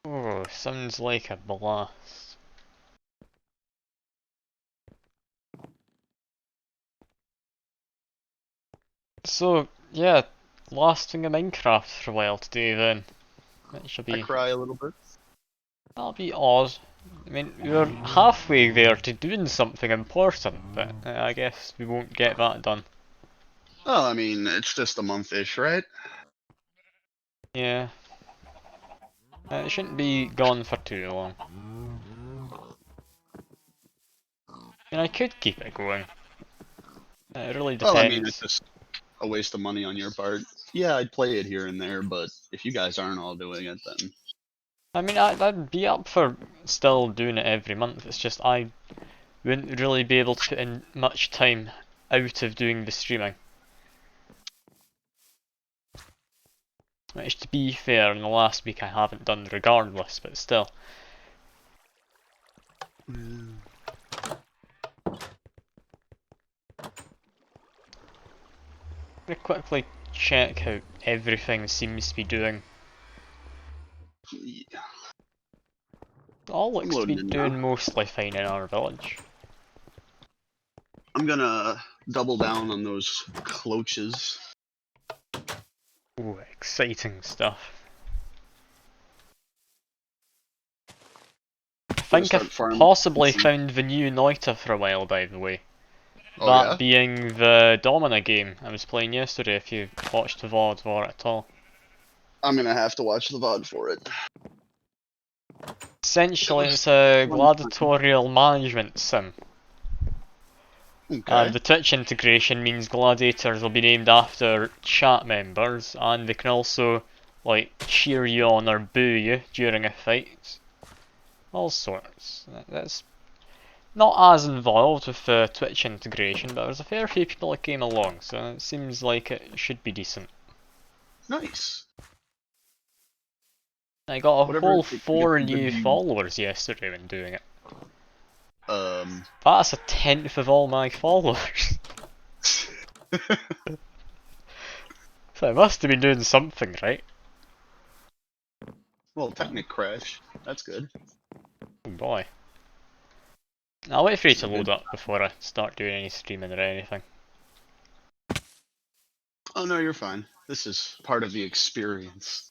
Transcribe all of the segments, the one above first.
Oh, sounds like a blast. So, yeah, lasting in Minecraft for a while today then. That should I be, cry a little bit. that'll be odd. I mean, we're halfway there to doing something important, but I guess we won't get that done. Well, I mean, it's just a month-ish, right? Yeah, it shouldn't be gone for too long. And I could keep it going. It really Well, I mean, it's depends. just a waste of money on your part. Yeah, I'd play it here and there, but if you guys aren't all doing it, then I mean, I'd be up for still doing it every month, it's just I wouldn't really be able to put in much time out of doing the streaming. Which, to be fair, in the last week I haven't done regardless, but still. I'm gonna quickly check how everything seems to be doing. yeah, It all I'm looks to be loading in now. doing mostly fine in our village. I'm gonna double down on those cloaches. Ooh, exciting stuff. I I'm gonna think start I've farming possibly some. found the new Noita for a while, by the way. Oh That yeah, being the Domina game I was playing yesterday, if you watched the VOD for it at all. I'm gonna have to watch the VOD for it. It Essentially, was it's a fun. gladiatorial management sim. And Okay. the Twitch integration means gladiators will be named after chat members, and they can also, like, cheer you on or boo you during a fight. All sorts. That's not as involved with the Twitch integration, but there's a fair few people that came along, so it seems like it should be decent. Nice. I got a Whatever whole it takes to get 4 some good new views. followers yesterday when doing it. Um. That's a tenth of all my followers. So I must have been doing something right. Well, Technic crash. That's good. Oh boy. I'll wait for you This to is load good. up before I start doing any streaming or anything. Oh no, you're fine. This is part of the experience.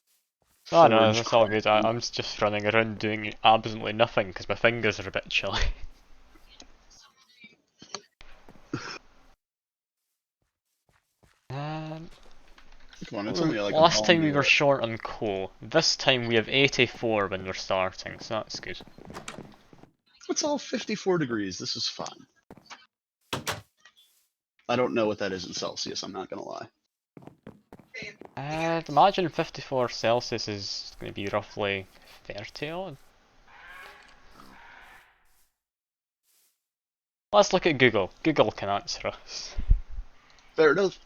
Oh no, Forge that's all good. crafting. I'm just running around doing absolutely nothing because my fingers are a bit chilly. Um, Come on, it's only like a Last time boundary we were away. short on coal. This time we have 84 when we're starting, so that's good. It's all 54 degrees. This is fine. I don't know what that is in Celsius. I'm not gonna lie. I'd imagine 54 Celsius is going to be roughly 30 odd. Let's look at Google. Google can answer us. Fair enough.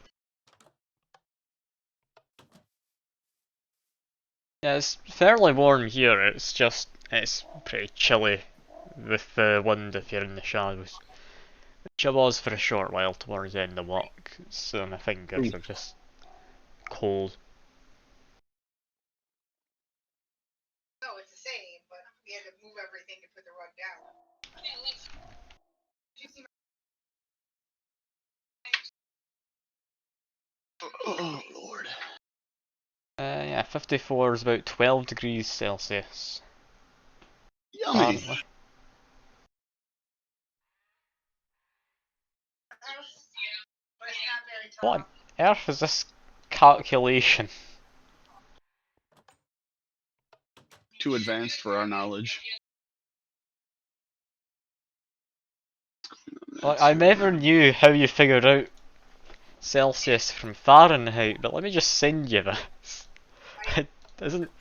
Yeah, it's fairly warm here, it's pretty chilly with the wind if you're in the shadows. Which I was for a short while towards the end of work, so my fingers Ooh. are just cold. Oh lord. Yeah, 54 is about 12 degrees Celsius, Yummy. apparently. What on earth is this calculation? Too advanced for our knowledge. Like, I never knew how you figured out Celsius from Fahrenheit, but let me just send you this. It doesn't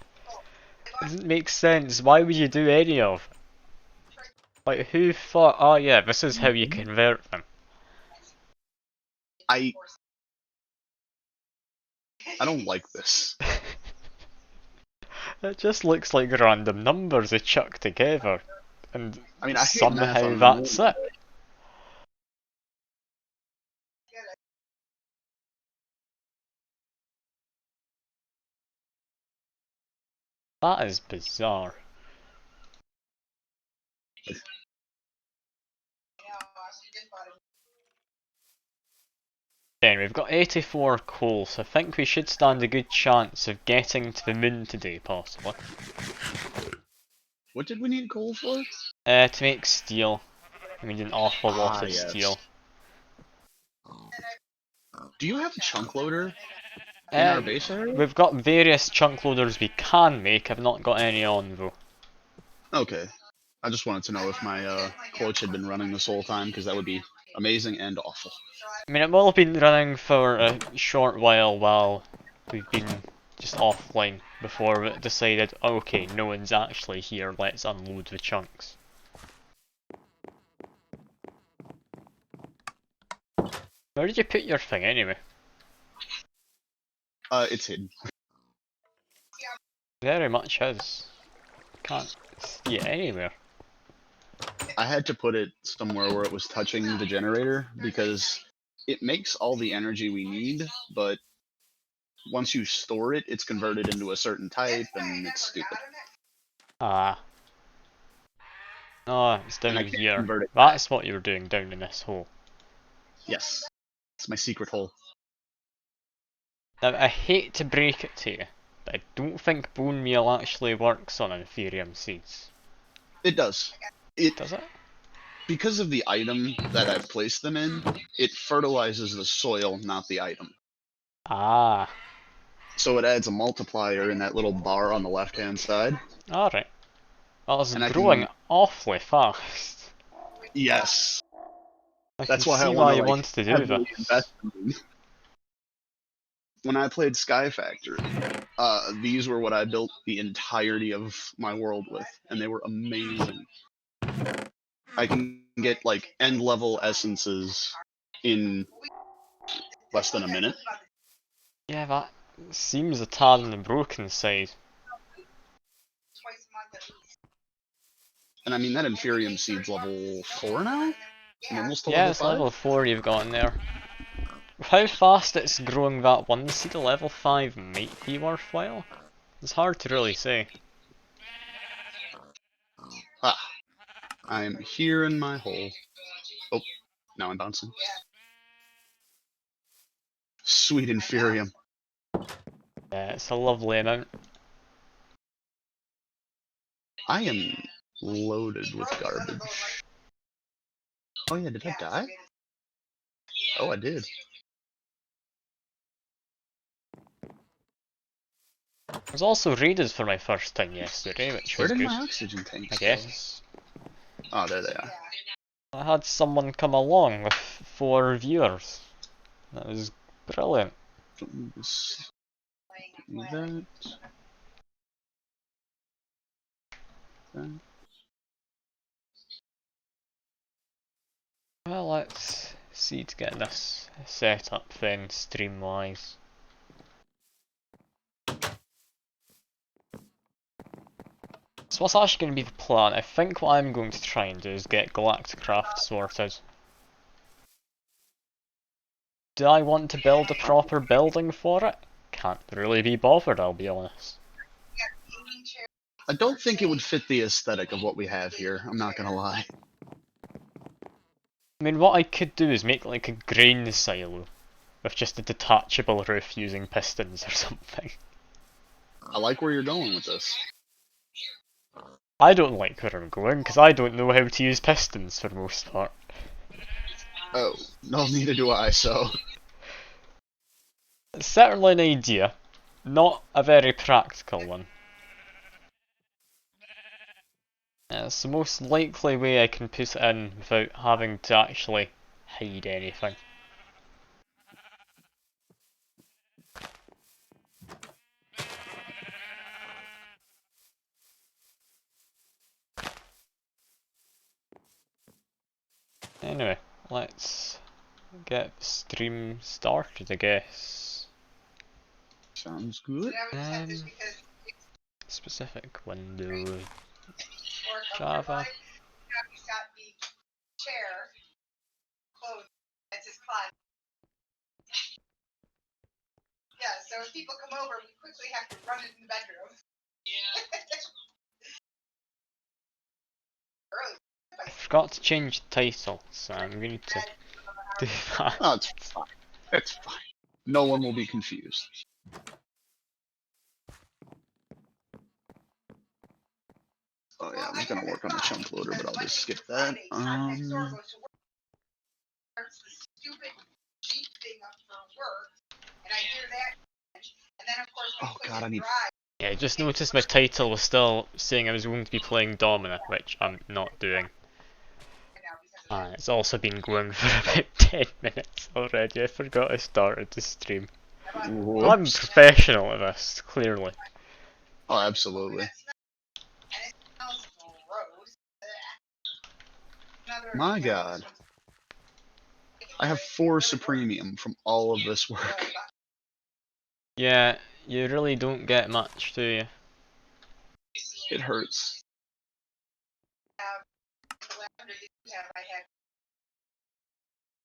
make sense. Why would you do any of it? Like, who thought, oh yeah, this is how you convert them? I I don't like this. It just looks like random numbers they chuck together, and I mean, I hate math somehow on a that's normal it. day. That is bizarre. Then we've got 84 coal, so I think we should stand a good chance of getting to the moon today, possibly. What did we need coal for? To make steel. We need an awful lot of Yes. steel. Do you have a chunk loader in our base area? We've got various chunk loaders we can make, I've not got any on though. Okay. I just wanted to know if my clutch had been running this whole time, because that would be amazing and awful. I mean, it will have been running for a short while we've been just offline before we decided, okay, no one's actually here, let's unload the chunks. Where did you put your thing anyway? It's hidden. Very much is. Can't see it anywhere. I had to put it somewhere where it was touching the generator, because it makes all the energy we need, but once you store it, it's converted into a certain type, and it's stupid. Ah. Oh, it's And down I can't here. convert it back. That's what you were doing down in this hole. Yes. It's my secret hole. Now, I hate to break it to you, but I don't think bone meal actually works on Inferium seeds. It does. Does it? Because of the item that I've placed them in, it fertilizes the soil, not the item. Ah. So it adds a multiplier in that little bar on the left-hand side. Alright. Well, it's And I growing can... awfully fast. Yes. I can That's why I see want why to, he like, wants to do heavily this. invest in them. When I played Sky Factory, these were what I built the entirety of my world with, and they were amazing. I can get, like, end-level essences in less than a minute. Yeah, that seems a tad on the broken side. And I mean, that Inferium Seed's level 4 now? I'm almost to Yeah, level it's 5? level 4 you've got in there. How fast it's growing that one seed at level 5 might be worthwhile. It's hard to really say. Ah, I'm here in my hole. Oh, now I'm bouncing. Sweet Inferium. Yeah, it's a lovely amount. I am loaded with garbage. Oh yeah, did I die? Oh, I did. I was also raided for my first time yesterday, which Where was did good, my oxygen tanks I go? guess. Oh, there they are. I had someone come along with 4 viewers. That was brilliant. That. That. Well, let's see to get this set up then, stream-wise. So what's actually going to be the plan? I think what I'm going to try and do is get Galacticraft sorted. Do I want to build a proper building for it? Can't really be bothered, I'll be honest. I don't think it would fit the aesthetic of what we have here, I'm not gonna lie. I mean, what I could do is make like a grain silo with just a detachable roof using pistons or something. I like where you're going with this. I don't like where I'm going because I don't know how to use pistons for the most part. Oh, no, neither do I, so... It's certainly an idea, not a very practical one. It's the most likely way I can put it in without having to actually hide anything. Anyway, let's get the stream started, I guess. Sounds good. Specific window, Java. Yeah, so if people come over, we quickly have to run it in the bedroom. I forgot to change the title, so I'm going to do that. Oh, it's fine. It's fine. No one will be confused. Oh yeah, I was gonna work on the chunk loader, but I'll just skip that. Oh god, I need. Yeah, just noticed my title was still saying I was going to be playing Domina, which I'm not doing. And it's also been going for about 10 minutes already. I forgot I started the stream. Whoops. I'm professional at this, clearly. Oh, absolutely. My god. I have 4 Supremium from all of this work. Yeah, you really don't get much, do you? It hurts.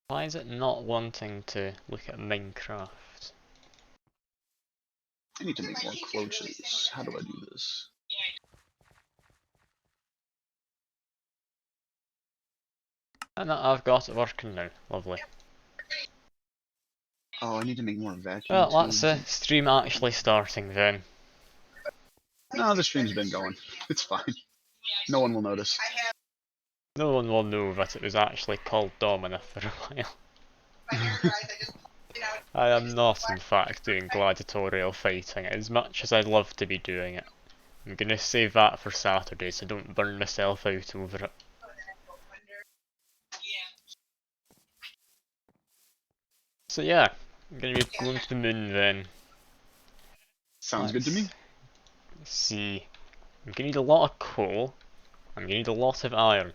Why is it not wanting to look at Minecraft? I need to make more cloaches. How do I do this? And I've got it working now, lovely. Oh, I need to make more vacuum Well, that's tubes. the stream actually starting then. No, the stream's been going. It's fine. No one will notice. No one will know that it was actually called Domina for a while. I am not in fact doing gladiatorial fighting as much as I'd love to be doing it. I'm gonna save that for Saturday so I don't burn myself out over it. So yeah, I'm gonna be going to the moon then. Sounds good to me. Let's see. I'm gonna need a lot of coal. I'm gonna need a lot of iron.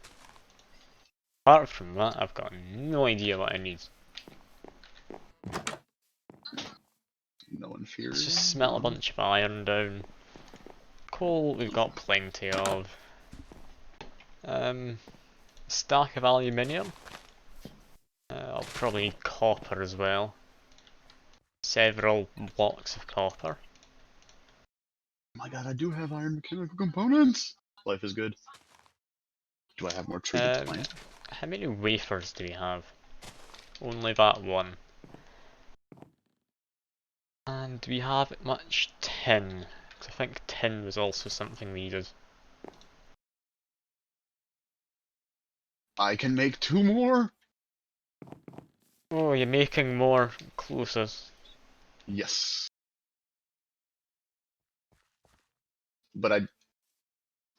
Apart from that, I've got no idea what I need. No one Let's fears. just smelt a bunch of iron down. Coal we've got plenty of. Stack of aluminium. I'll probably need copper as well. Several blocks of copper. Oh my god, I do have iron mechanical components! Life is good. Do I have more tree to plant? How many wafers do we have? Only that one. And do we have much tin? Because I think tin was also something we needed. I can make 2 more? Oh, you're making more closest. Yes. But I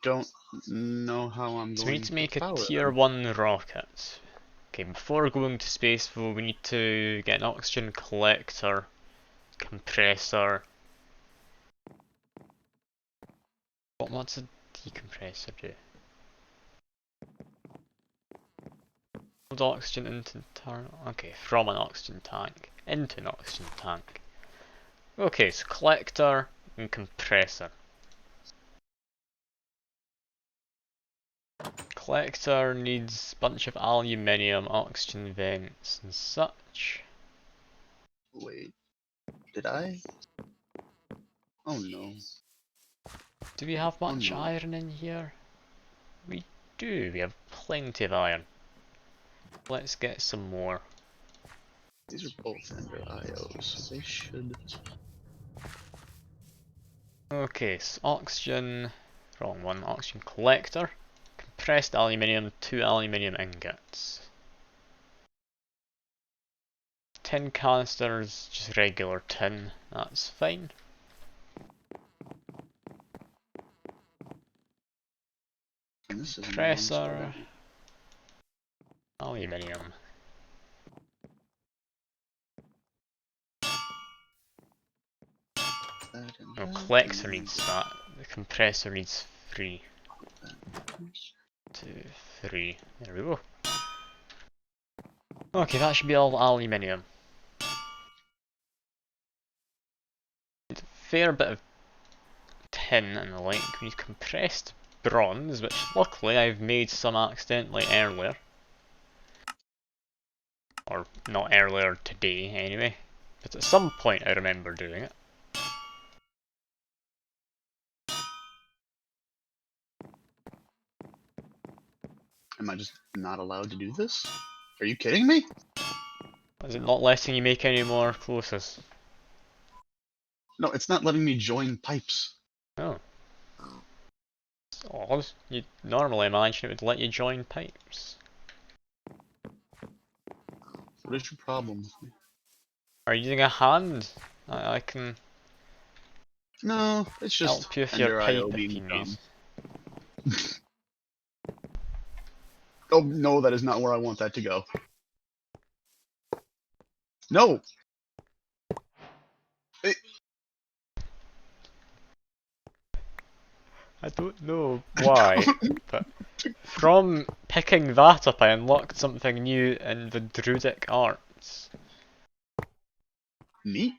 don't know how I'm So we going need to make a power tier them. 1 rocket. Okay, before going to space though, we need to get an oxygen collector, compressor. What's a decompressor do? Load oxygen into the tank. Okay, from an oxygen tank into an oxygen tank. Okay, so collector and compressor. Collector needs a bunch of aluminium, oxygen vents and such. Wait. Did I? Oh no. Do we have much no. iron in here? We do, we have plenty of iron. Let's get some more. These are both Ender IOs, so they should... Okay, so oxygen, wrong one, oxygen collector. Compressed aluminium, 2 aluminium ingots. Tin canisters, just regular tin, that's fine. Compressor, aluminium. No, collector needs that. The compressor needs 3. 2, 3. There we go. Okay, that should be all aluminium. Need a fair bit of tin and the like. We need compressed bronze, which luckily I've made some accidentally earlier. Or not earlier today, anyway. But at some point I remember doing it. Am I just not allowed to do this? Are you kidding me? Is it not letting you make any more closes? No, it's not letting me join pipes. Oh. It's odd. You'd normally imagine it would let you join pipes. What is your problem with me? Are you using a hand? I can No, it's just help you with your Ender IO pipe if being you dumb. need. Oh no, that is not where I want that to go. No! It, I don't know why, but from picking that up I unlocked something new in the Druidic arts. neat.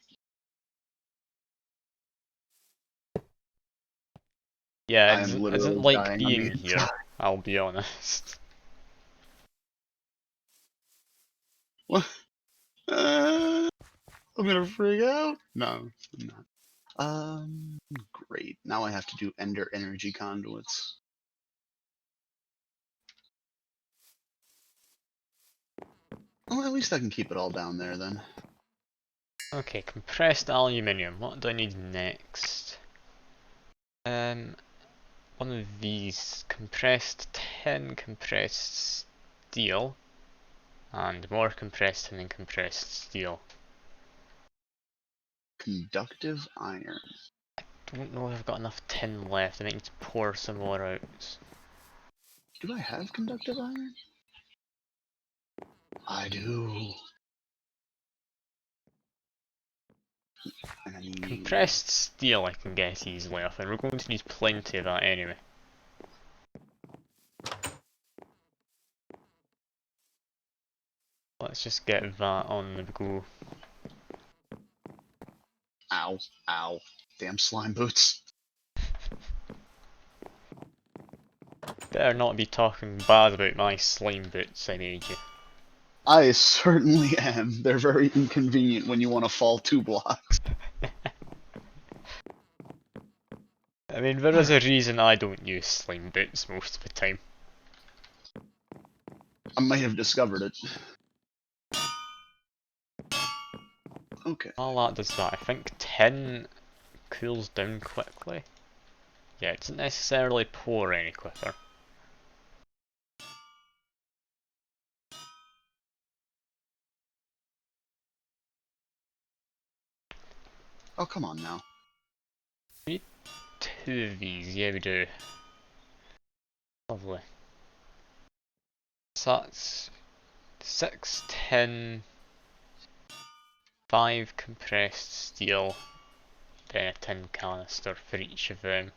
Yeah, I it am isn't literally like dying on the being here, inside. I'll be honest. What? I'm gonna freak out. No, I'm not. Great. Now I have to do Ender energy conduits. Well, at least I can keep it all down there then. Okay, compressed aluminium. What do I need next? One of these. Compressed tin, compressed steel, and more compressed tin and compressed steel. Conductive iron. Don't know if I've got enough tin left. I might need to pour some more out. Do I have conductive iron? I do. And I need... Compressed steel I can get easily off, and we're going to need plenty of that anyway. Let's just get that on the go. Ow, ow. Damn slime boots. Better not be talking bad about my slime boots, I need you. I certainly am. They're very inconvenient when you want to fall 2 blocks. I mean, there is a reason I don't use slime boots most of the time. I might have discovered it. Okay. All that does that. I think tin cools down quickly. Yeah, it doesn't necessarily pour any quicker. Oh, come on now. Two of these, yeah we do. Lovely. So that's 6 tin, 5 compressed steel, then a tin canister for each of them.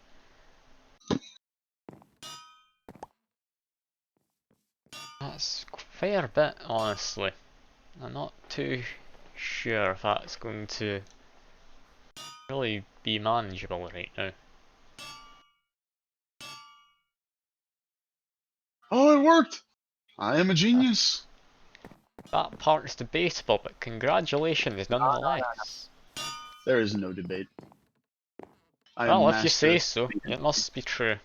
That's a fair bit, honestly. I'm not too sure if that's going to really be manageable right now. Oh, it worked! I am a genius. That part's debatable, but congratulations nonetheless. There is no debate. I am Well, if you master. say so, it must be true.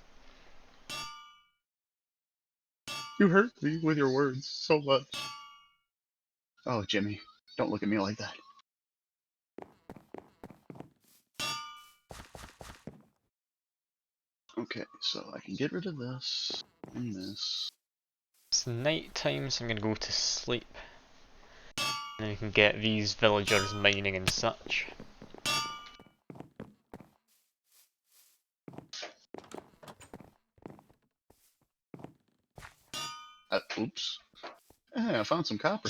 You hurt me with your words so much. Oh, Jimmy, don't look at me like that. Okay, so I can get rid of this and this. It's night time, so I'm gonna go to sleep. And then we can get these villagers mining and such. Oops. Hey, I found some copper.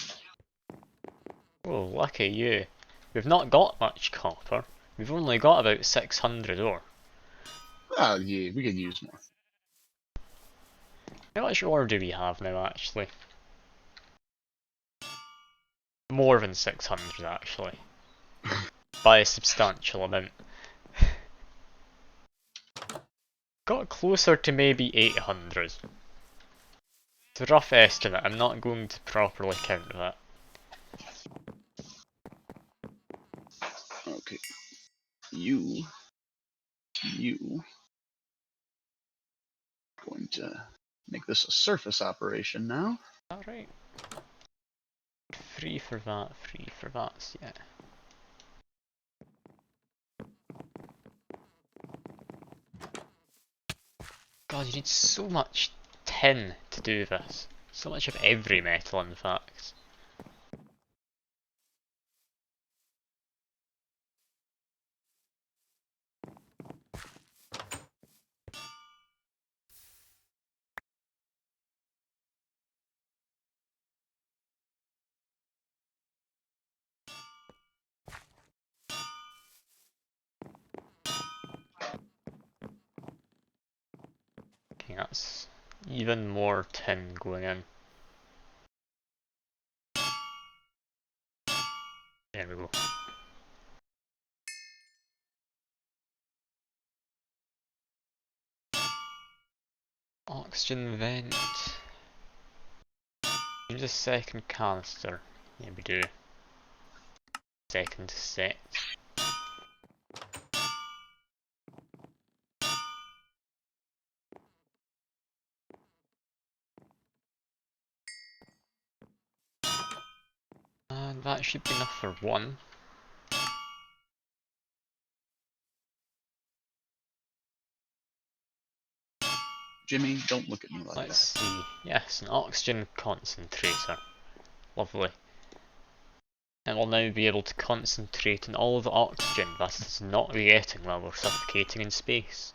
Oh, lucky you. We've not got much copper. We've only got about 600 ore. Ah, yeah, we can use more. How much ore do we have now, actually? More than 600, actually. By a substantial amount. Got closer to maybe 800. It's a rough estimate, I'm not going to properly count that. Okay. You. Going to Make this a surface operation now. Alright. Free for that, yeah. God, you need so much tin to do this. So much of every metal, in fact. Okay, that's even more tin going in. There we go. Oxygen vent. Need a second canister. Yeah, we do. Second set. And that should be enough for one. Jimmy, don't look at me like Let's that. see. Yes, an oxygen concentrator. Lovely. And we'll now be able to concentrate on all the oxygen that is not getting while we're suffocating in space.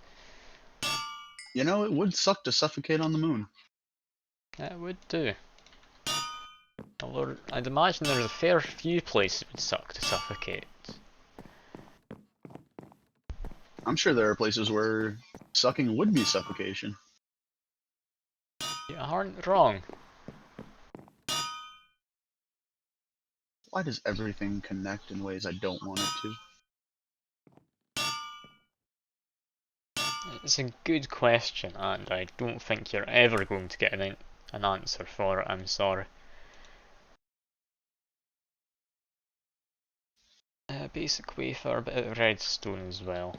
You know, it would suck to suffocate on the moon. It would do. Although I'd imagine there's a fair few places it would suck to suffocate. I'm sure there are places where sucking would be suffocation. You aren't wrong. Why does everything connect in ways I don't want it to? It's a good question, and I don't think you're ever going to get an answer for it, I'm sorry. Basic wafer, a bit of redstone as well.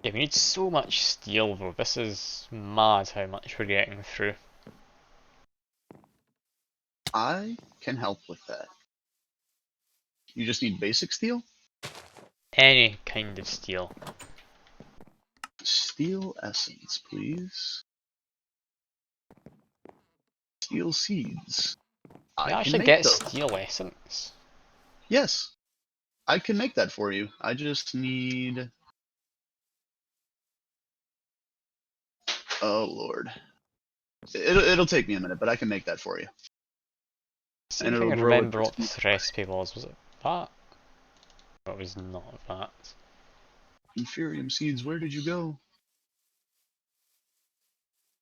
Yeah, we need so much steel though, this is mad how much we're getting through. I can help with that. You just need basic steel? Any kind of steel. Steel essence, please. Steel seeds. We I can actually make get those. steel essence. Yes, I can make that for you. I just need... Oh, Lord. It'll take me a minute, but I can make that for you. See And if I it'll can grow at remember the what speed. this recipe was. Was it that? No, it was not that. Inferium seeds, where did you go?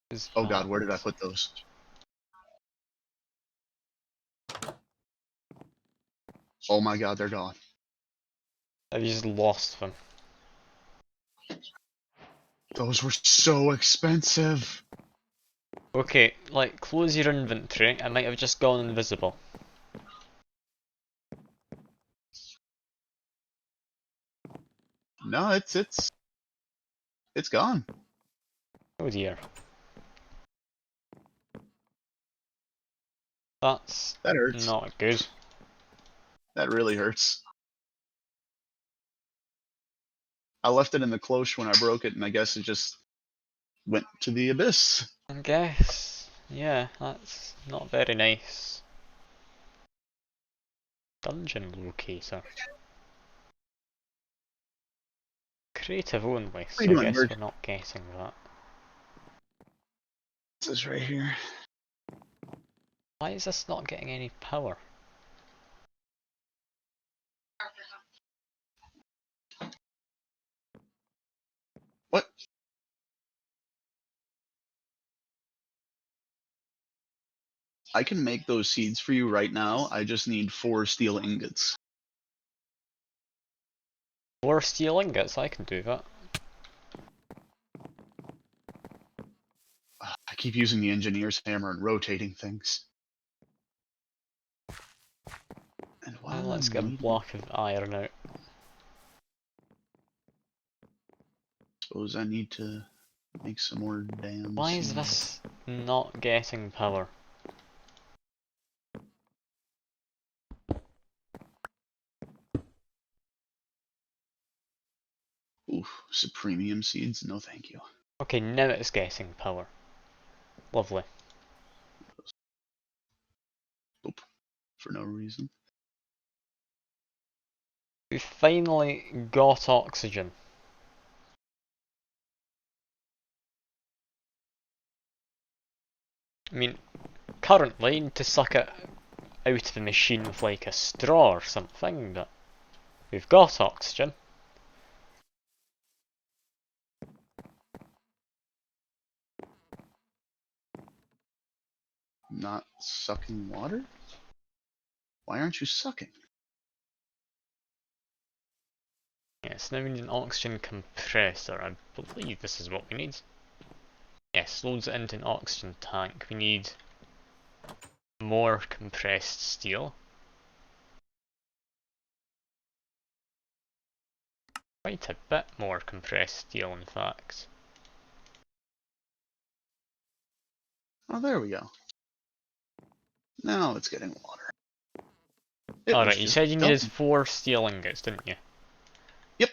It was Oh god, that. where did I put those? Oh my god, they're gone. I've just lost them. Those were so expensive. Okay, like, close your inventory. I might have just gone invisible. No, it's gone. Oh dear. That's That hurts. not good. That really hurts. I left it in the cloche when I broke it, and I guess it just went to the abyss. I guess. Yeah, that's not very nice. Dungeon locator. Creative only, What are so you I doing, guess bird? we're not getting that. This is right here. Why is this not getting any power? What? I can make those seeds for you right now. I just need 4 steel ingots. 4 steel ingots, I can do that. I keep using the engineer's hammer and rotating things. And while Let's I'm get a waiting, block of iron out. suppose I need to Make some more damn Why is seeds. this not getting power? Oof, supremium seeds? No thank you. Okay, now it's getting power. Lovely. Oop, for no reason. We finally got oxygen. I mean, currently, to suck it out of the machine with like a straw or something, but we've got oxygen. Not sucking water? Why aren't you sucking? Yes, now we need an oxygen compressor. I believe this is what we need. Yes, loads it into an oxygen tank. We need more compressed steel. Quite a bit more compressed steel, in fact. Oh, there we go. Now it's getting water. It was Alright, you just said you needed dumping. 4 steel ingots, didn't you? Yep.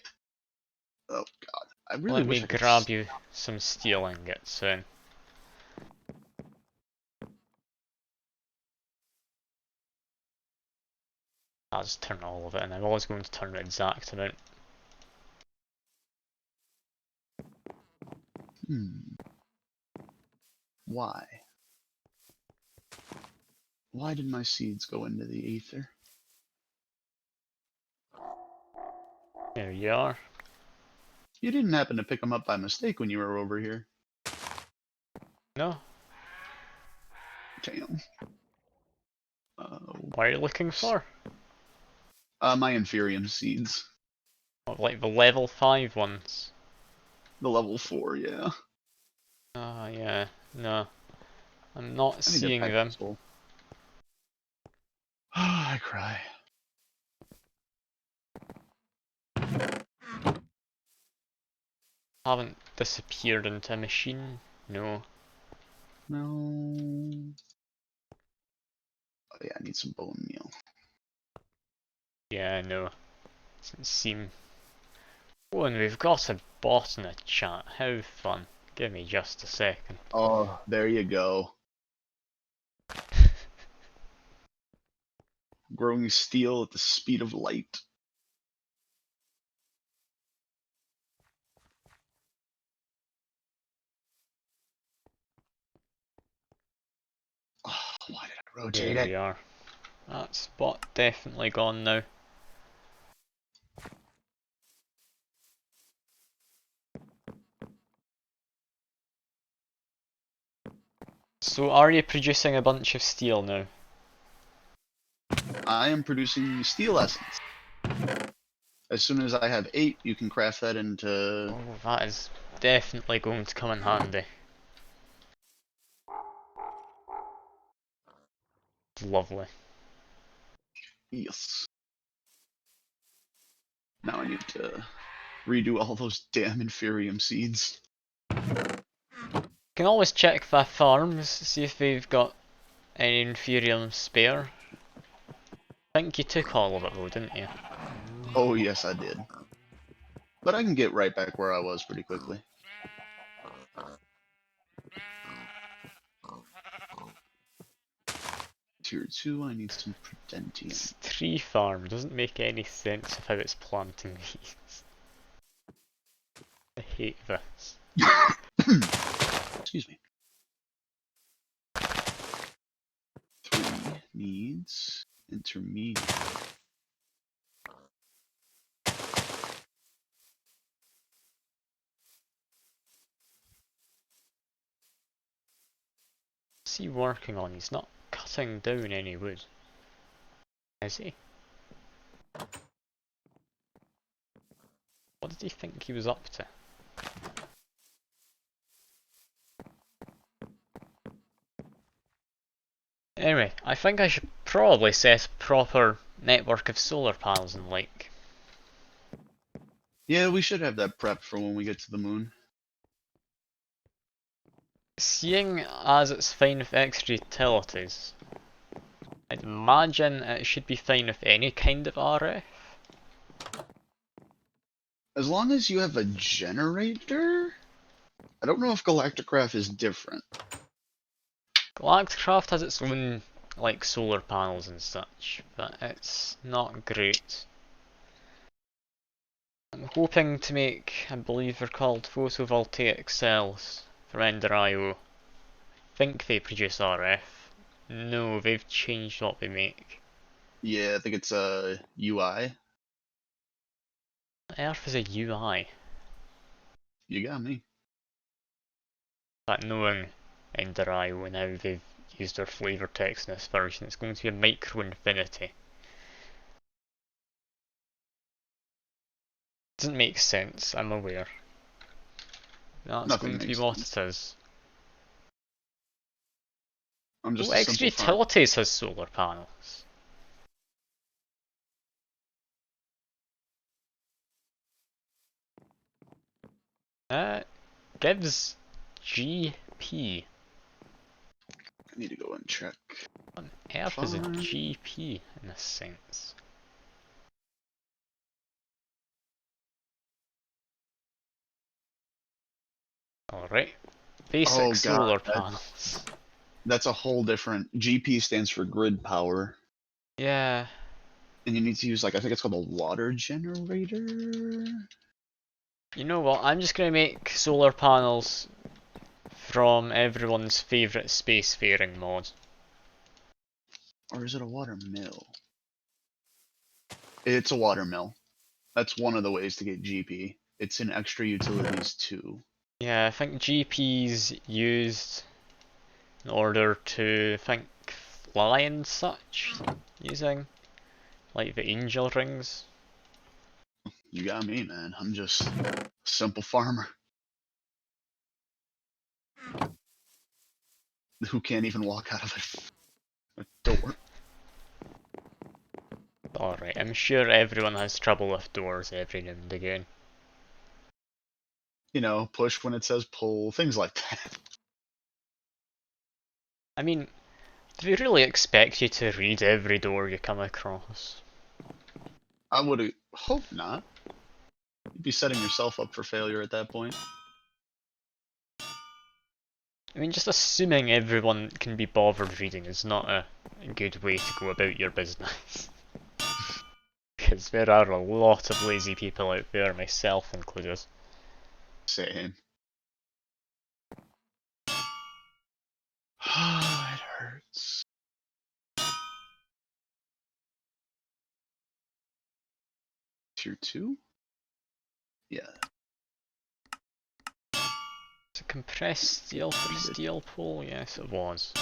Oh god, I really Let me wish I could. grab you some steel ingots then. I'll just turn all of it, and I'm always going to turn the exact amount. Why? Why did my seeds go into the ether? There you are. You didn't happen to pick them up by mistake when you were over here. No? Damn. What are you looking for? My Inferium seeds. Oh, like the level 5 ones? The level 4, yeah. Ah, yeah. No. I'm not I need to seeing pack them. this hole. I cry. Haven't disappeared into a machine? No. No. Oh yeah, I need some bone meal. Yeah, no. Doesn't seem. Oh, and we've got a bot in the chat. How fun. Give me just a second. Oh, there you go. Growing steel at the speed of light. Oh, why did I rotate There it? we are. That spot definitely gone now. So are you producing a bunch of steel now? I am producing steel essence. As soon as I have 8, you can craft that into... Oh, that is definitely going to come in handy. Lovely. Yes. Now I need to redo all those damn Inferium seeds. Can always check the farms, see if they've got any Inferium spare. I think you took all of it though, didn't you? Oh yes, I did. But I can get right back where I was pretty quickly. Tier 2, I need some Prudentium. This tree farm doesn't make any sense of how it's planting these. I hate this. Excuse me. 3 needs intermediate. What's he working on? He's not cutting down any wood. Is he? What did he think he was up to? Anyway, I think I should probably set a proper network of solar panels in Lake. Yeah, we should have that prepped for when we get to the moon. seeing as it's fine with extra utilities, I'd imagine it should be fine with any kind of RF. As long as you have a generator? I don't know if Galacticraft is different. Galacticraft has its own, like, solar panels and such, but it's not great. I'm hoping to make, I believe they're called photovoltaic cells for Ender.io. Think they produce RF. No, they've changed what they make. Yeah, I think it's a UI. Earth is a UI. You got me. But knowing Ender.io and how they've used their flavor text in this version, it's going to be a micro infinity. Doesn't make sense, I'm aware. That's Nothing going to be makes what sense. it is. I'm just Oh, a Extra simple farmer. Utilities has solar panels. Gives GP. I need to go and check. What on earth is a Fine. GP in this sense? Alright. Basic Oh solar god, panels. that's a whole different. GP stands for grid power, Yeah. and you need to use like I think it's called a water generator. You know what? I'm just gonna make solar panels from everyone's favourite spacefaring mod. Or is it a water mill? It's a water mill. That's one of the ways to get GP. It's in extra utilities too. Yeah, I think GP's used in order to, I think, fly and such, using, like, the angel rings. You got me, man. I'm just a simple farmer who can't even walk out of a door. Alright, I'm sure everyone has trouble with doors every now and again. You know, push when it says pull, things like that. I mean, do they really expect you to read every door you come across? I would hope not. You'd be setting yourself up for failure at that point. I mean, just assuming everyone can be bothered reading is not a good way to go about your business. Because there are a lot of lazy people out there, myself included. Same. It hurts. Tier 2? Yeah. Is it compressed steel for steel pole? Yes, it was.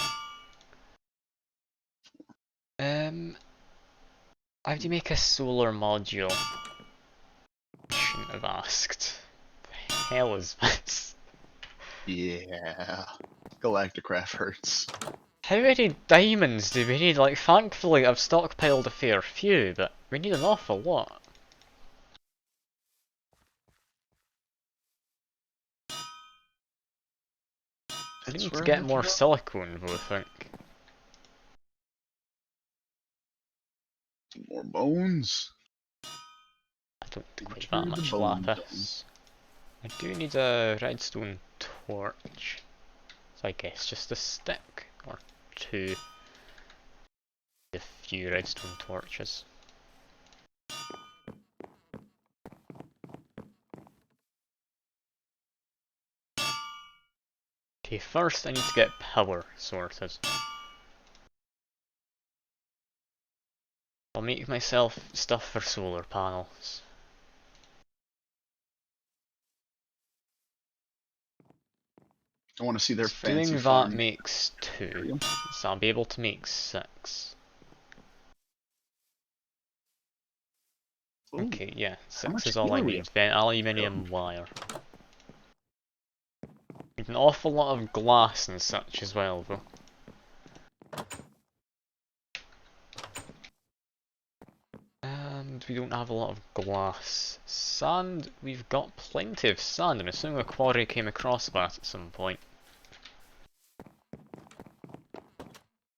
How do you make a solar module? Shouldn't have asked. The hell is this? Yeah. Galacticraft hurts. How many diamonds do we need? Like, thankfully I've stockpiled a fair few, but we need an awful lot. We That's need to where I get have to more go. silicone though, I think. More bones. I don't need quite Enter that the much bone lapis. I do need a redstone torch. So I guess just a stick or two. A few redstone torches. Okay, first I need to get power sorted. I'll make myself stuff for solar panels. I want to see their So fancy doing that farm. makes 2, so I'll be able to make 6. Ooh, Okay, yeah, how 6 much is all steel I are we need. up? Then aluminium wire. Need an awful lot of glass and such as well though. And we don't have a lot of glass. Sand, we've got plenty of sand. I'm assuming a quarry came across that at some point.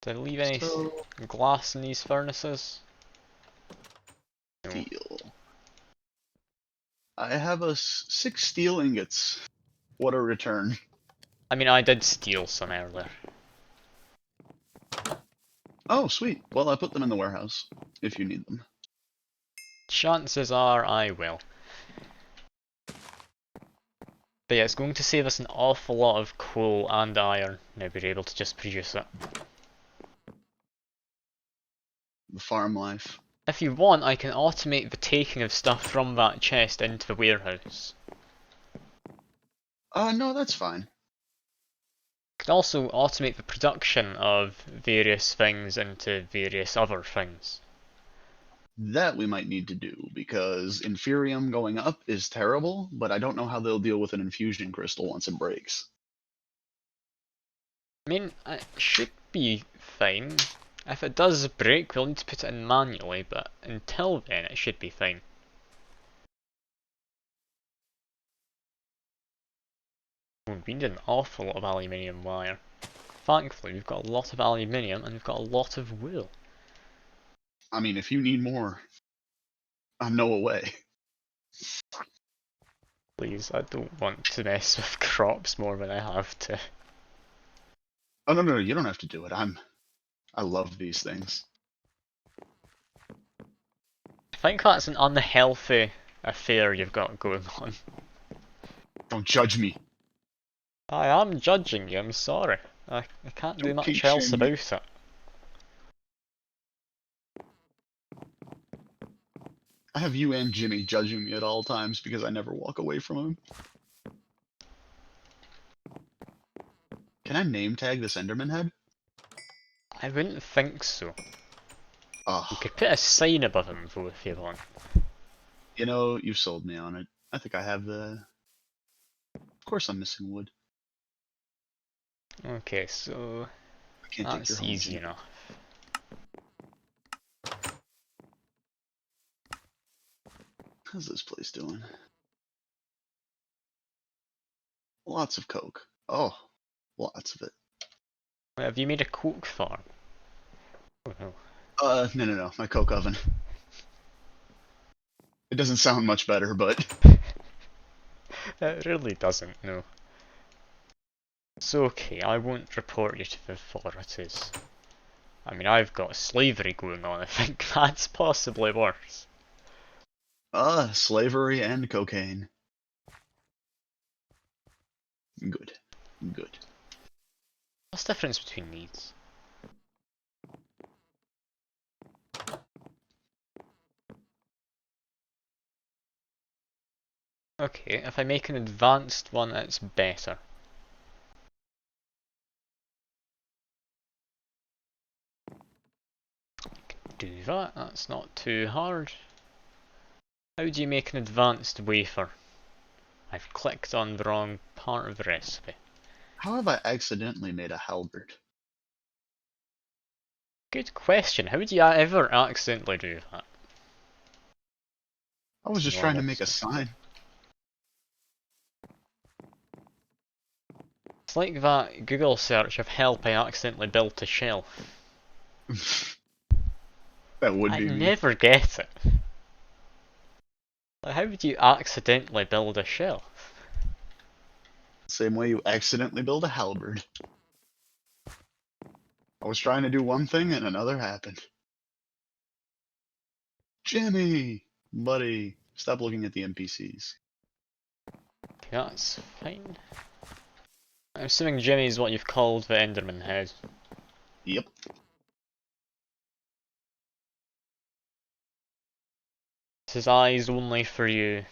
Did I leave any So, glass in these furnaces? No. steel. I have 6 steel ingots. What a return. I mean, I did steal some earlier. Oh, sweet. Well, I put them in the warehouse, if you need them. Chances are I will. But yeah, it's going to save us an awful lot of coal and iron now we're able to just produce it. The farm life. If you want, I can automate the taking of stuff from that chest into the warehouse. No, that's fine. I can also automate the production of various things into various other things. That we might need to do, because Inferium going up is terrible, but I don't know how they'll deal with an infusion crystal once it breaks. I mean, it should be fine. If it does break, we'll need to put it in manually, but until then, it should be fine. We need an awful lot of aluminium wire. Thankfully, we've got a lot of aluminium and we've got a lot of wool. I mean, if you need more, I'm no away. Please, I don't want to mess with crops more than I have to. Oh no, you don't have to do it. I love these things. I think that's an unhealthy affair you've got going on. Don't judge me. I am judging you, I'm sorry. I can't do Don't much kink else shame me. about it. I have you and Jimmy judging me at all times because I never walk away from him. Can I name tag this Enderman head? I wouldn't think so. You Oh, could put a sign above him though if you want. you know, you've sold me on it. I think I have the... Of course I'm missing wood. Okay, so I can't take your that's home, easy Jimmy. enough. How's this place doing? Lots of coke. Oh, lots of it. Wait, have you made a coke farm? Oh no. No. My coke oven. It doesn't sound much better, but... It really doesn't, no. It's okay, I won't report you to the authorities. I mean, I've got slavery going on, I think that's possibly worse. Slavery and cocaine. Good. Good. What's the difference between these? Okay, if I make an advanced one, it's better. Do that, that's not too hard. How do you make an advanced wafer? I've clicked on the wrong part of the recipe. How have I accidentally made a halberd? Good question, how would you ever accidentally do that? I was just trying to make a sign. It's like that Google search of help I accidentally built a shelf. That would I be me. never get it. Like, how would you accidentally build a shelf? Same way you accidentally build a halberd. I was trying to do one thing and another happened. Jimmy! Buddy, stop looking at the NPCs. Okay, that's fine. I'm assuming Jimmy's what you've called the Enderman head. Yep. This is eyes only for you.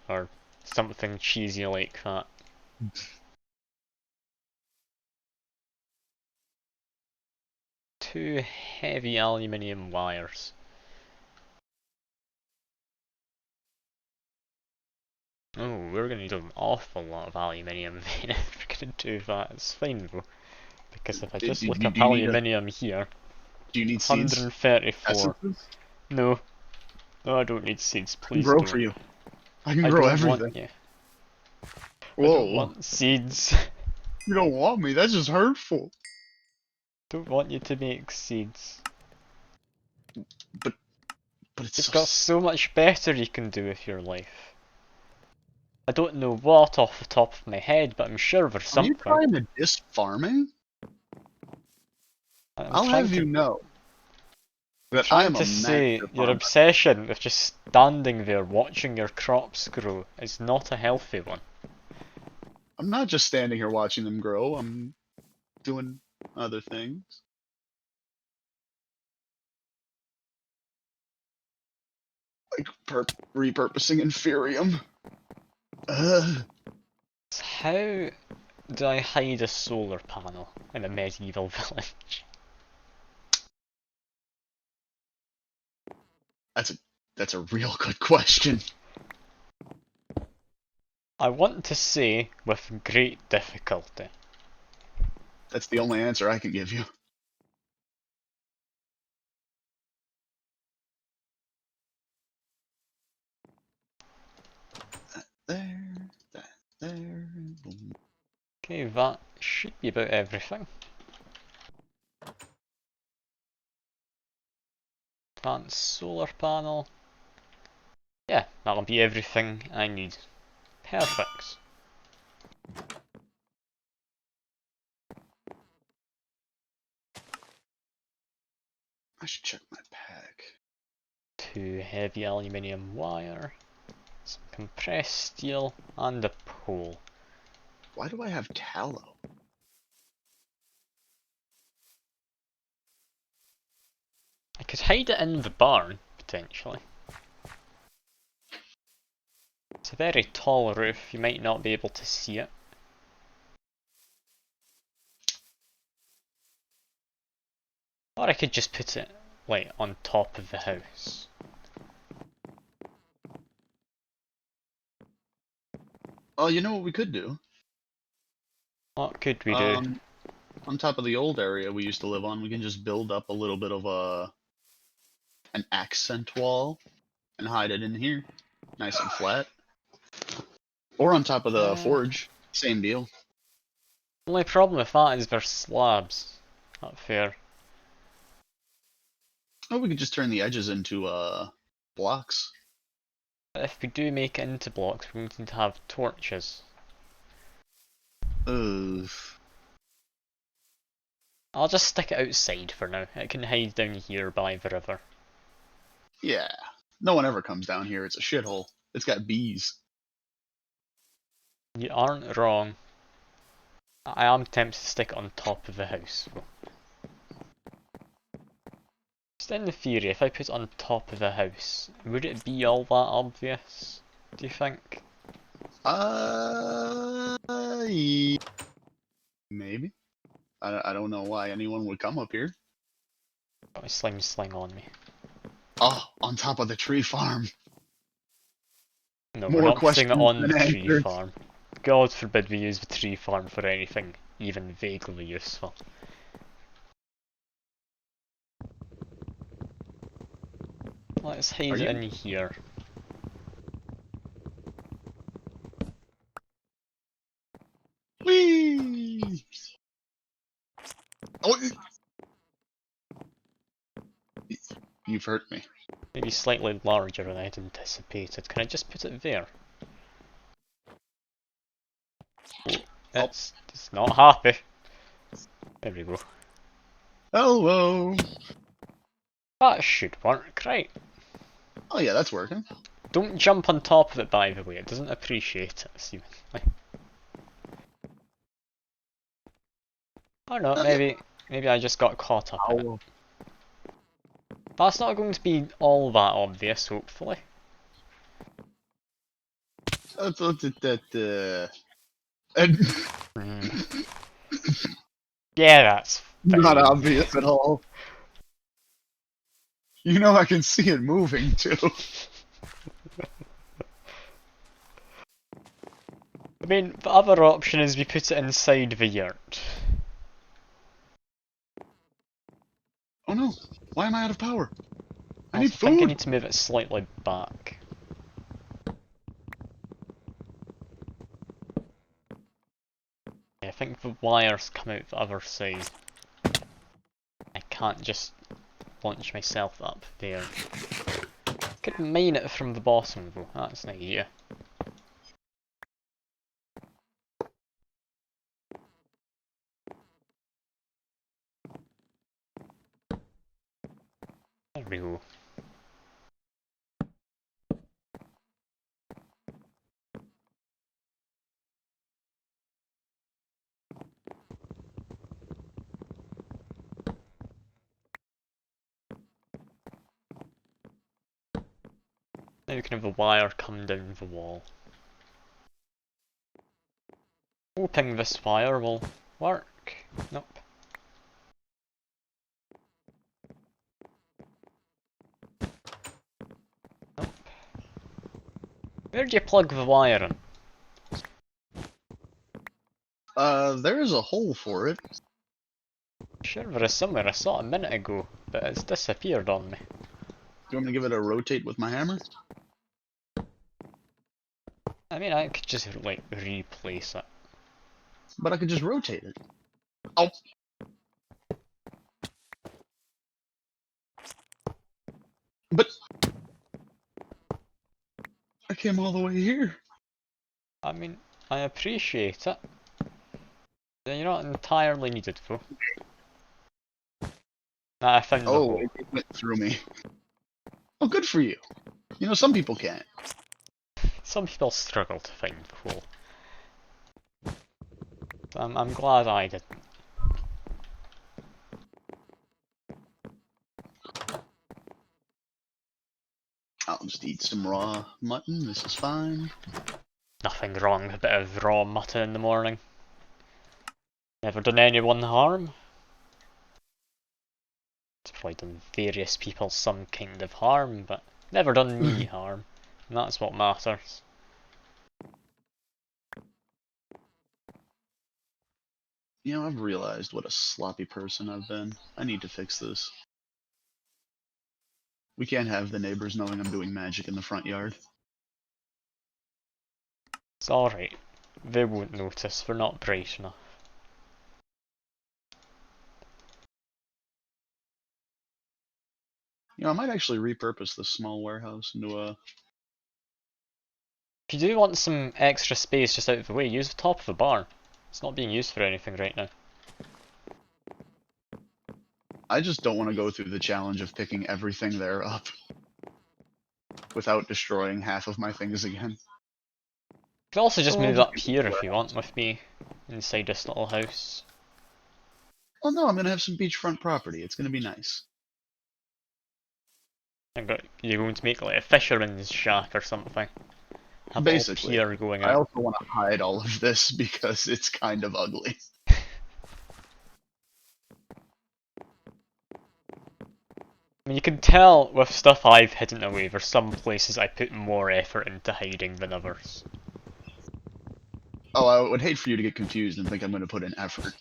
Or something cheesy like that. Two heavy aluminium wires. Oh, we're gonna need an awful lot of aluminium then if we're gonna do that. It's fine though. Because if I just look up aluminium here, Do you need seeds? 134. Essences? No. No, I don't need seeds, I can please grow don't. for you. I can I grow don't everything. want you. I Whoa. don't want seeds. You don't want me, that's just hurtful. Don't want you to make seeds. But it's You've so got so much better you can do with your life. I don't know what off the top of my head, but I'm sure there's Are you something. trying to diss farming? I'm I'll trying have to, you know that I trying am a to say master your farmer. obsession with just standing there watching your crops grow is not a healthy one. I'm not just standing here watching them grow. I'm doing other things. Like repurposing Inferium. So how do I hide a solar panel in a medieval village? That's a real good question. I want to say with great difficulty. That's the only answer I can give you. There, that, there, boom. Okay, that should be about everything. Advanced solar panel. Yeah, that'll be everything I need. Perfect. I should check my pack. 2 heavy aluminium wire, some compressed steel, and a pole. Why do I have tallow? I could hide it in the barn, potentially. It's a very tall roof, you might not be able to see it. Or I could just put it, like, on top of the house. Oh, you know what we could do? What could we do? On top of the old area we used to live on, we can just build up a little bit of an accent wall and hide it in here, nice and flat. Or on top of the forge, same deal. The only problem with that is there's slabs up there. Oh, we could just turn the edges into blocks. But if we do make it into blocks, we need to have torches. Ugh. I'll just stick it outside for now. It can hide down here by the river. Yeah. No one ever comes down here. It's a shithole. It's got bees. You aren't wrong. I am tempted to stick it on top of the house. Just in the theory, if I put it on top of the house, would it be all that obvious? Do you think? Maybe. I don't know why anyone would come up here. Got my slime sling on me. Oh, on top of the tree farm. No, we're More not putting it questions on the than tree answers. farm. God forbid we use the tree farm for anything even vaguely useful. Let's hide Are it you? in here. Whee! Oh, you've hurt me. Maybe slightly larger than I'd anticipated. Can I just put it there? It's not happy. There we go. Hello. That should work, right? Oh yeah, that's working. Don't jump on top of it, by the way. It doesn't appreciate it, seemingly. Or not, maybe I just got caught up in it. That's not going to be all that obvious, hopefully. Yeah, that's Not fine. obvious at all. You know I can see it moving too. I mean, the other option is we put it inside the yurt. Oh no, why am I out of power? I need Also, I think I food! need to move it slightly back. Yeah, I think the wires come out the other side. can't just launch myself up there. Could mine it from the bottom though, that's an idea. There we go. Now we can have a wire come down the wall. Hoping this wire will work. Nope. Nope. Where do you plug the wire in? There is a hole for it. Sure, there is somewhere I saw it a minute ago, but it's disappeared on me. Do you want me to give it a rotate with my hammer? I mean, I could just like replace it. But I could just rotate it. Oh. But I came all the way here. I mean, I appreciate it. You're not entirely needed though. I found the hole. It went through me. Oh, good for you. You know, some people can't. Some people struggle to find the hole. I'm glad I didn't. I'll just eat some raw mutton. This is fine. Nothing wrong with a bit of raw mutton in the morning. Never done anyone harm. It's probably done various people some kind of harm, but never done me harm. And that's what matters. You know, I've realized what a sloppy person I've been. I need to fix this. We can't have the neighbors knowing I'm doing magic in the front yard. It's alright. They won't notice, they're not bright enough. You know, I might actually repurpose this small warehouse into a... If you do want some extra space just out of the way, use the top of the barn. It's not being used for anything right now. I just don't want to go through the challenge of picking everything there up without destroying half of my things again. You can also just Oh, move just up here if you want with me, inside this little house. Oh no, I'm gonna have some beachfront property. It's gonna be nice. You're going to make like a fisherman's shack or something. Have Basically, a little pier going I out. also want to hide all of this because it's kind of ugly. I mean, you can tell with stuff I've hidden away, there's some places I put more effort into hiding than others. Oh, I would hate for you to get confused and think I'm gonna put in effort.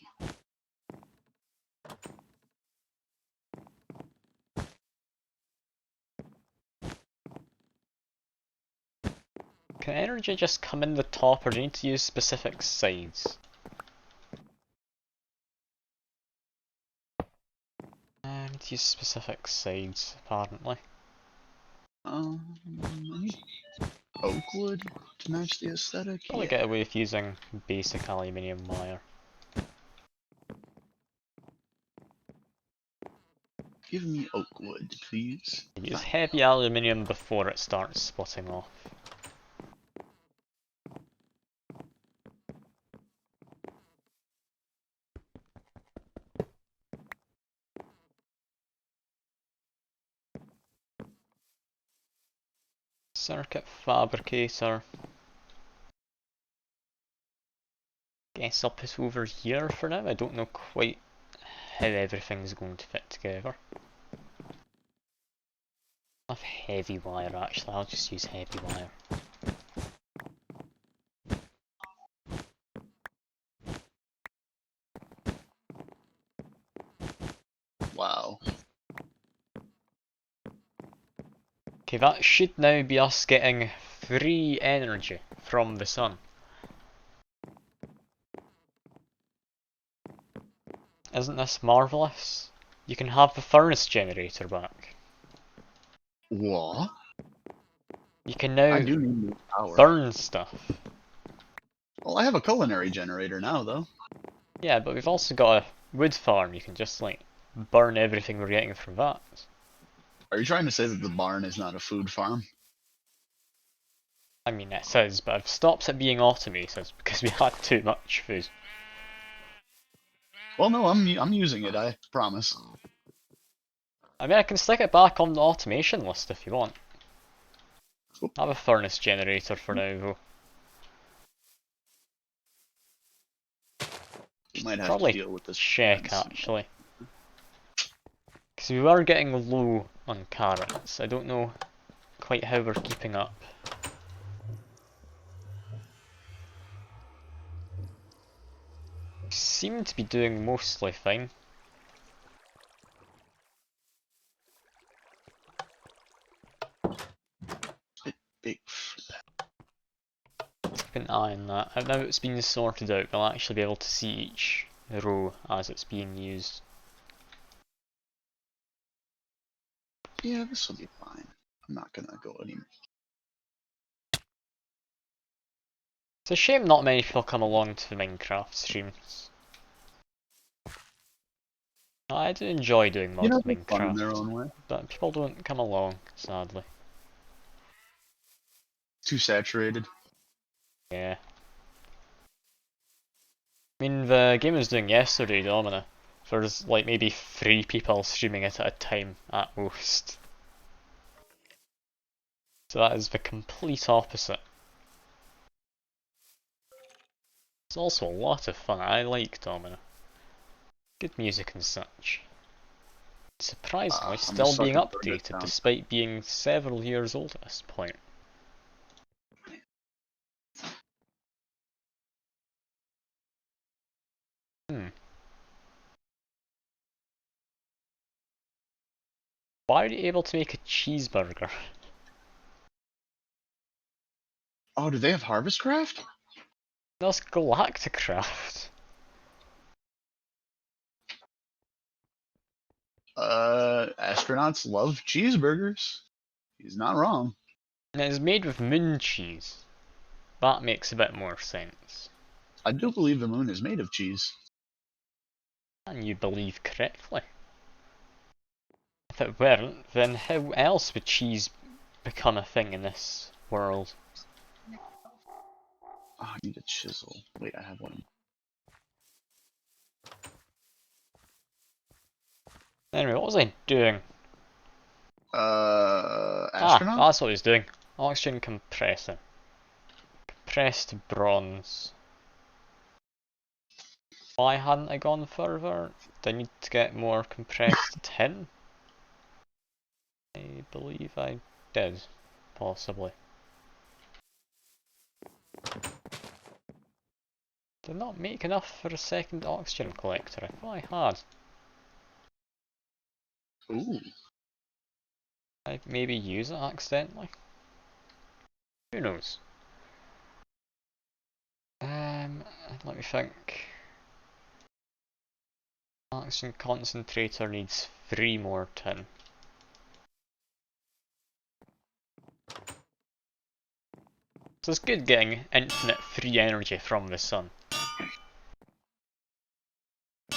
Can energy just come in the top, or do you need to use specific sides? I need to use specific sides, apparently. I need oak wood to match the aesthetic. Probably get away with using basic aluminium wire. Give me oak wood, please. Use heavy aluminium before it starts splitting off. Circuit fabricator. Guess I'll put over here for now. I don't know quite how everything's going to fit together. I have heavy wire actually, I'll just use heavy wire. Wow. Okay, that should now be us getting free energy from the sun. Isn't this marvellous? You can have the furnace generator back. What? You can I now do need more power. burn stuff. Well, I have a culinary generator now, though. Yeah, but we've also got a wood farm. You can just like burn everything we're getting from that. Are you trying to say that the barn is not a food farm? I mean, it says, but I've stopped it being automated because we had too much food. Well, no, I'm using it. I promise. I mean, I can stick it back on the automation list if you want. I have a furnace generator for now, though. You might have to Probably deal with this. check actually. Because we were getting low on carrots. I don't know quite how we're keeping up. Seem to be doing mostly fine. Big. Keep an eye on that. And now it's been sorted out, we'll actually be able to see each row as it's being used. Yeah, this will be fine. I'm not gonna go anymore. It's a shame not many people come along to the Minecraft streams. I do enjoy doing You know, modded they're fun in their Minecraft, own way. but people don't come along, sadly. Too saturated. Yeah. I mean, the game I was doing yesterday, Domina, there's like maybe 3 people streaming it at a time at most. So that is the complete opposite. It's also a lot of fun. I like Domina. Good music and such. Surprisingly, I'm a still being sucker for a good updated sound. despite being several years old at this point. Hmm. Why are you able to make a cheeseburger? Oh, do they have Harvestcraft? That's Galacticraft. Astronauts love cheeseburgers. He's not wrong. And it is made with moon cheese. That makes a bit more sense. I do believe the moon is made of cheese. And you believe correctly. If it weren't, then how else would cheese become a thing in this world? Oh, I need a chisel. Wait, I have one. Anyway, what was I doing? Astronaut? That's what I was doing. Oxygen compressor. Compressed bronze. Why hadn't I gone further? Do I need to get more compressed tin? I believe I did. Possibly. Did not make enough for a second oxygen collector. I thought I had. Ooh. I maybe use it accidentally. Who knows? Let me think. Oxygen concentrator needs 3 more tin. So it's good getting infinite free energy from the sun.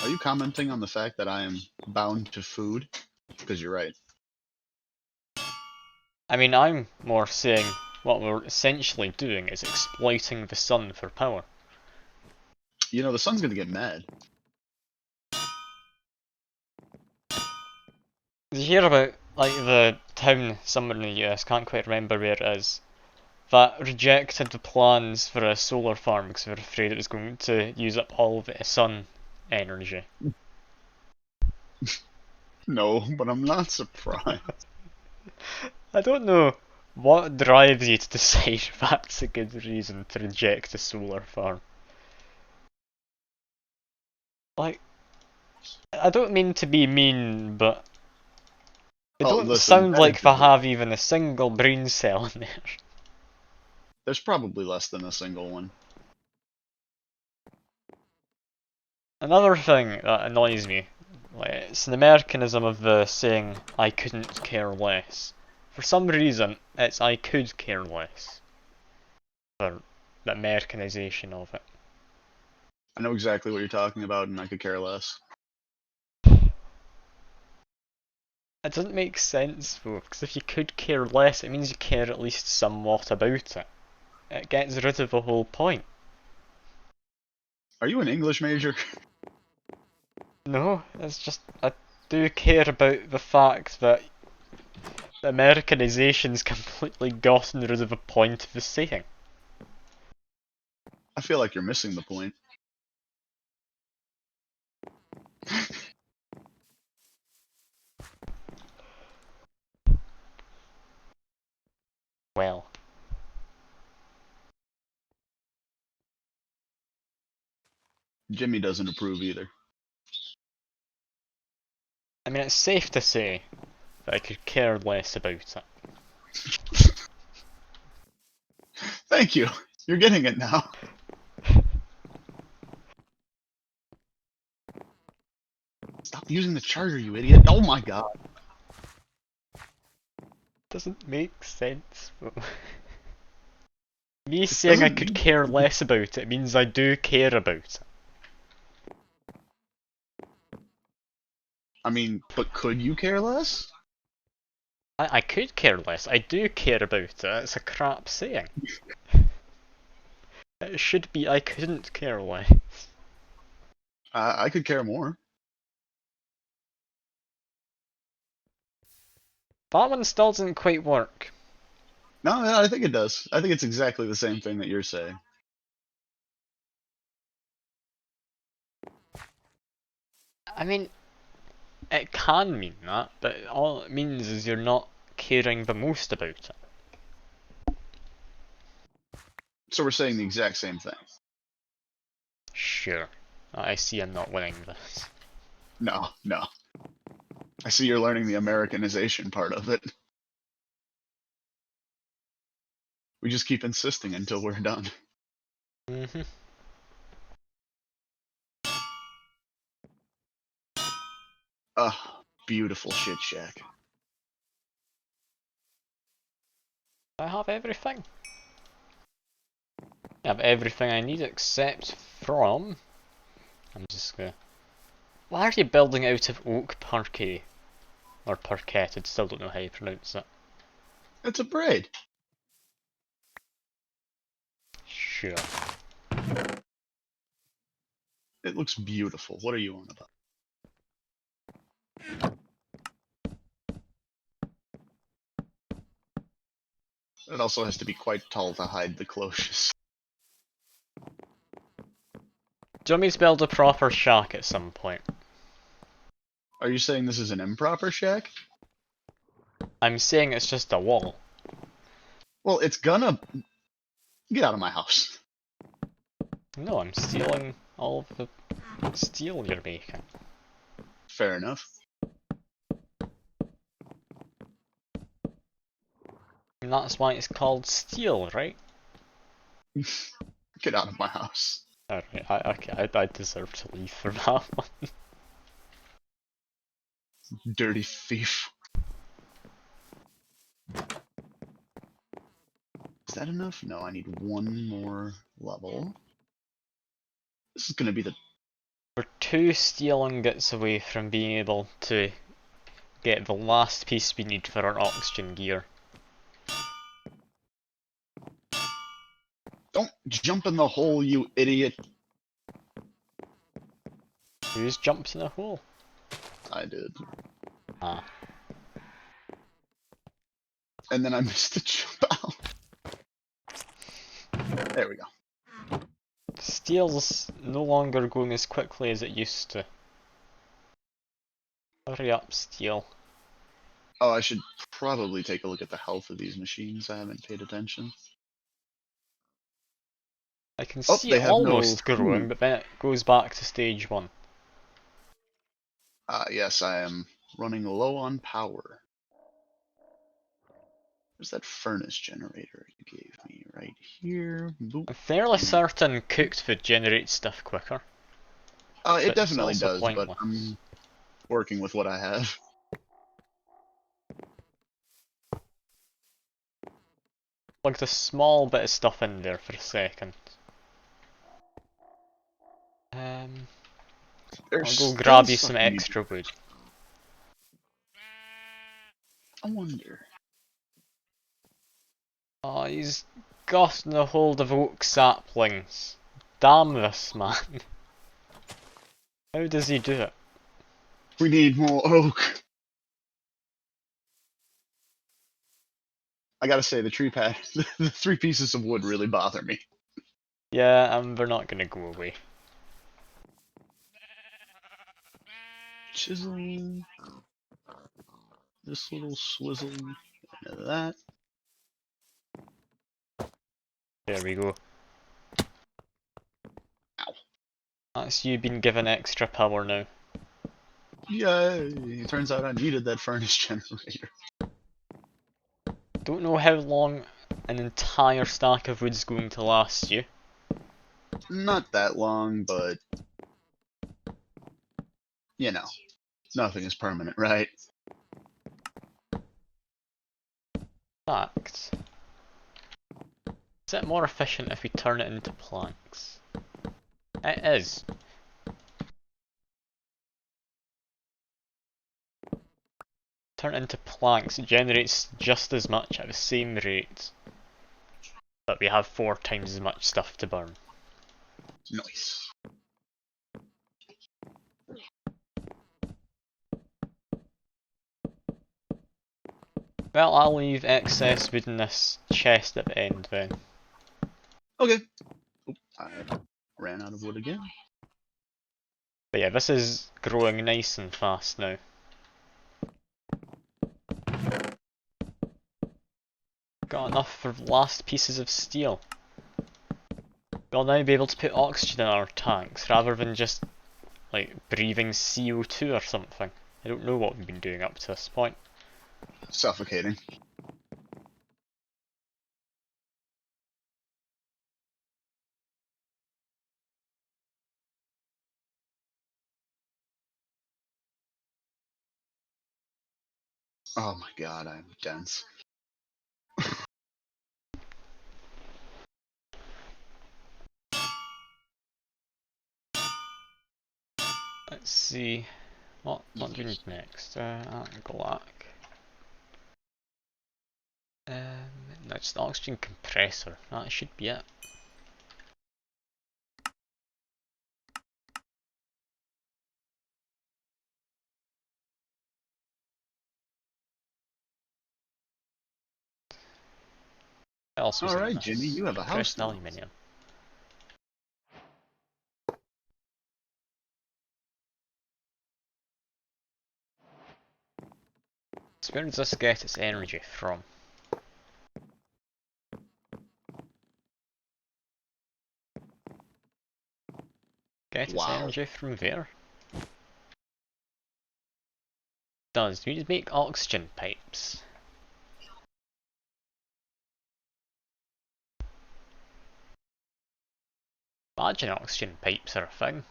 Are you commenting on the fact that I am bound to food? Because you're right. I mean, I'm more saying what we're essentially doing is exploiting the sun for power. You know, the sun's gonna get mad. Did you hear about, like, the town somewhere in the US, can't quite remember where it is, that rejected the plans for a solar farm because they were afraid it was going to use up all of the sun energy? No, but I'm not surprised. I don't know what drives you to decide that's a good reason to reject a solar farm. Like, I don't mean to be mean, but they Oh, don't listen, sound that like is they the have even a single brain cell in there. There's probably less than a single one. Another thing that annoys me Like, it's an Americanism of the saying, I couldn't care less. For some reason, it's I could care less. For the Americanization of it. I know exactly what you're talking about, and I could care less. It doesn't make sense though, because if you could care less, it means you care at least somewhat about it. It gets rid of the whole point. Are you an English major? No, it's just, I do care about the fact that Americanization's completely gotten rid of the point of the saying. I feel like you're missing the point. Well. Jimmy doesn't approve either. I mean, it's safe to say that I could care less about it. Thank you. You're getting it now. Stop using the charger, you idiot. Oh my god. Doesn't make sense. Me It saying I doesn't could make care less about it means I do care about it. I mean, but could you care less? I could care less. I do care about it. It's a crap saying. It should be I couldn't care less. I could care more. That one still doesn't quite work. No, I think it does. I think it's exactly the same thing that you're saying. I mean, it can mean that, but all it means is you're not caring the most about it. So we're saying the exact same thing. Sure. I see I'm not winning this. No, no. I see you're learning the Americanization part of it. We just keep insisting until we're done. Mm-hmm. Ugh, beautiful shit shack. I have everything. I have everything I need except from... I'm just gonna... Why are you building out of oak parquet? Or parquet, I still don't know how you pronounce it. It's a braid. Sure. It looks beautiful. What are you on about? It also has to be quite tall to hide the cloches. Do you want me to build a proper shack at some point? Are you saying this is an improper shack? I'm saying it's just a wall. Well, it's gonna... Get out of my house. No, I'm stealing all of the steel you're making. Fair enough. And that's why it's called steel, right? Get out of my house. Alright, I deserve to leave for that one. Dirty thief. Is that enough? No, I need one more level. This is gonna be the... We're 2 steel ingots away from being able to get the last piece we need for our oxygen gear. Don't jump in the hole, you idiot. Who's jumped in a hole? I did. Ah. And then I missed the jump out. There we go. Steel's no longer going as quickly as it used to. Hurry up, steel. Oh, I should probably take a look at the health of these machines. I haven't paid attention. I can Oh, see they it have no almost growing, food. but then it goes back to stage 1. Yes, I am running low on power. Where's that furnace generator you gave me? Right here. Boop. I'm fairly certain cooked food generates stuff quicker. It But it's definitely also does, but pointless. working with what I have. Like a small bit of stuff in there for a second. I'll There's go still grab you stuff some you need. extra wood. I wonder. Oh, he's gotten a hold of oak saplings. Damn this man. How does he do it? We need more oak. I gotta say, the tree pad, the 3 pieces of wood really bother me. Yeah, we're not gonna go away. Chiseling. This little swizzle. Into that. There we go. Ow. That's you being given extra power now. Yay! It turns out I needed that furnace generator. Don't know how long an entire stack of wood's going to last you. Not that long, but you know, nothing is permanent, right? Fact. Is it more efficient if we turn it into planks? It is. Turn it into planks, it generates just as much at the same rate. But we have 4 times as much stuff to burn. Nice. Well, I'll leave excess wood in this chest at the end then. Okay. Oop, I ran out of wood again. But yeah, this is growing nice and fast now. Got enough for last pieces of steel. We'll now be able to put oxygen in our tanks rather than just like breathing CO2 or something. I don't know what we've been doing up to this point. Suffocating. Oh my god, I'm dense. Let's see, what do we need next? Glack. That's the oxygen compressor, that should be it. What else was in Alright, this? Jimmy, you have a house Compressed now. aluminium. So where does this get its energy from? Get its Wow. energy from there? Does. We need to make oxygen pipes. Imagine oxygen pipes are a thing.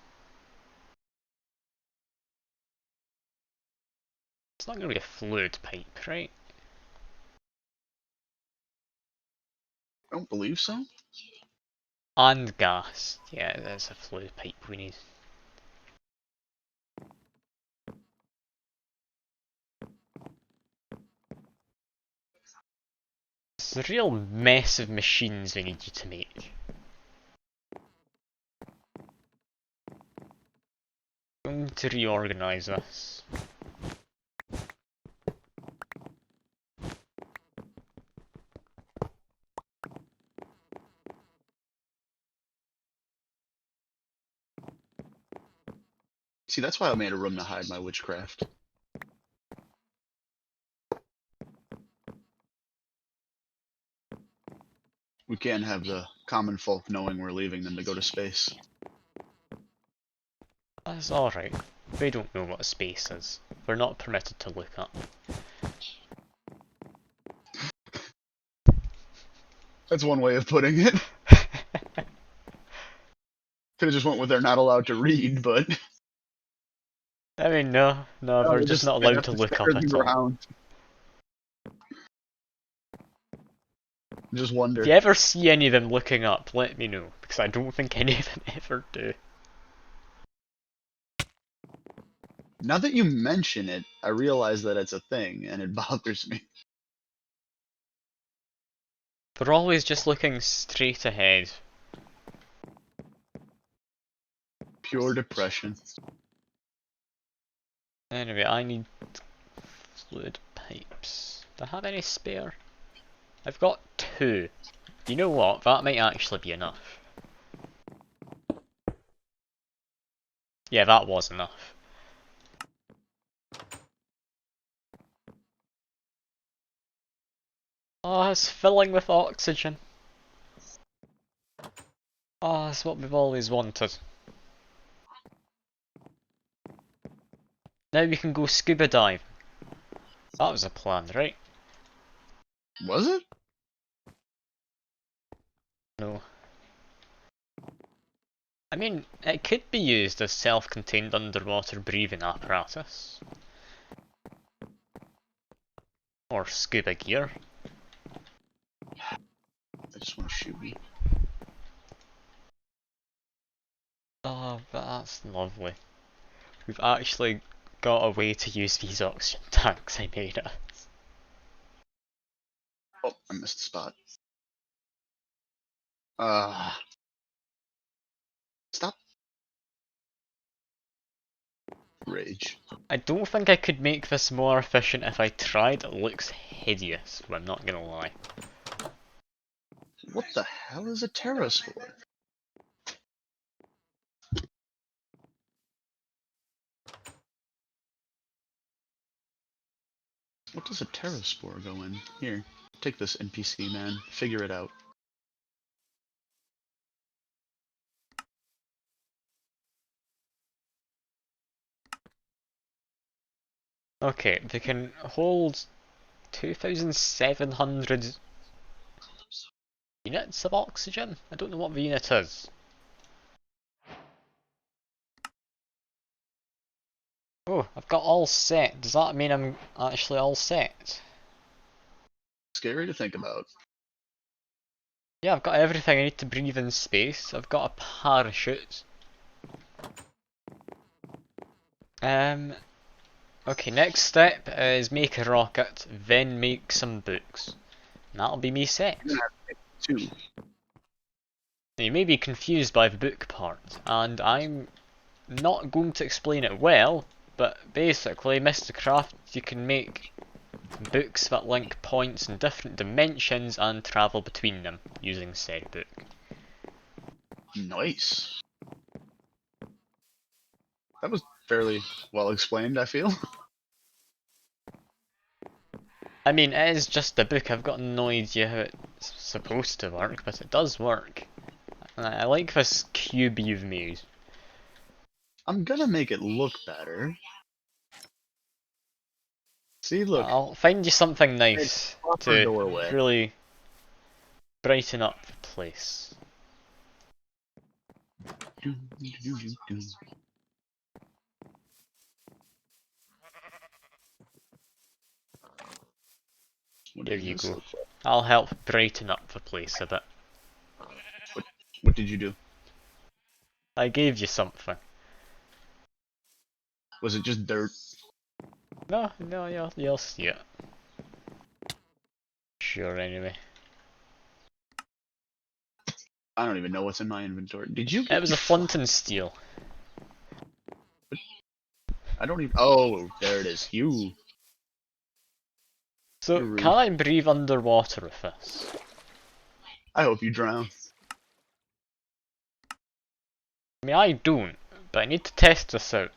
It's not going to be a fluid pipe, right? I don't believe so. And gas. Yeah, that's a fluid pipe we need. It's a real mess of machines we need you to make. I'm going to reorganise this. See, that's why I made a room to hide my witchcraft. We can't have the common folk knowing we're leaving them to go to space. That's alright. They don't know what a space is. We're not permitted to look up. That's one way of putting it. Could have just went with they're not allowed to read, but I mean, no, we're just not allowed to look up at all. Just If wonder. you ever see any of them looking up, let me know, because I don't think any of them ever do. Now that you mention it, I realize that it's a thing, and it bothers me. They're always just looking straight ahead. Pure depression. Anyway, I need fluid pipes. Do I have any spare? I've got 2. You know what? That might actually be enough. Yeah, that was enough. Oh, it's filling with oxygen. Oh, that's what we've always wanted. Now we can go scuba dive. That was a plan, right? Was it? No. I mean, it could be used as self-contained underwater breathing apparatus. Or scuba gear. I just want to shoot you. Oh, but that's lovely. We've actually got a way to use these oxygen tanks I made us. Oh, I missed the spot. Stop. Rage. I don't think I could make this more efficient if I tried. It looks hideous, I'm not gonna lie. What the hell is a pterospore? What does a pterospore go in? Here, take this NPC, man. Figure it out. Okay, they can hold 2,700 units of oxygen? I don't know what the unit is. Oh, I've got all set. Does that mean I'm actually all set? Scary to think about. Yeah, I've got everything I need to breathe in space. I've got a parachute. Okay, next step is make a rocket, then make some books. And that'll be me set. Two. Now, you may be confused by the book part, and I'm not going to explain it well, but basically, Mr. Craft, you can make books that link points in different dimensions and travel between them using said book. Nice. That was fairly well explained, I feel. I mean, it is just a book, I've got no idea how it's supposed to work, but it does work. And I like this cube you've made. I'm gonna make it look better. See, look. I'll find you something nice Proper to doorway. really brighten up the place. What There does you this go. look like? I'll help brighten up the place a bit. What did you do? I gave you something. Was it just dirt? No, you'll see it. Sure, anyway. I don't even know what's in my inventory. Did you? It was a flint and steel. I don't even. Oh, there it is. You. So, You're rude. can I breathe underwater with this? I hope you drown. I mean, I don't, but I need to test this out.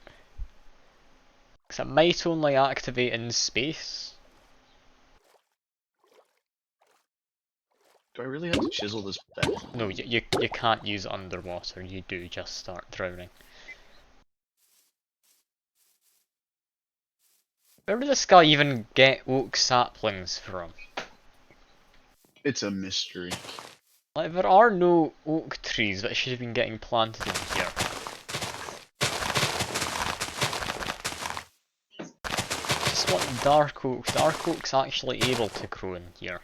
Because it might only activate in space. Do I really have to chisel this bed? No, you can't use it underwater, you do just start drowning. Where did this guy even get oak saplings from? It's a mystery. Like, there are no oak trees that should have been getting planted in here. just want dark oak. Dark oak's actually able to grow in here.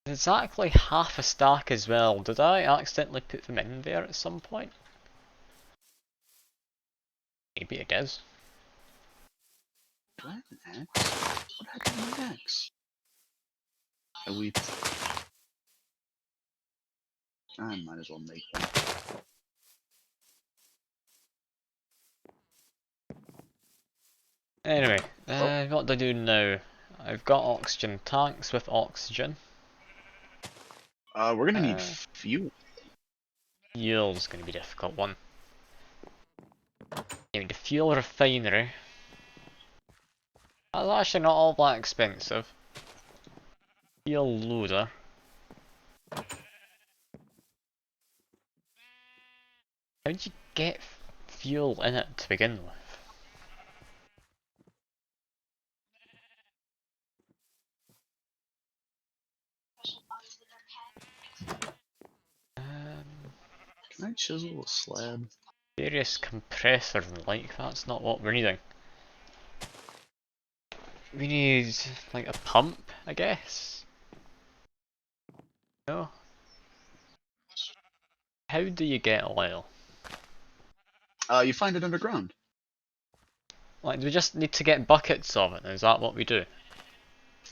Exactly half a stack as well. Did I accidentally put them in there at some point? Maybe I did. Do I have an axe? What happened to my axe? I weep. I might as well make one. Anyway, Oh. what do I do now? I've got oxygen tanks with oxygen. We're gonna need fuel. Fuel's gonna be a difficult one. I mean, the fuel refinery. That's actually not all that expensive. Fuel loader. How did you get fuel in it to begin with? Can I chisel a slab? Various compressors and like, that's not what we're needing. We need, like, a pump, I guess? No? How do you get oil? You find it underground. Like, do we just need to get buckets of it? Is that what we do?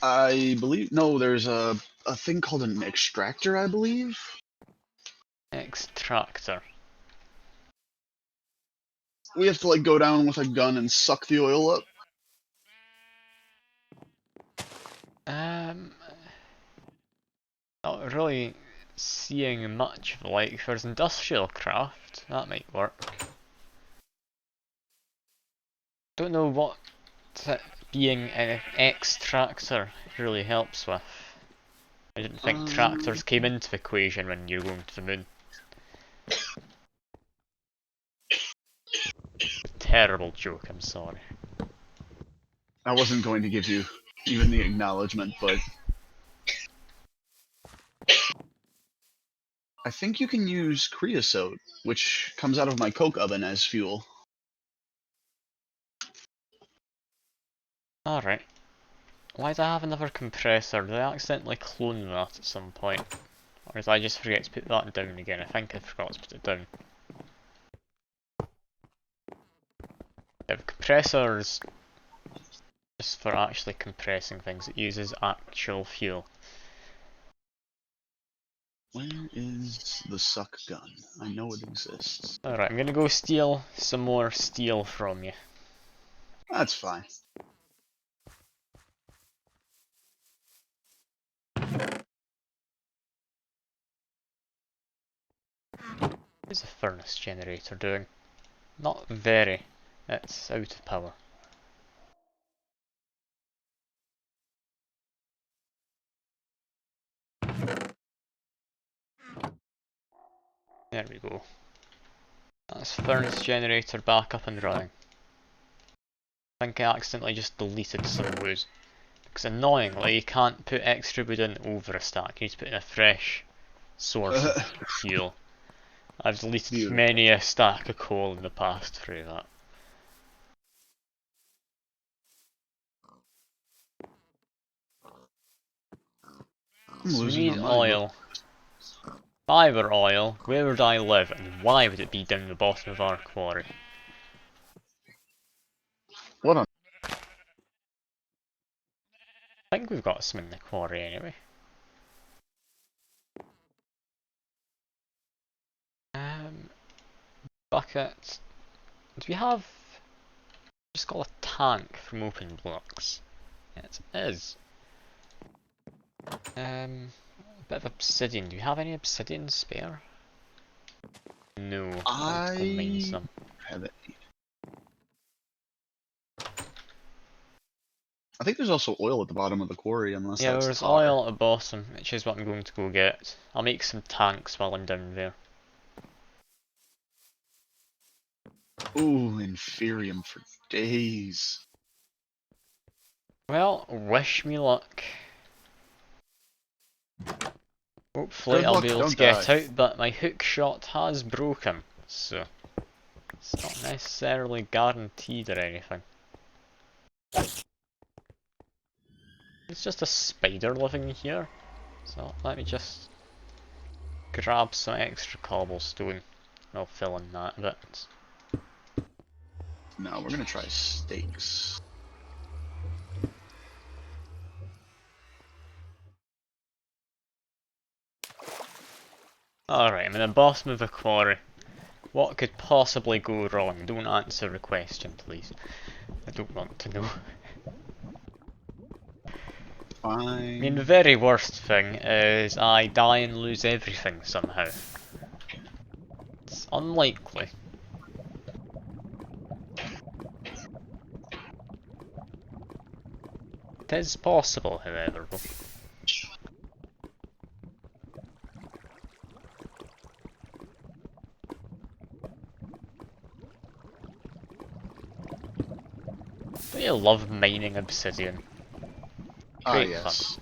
I believe no. There's a thing called an extractor, I believe. Extractor. We have to like go down with a gun and suck the oil up. Not really seeing much of like, there's industrial craft, that might work. Don't know what being an extractor really helps with. I didn't think tractors came into the equation when you're going to the moon. Terrible joke, I'm sorry. I wasn't going to give you even the acknowledgement, but I think you can use creosote, which comes out of my coke oven, as fuel. Alright. Why do I have another compressor? Did I accidentally clone that at some point? Or did I just forget to put that down again? I think I forgot to put it down. The compressors just for actually compressing things. It uses actual fuel. Where is the suck gun? I know it exists. Alright, I'm gonna go steal some more steel from you. That's fine. What's the furnace generator doing? Not very. It's out of power. There we go. That's furnace generator back up and running. I think I accidentally just deleted some wood. Because annoyingly, you can't put extra wood in over a stack. You need to put in a fresh source of fuel. I've deleted Beautiful. many a stack of coal in the past through that. So we need oil. If I were oil, where would I live and why would it be down the bottom of our quarry? What on? I think we've got some in the quarry anyway. Bucket. Do we have just got a tank from open blocks? It is. A bit of obsidian. Do we have any obsidian spare? No. I'll mine some. Have it. I think there's also oil at the bottom of the quarry, unless Yeah, that's there's tar. oil at the bottom, which is what I'm going to go get. I'll make some tanks while I'm down there. Ooh, Inferium for days. Well, wish me luck. Hopefully Good I'll luck, be able to don't get die. out, but my hook shot has broken, so it's not necessarily guaranteed or anything. It's just a spider living here, so let me just grab some extra cobblestone. I'll fill in that bit. No, we're gonna try steaks. Alright, I'm in the bottom of the quarry. What could possibly go wrong? Don't answer the question, please. I don't want to know. I mean, the Fine. very worst thing is I die and lose everything somehow. It's unlikely. It is possible, however, though. Don't you love mining obsidian? Ah, Great fun. yes.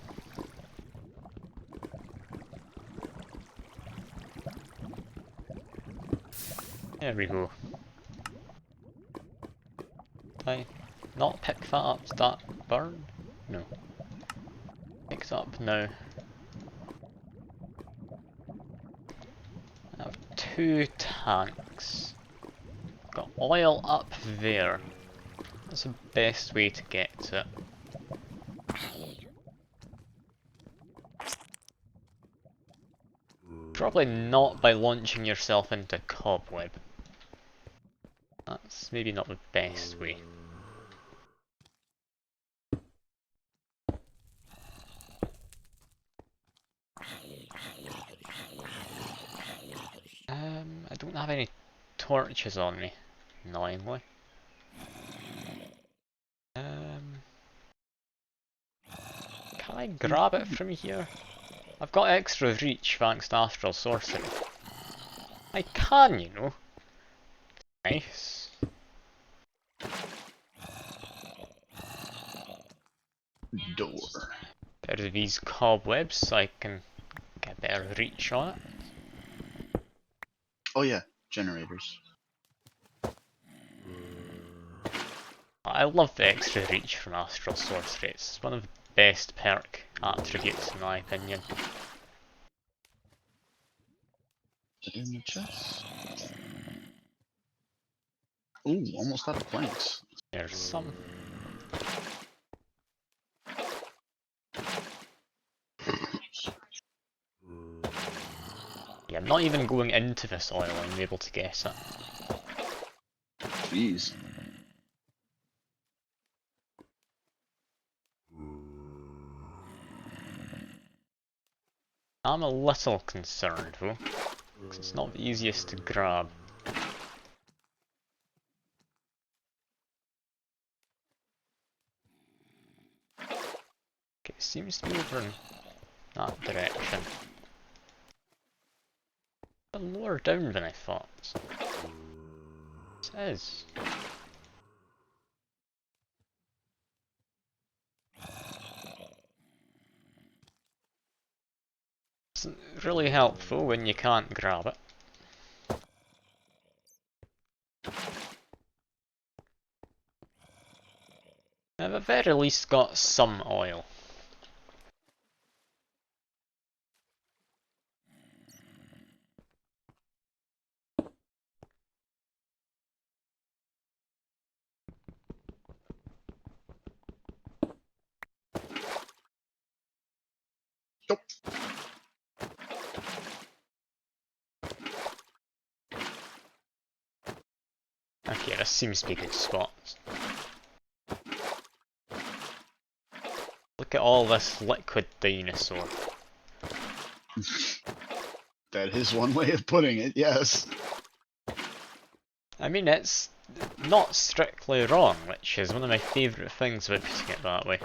There we go. Did I not pick that up? Did that burn? No. Picked up now. I have 2 tanks. Got oil up there. That's the best way to get to it. Probably not by launching yourself into cobweb. That's maybe not the best way. I don't have any torches on me, annoyingly. Can I grab it from here? I've got extra reach thanks to Astral Sorcery. I can, you know. Nice. Door. There's these cobwebs so I can get better reach on it. Oh yeah, generators. I love the extra reach from Astral Sorcery. It's one of the best perk attributes in my opinion. Is it in the chest? Ooh, almost out of planks. There's some. Yeah, I'm not even going into this oil, I'm able to get it. Jeez. I'm a little concerned though, because it's not the easiest to grab. Okay, it seems to be over in that direction. A bit lower down than I thought. It is. It's really helpful when you can't grab it. I've at the very least got some oil. Nope. Okay, this seems to be a good spot. Look at all this liquid dinosaur. That is one way of putting it, yes. I mean, it's not strictly wrong, which is one of my favourite things about putting it that way.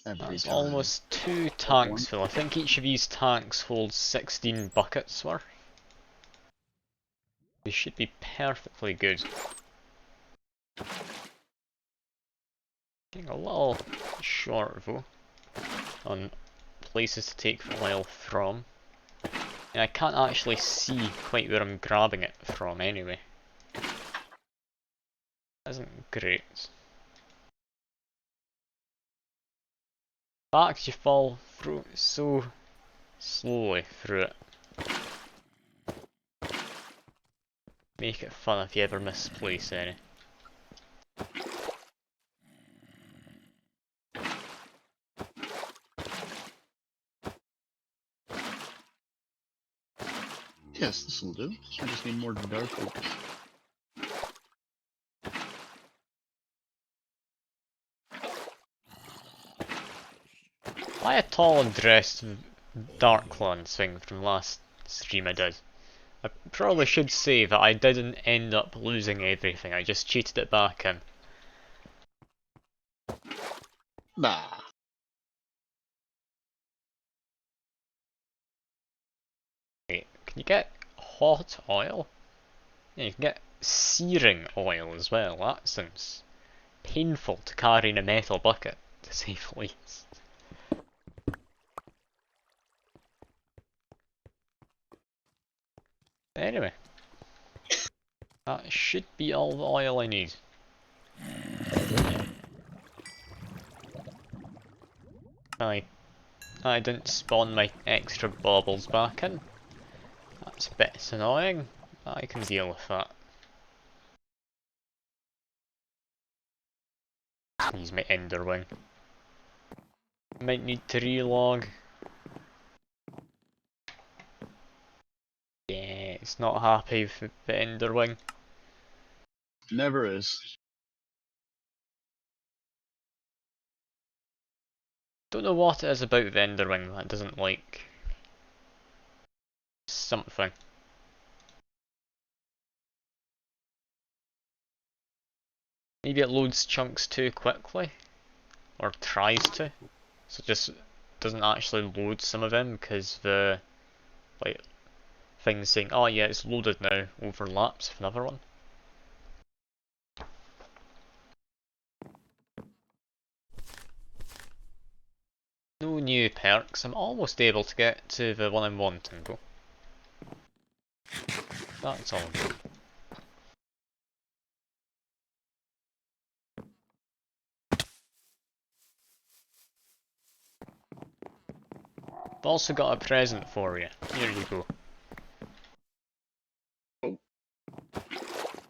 every That's time. almost 2 tanks full. I think each of these tanks holds 16 buckets worth. They should be perfectly good. Getting a little short though on places to take oil from. And I can't actually see quite where I'm grabbing it from anyway. Isn't great. In fact, you fall through so slowly through it. Make it fun if you ever misplace any. Yes, this will do. I just need more dark oak. I at all addressed Dark Clan thing from last stream I did. I probably should say that I didn't end up losing everything, I just cheated it back in. Nah. Wait, can you get hot oil? Yeah, you can get searing oil as well. That sounds painful to carry in a metal bucket, to say the least. Anyway, that should be all the oil I need. I didn't spawn my extra baubles back in. That's a bit annoying. I can deal with that. Use my ender wing. Might need to relog. Yeah, it's not happy with the ender wing. Never is. Don't know what it is about the ender wing that doesn't like something. Maybe it loads chunks too quickly, or tries to, so it just doesn't actually load some of them because the like thing saying, oh yeah, it's loaded now, overlaps with another one. No new perks, I'm almost able to get to the one I'm wanting though. That's all good. I've also got a present for you. Here you go. Oh.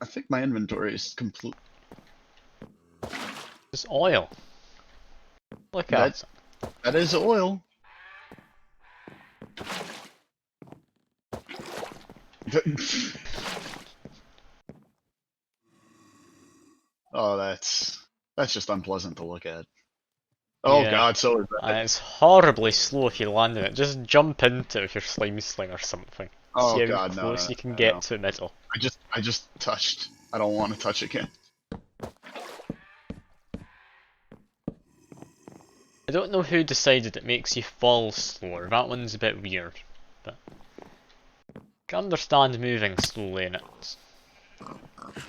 I think my inventory is complete. It's oil. Look at it. That is oil. Oh, that's just unpleasant to look at. Oh Yeah. god, so is And that. it's horribly slow if you land in it. Just jump into it with your slime sling or something. Oh See how god, no, close no, you can no, get no. to the middle. I just touched. I don't want to touch again. I don't know who decided it makes you fall slower. That one's a bit weird. But I can understand moving slowly in it.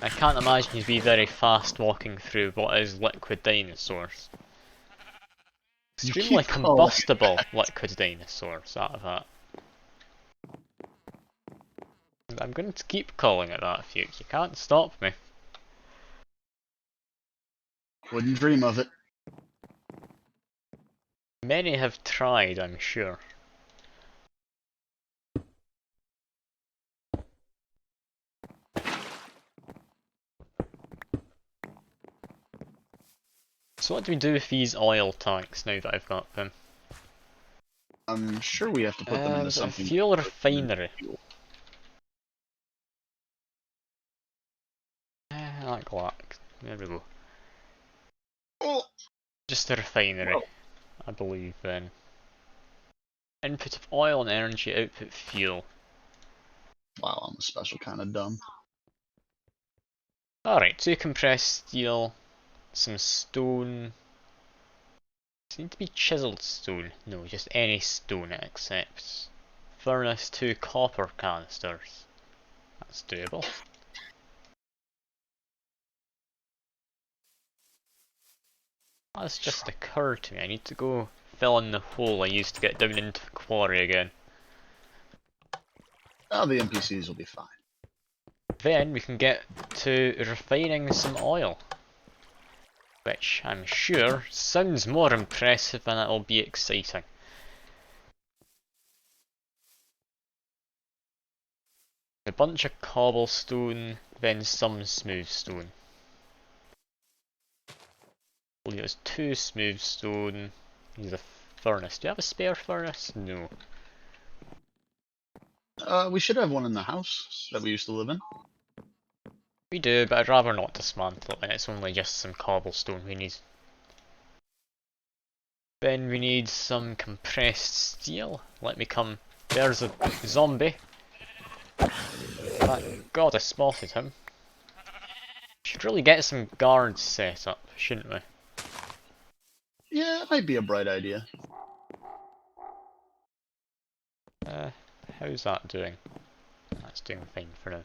I can't imagine you'd be very fast walking through what is liquid dinosaurs. You Extremely keep calling it combustible that. liquid dinosaurs out of that. I'm going to keep calling it that, Fuke. You can't stop me. Wouldn't dream of it. Many have tried, I'm sure. So what do we do with these oil tanks now that I've got them? I'm sure we have to put them into There's a something. fuel refinery. Like that. There we go. Oh, Just a refinery, whoa. I believe then. Input of oil and energy, output fuel. Wow, I'm a special kind of dumb. Alright, 2 compressed steel, some stone, Does it need to be chiseled stone? No, just any stone it accepts. Furnace 2 copper canisters. That's doable. That's just occurred to me. I need to go fill in the hole I used to get down into the quarry again. Oh, the NPCs will be fine. Then we can get to refining some oil. Which I'm sure sounds more impressive and it'll be exciting. A bunch of cobblestone, then some smooth stone. Only there's 2 smooth stone. Need a furnace. Do you have a spare furnace? No. We should have one in the house that we used to live in. We do, but I'd rather not dismantle it when it's only just some cobblestone we need. Then we need some compressed steel. Let me come. There's a zombie. Thank God I spotted him. Should really get some guards set up, shouldn't we? Yeah, it might be a bright idea. How's that doing? That's doing fine for now.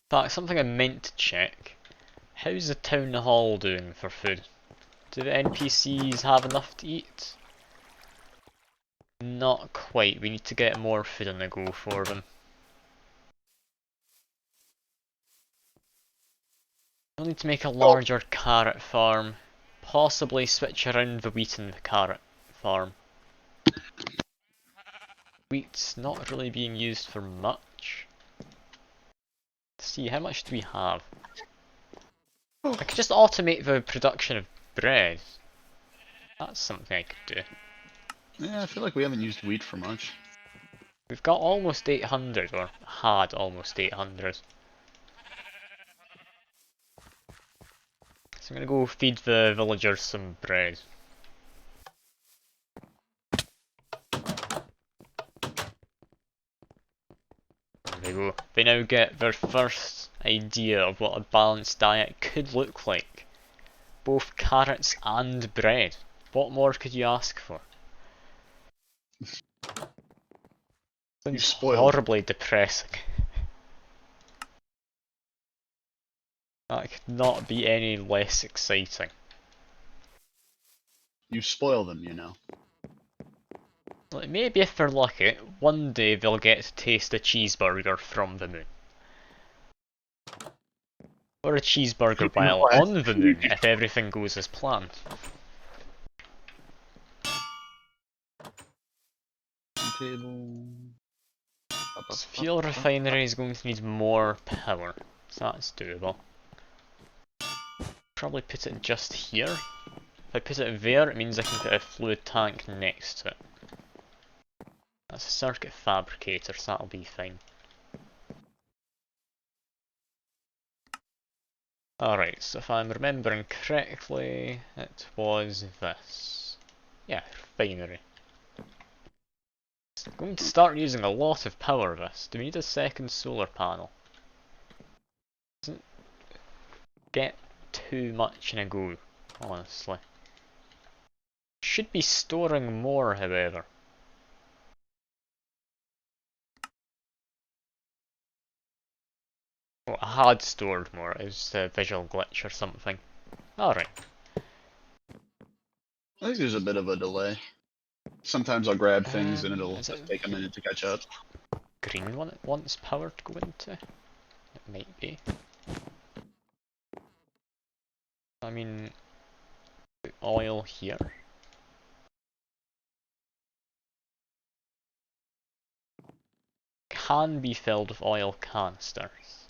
But something I meant to check. How's the town hall doing for food? Do the NPCs have enough to eat? Not quite. We need to get more food on the go for them. We'll need to make a larger carrot farm. Possibly switch around the wheat in the carrot farm. Wheat's not really being used for much. Let's see, how much do we have? I could just automate the production of bread. That's something I could do. Yeah, I feel like we haven't used wheat for much. We've got almost 800, or had almost 800. So I'm gonna go feed the villagers some bread. There we go. They now get their first idea of what a balanced diet could look like. Both carrots and bread. What more could you ask for? Sounds spoiled. horribly depressing. That could not be any less exciting. You spoil them, you know. Like, maybe if they're lucky, one day they'll get to taste a cheeseburger from the moon. Or a cheeseburger while on the moon, if everything goes as planned. Table. This fuel refinery is going to need more power, so that's doable. Probably put it just here. If I put it there, it means I can put a fluid tank next to it. That's a circuit fabricator, so that'll be fine. Alright, so if I'm remembering correctly, it was this. Yeah, refinery. It's going to start using a lot of power, this. Do we need a second solar panel? Doesn't get too much in a go, honestly. Should be storing more, however. Well, I had stored more, it was a visual glitch or something. Alright. I think there's a bit of a delay. Sometimes I'll grab things and it'll Is just it take a minute to catch up. green one it wants power to go into? It might be. I mean, oil here. Can be filled with oil canisters.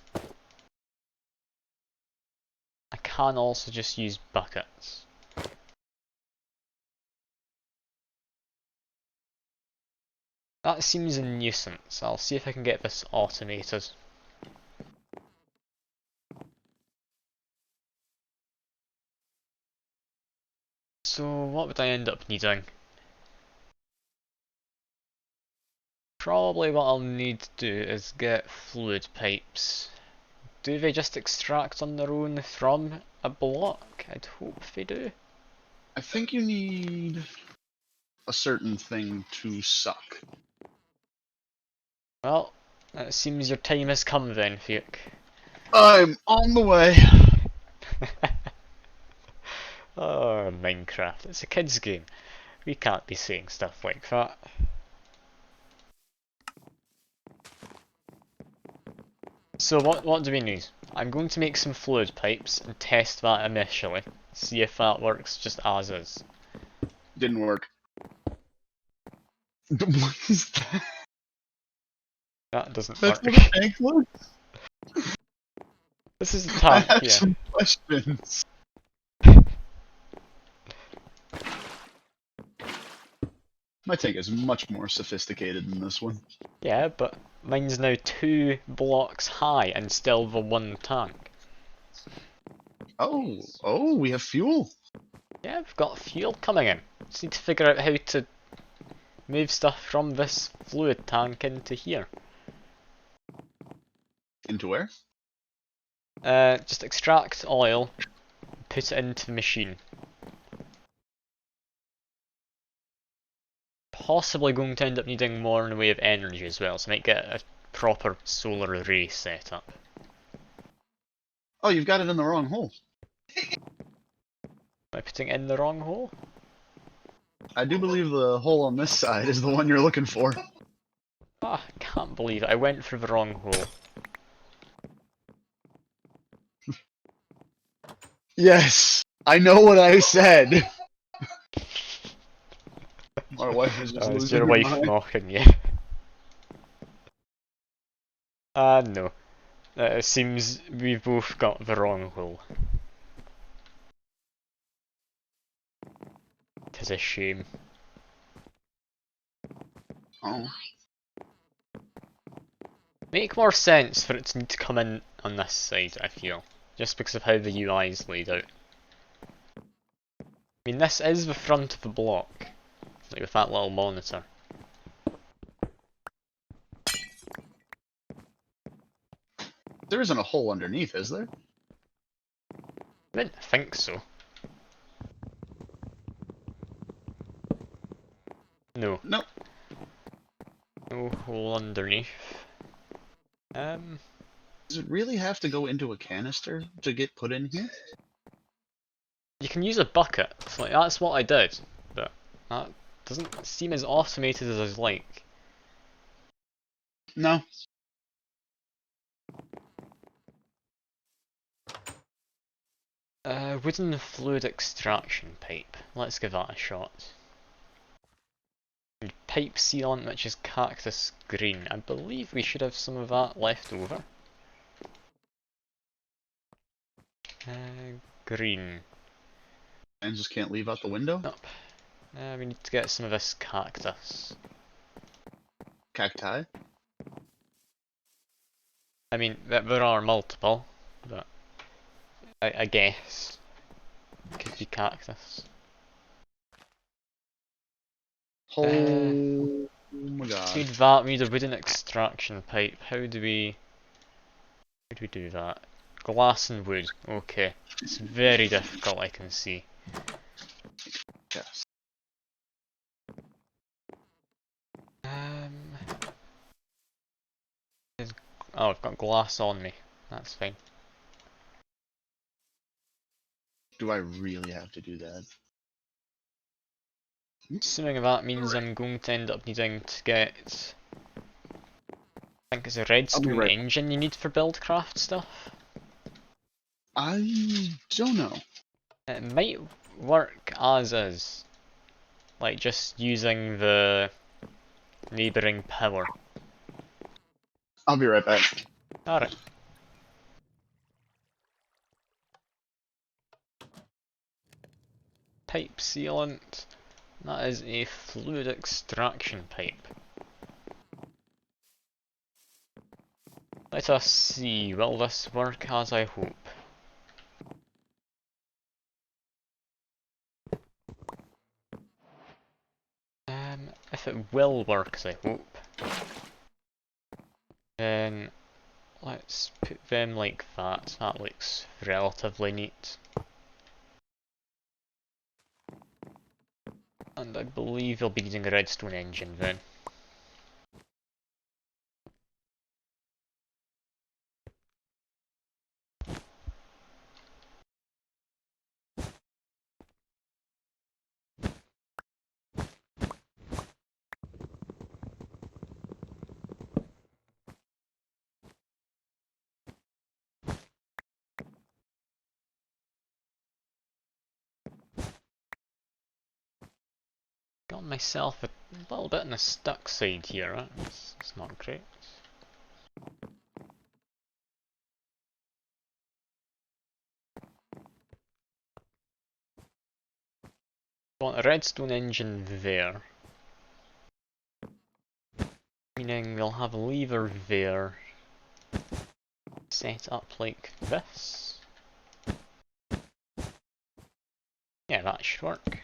I can also just use buckets. That seems a nuisance. I'll see if I can get this automated. So what would I end up needing? Probably what I'll need to do is get fluid pipes do they just extract on their own from a block? I'd hope they do. I think you need a certain thing to suck. Well, it seems your time has come then, Fiuk. I'm on the way. Oh, Minecraft. It's a kid's game. We can't be saying stuff like that. So what do we need? I'm going to make some fluid pipes and test that initially. See if that works just as is. Didn't work. What is that? That doesn't That's work. what a tank looks. This is a I tank, have yeah. some questions. My tank is much more sophisticated than this one. Yeah, but mine's now 2 blocks high and still the 1 tank. Oh, we have fuel. Yeah, we've got fuel coming in. Just need to figure out how to move stuff from this fluid tank into here. Into where? Just extract oil, put it into the machine. Possibly going to end up needing more in the way of energy as well, so I might get a proper solar array set up. Oh, you've got it in the wrong hole. Am I putting it in the wrong hole? I do believe the hole on this side is the one you're looking for. Ah, I can't believe it. I went for the wrong hole. Yes, I know what I said. My wife is just Is losing your her wife mind. mocking you? No. It seems we've both got the wrong hole. Tis a shame. Oh, Make more sense for it to need to come in on this side, I feel. Just because of how the UI is laid out. I mean, this is the front of the block. Like with that little monitor. there isn't a hole underneath, is there? I didn't think so. No. Nope. No hole underneath. Does it really have to go into a canister to get put in here? You can use a bucket. So, like, that's what I did. But that doesn't seem as automated as I'd like. No. Wooden fluid extraction pipe. Let's give that a shot. And pipe sealant, which is cactus green. I believe we should have some of that left over. Green. And just can't leave out the window? Nope. We need to get some of this cactus. Cacti? I mean, there are multiple, but I guess it could be cactus. Oh my We god. need that. We need a wooden extraction pipe. How do we do that? Glass and wood. Okay, it's very difficult. I can see. Yes. Oh, I've got glass on me. That's fine. Do I really have to do that? Assuming that means I'm going to end up needing to get, I think it's a redstone right. engine you need for buildcraft stuff. I don't know. It might work as is, like just using the neighbouring power. I'll be right back. Alright. Pipe sealant. That is a fluid extraction pipe. Let us see, will this work as I hope? If it will work as I hope, then Let's put them like that. That looks relatively neat. And I believe they'll be using a redstone engine then. Got myself a little bit on the stuck side here, right? It's not great. Want a redstone engine there. Meaning they'll have a lever there. Set up like this. Yeah, that should work.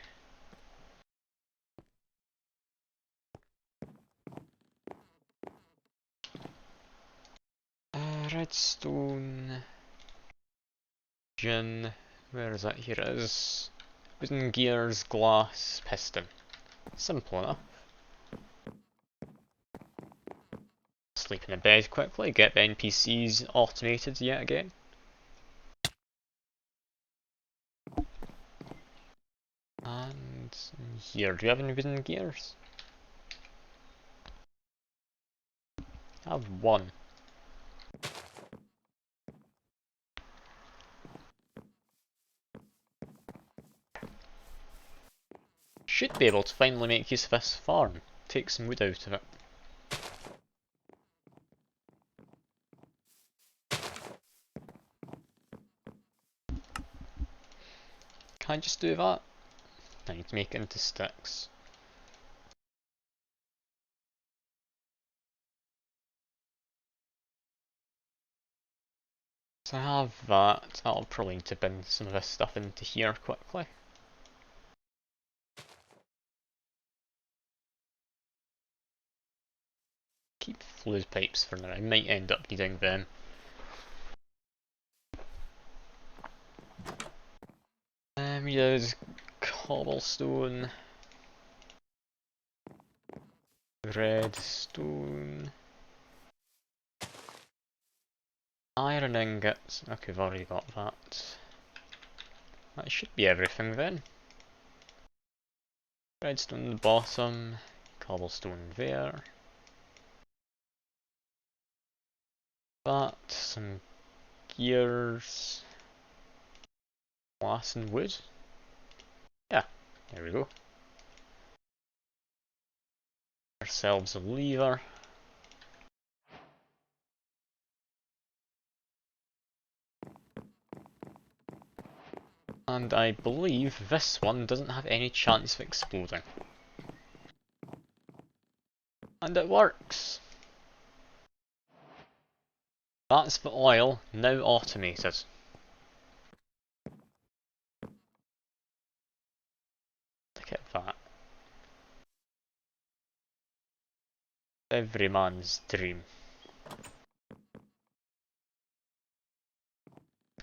Redstone engine. Where is that? Here it is. Wooden gears, glass, piston. Simple enough. Sleep in a bed quickly, get the NPCs automated yet again. And here, do you have any wooden gears? I have one. Should be able to finally make use of this farm. Take some wood out of it. Can I just do that? I need to make it into sticks. So I have that. That'll probably need to bin some of this stuff into here quickly. Keep fluid pipes for now. I might end up needing them. There's cobblestone, redstone, iron ingots. Okay, we've already got that. That should be everything then. Redstone on the bottom, cobblestone there. That, some gears, glass and wood. Yeah, there we go. Ourselves a lever. And I believe this one doesn't have any chance of exploding. And it works! That's the oil, now automated. Look at that. Every man's dream.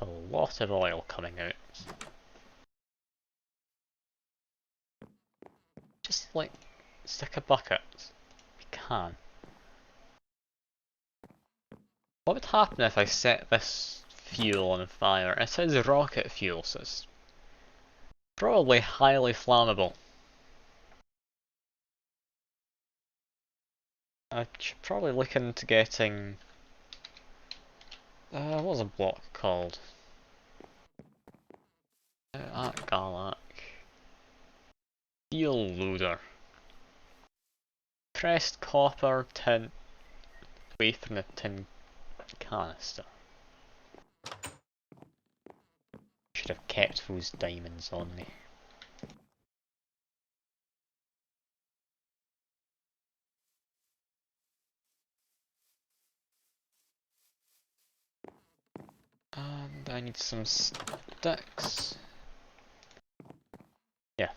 A lot of oil coming out. Just like, stick a bucket. We can. What would happen if I set this fuel on fire? It says rocket fuel, so it's probably highly flammable. I should probably look into getting... what was a block called? Galak. Steel loader. Pressed copper tin away from the tin canister. Should have kept those diamonds on me. And I need some sticks. Yeah.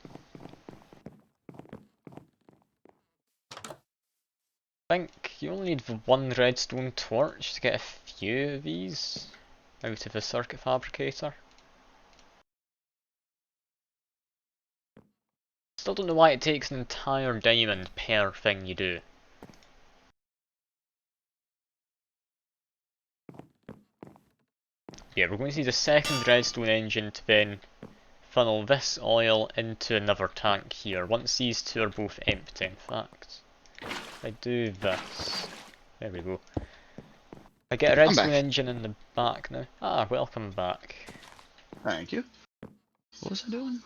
I think you only need one redstone torch to get a few of these out of the circuit fabricator. Still don't know why it takes an entire diamond per thing you do. Yeah, we're going to need a second redstone engine to then funnel this oil into another tank here, once these two are both empty in fact. If I do this, there we go. I get a I'm redstone back. engine in the back now. Ah, welcome back. Thank you. What was I doing?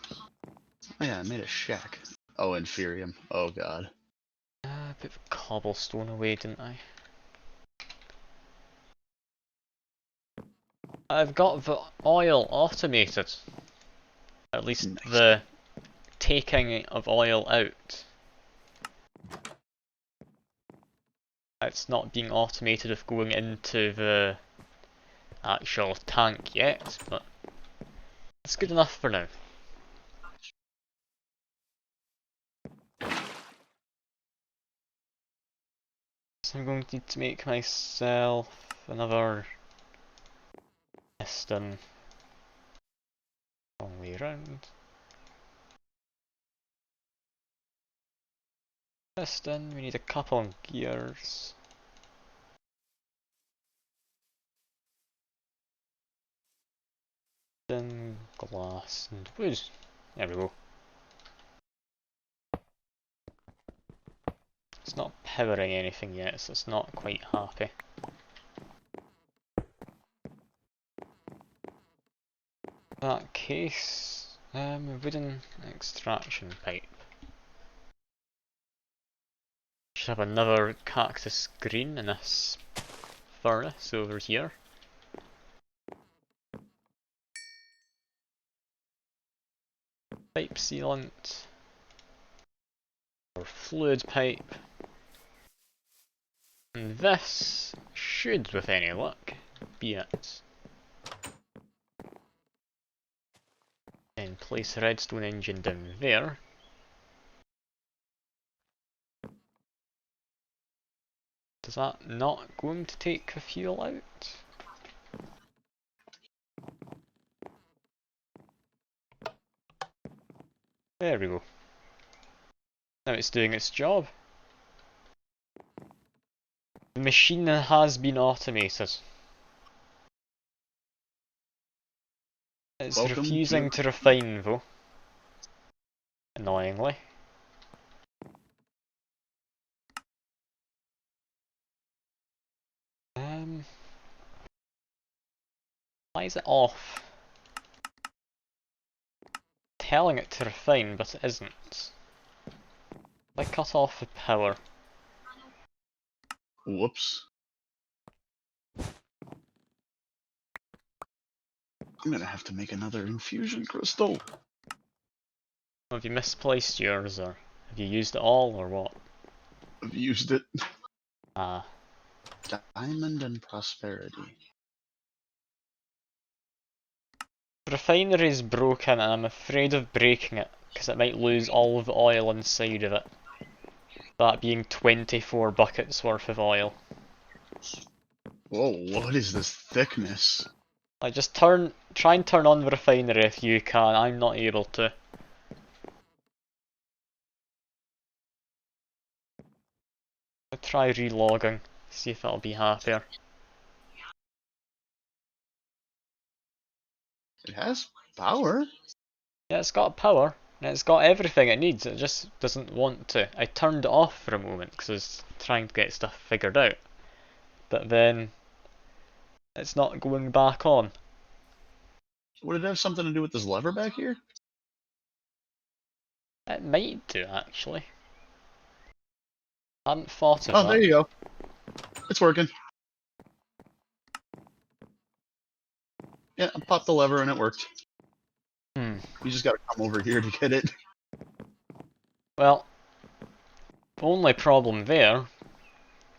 Oh yeah, I made a shack. Oh, Inferium. Oh god. Put the cobblestone away, didn't I? I've got the oil automated. At least Nice. the taking of oil out. It's not being automated of going into the actual tank yet, but it's good enough for now. So I'm going to need to make myself another piston. Wrong way around. Piston, we need a couple of gears. Then glass and wood. There we go. It's not powering anything yet, so it's not quite happy. In that case, wooden extraction pipe. Should have another cactus green in this furnace over here. Pipe sealant. Or fluid pipe. And this should, with any luck, be it. Then place a redstone engine down there. Is that not going to take the fuel out? There we go. Now it's doing its job. The machine has been automated. It's Welcome refusing to to refine though. Annoyingly. Why is it off? Telling it to refine, but it isn't. I cut off the power. Whoops. I'm gonna have to make another infusion crystal. Have you misplaced yours, or have you used it all, or what? I've used it. Ah. Diamond and prosperity. The refinery's broken and I'm afraid of breaking it, because it might lose all of the oil inside of it. That being 24 buckets worth of oil. Whoa, what is this thickness? Like, just try and turn on the refinery if you can, I'm not able to. I'll try relogging, see if it'll be happier. It has power. Yeah, it's got power, and it's got everything it needs, it just doesn't want to. I turned it off for a moment, because I was trying to get stuff figured out. But then, it's not going back on. Would it have something to do with this lever back here? It might do, actually. I hadn't thought of Oh, that. there you go. It's working. Yeah, I popped the lever and it worked. Hmm. You just gotta come over here to get it. Well, only problem there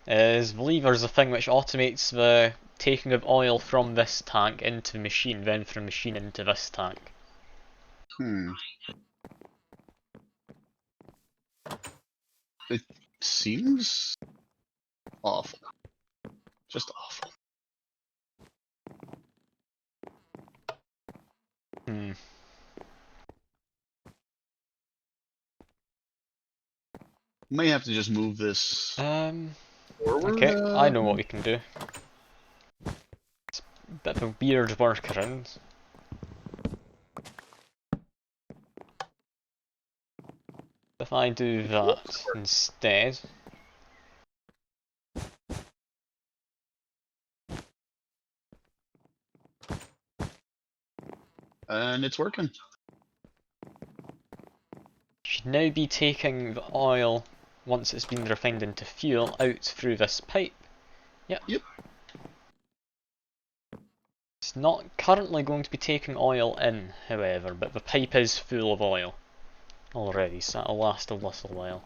is the lever's the thing which automates the taking of oil from this tank into the machine, then from the machine into this tank. It seems awful. Just awful. Hmm. May have to just move this forward. Okay, I know what we can do. It's a bit of a weird workaround. If I do that instead, And it's working. should now be taking the oil, once it's been refined into fuel, out through this pipe. Yep. It's not currently going to be taking oil in, however, but the pipe is full of oil already, so that'll last a little while.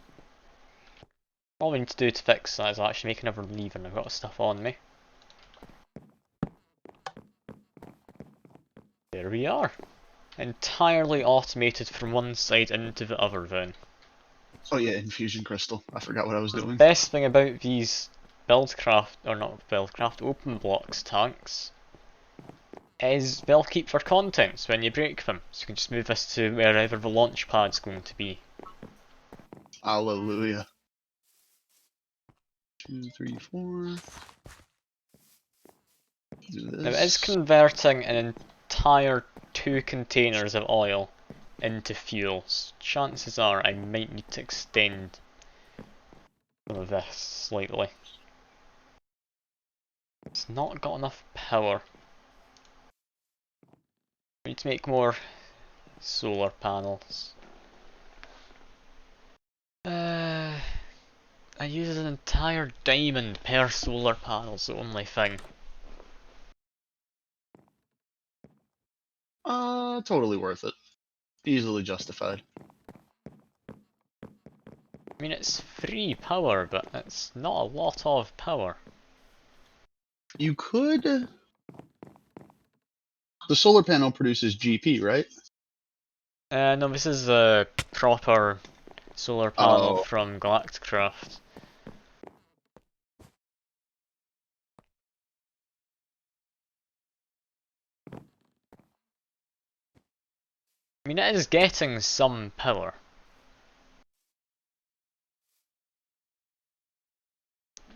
All we need to do to fix that is actually make another lever, and I've got stuff on me. There we are. Entirely automated from one side into the other then. Oh yeah, infusion crystal. I forgot what I was The doing. best thing about these Buildcraft, or not Buildcraft, Open Blocks tanks is they'll keep their contents when you break them. So you can just move this to wherever the launch pad's going to be. Hallelujah. 2, 3, 4. Do Now it is this. converting an entire 2 containers of oil into fuel. So chances are I might need to extend some of this slightly. It's not got enough power. I need to make more solar panels. I use an entire diamond per solar panel's the only thing. Totally worth it. Easily justified. I mean, it's free power, but it's not a lot of power. You could. The solar panel produces GP, right? No, this is a proper solar panel Oh, from Galacticraft. I mean, it is getting some power.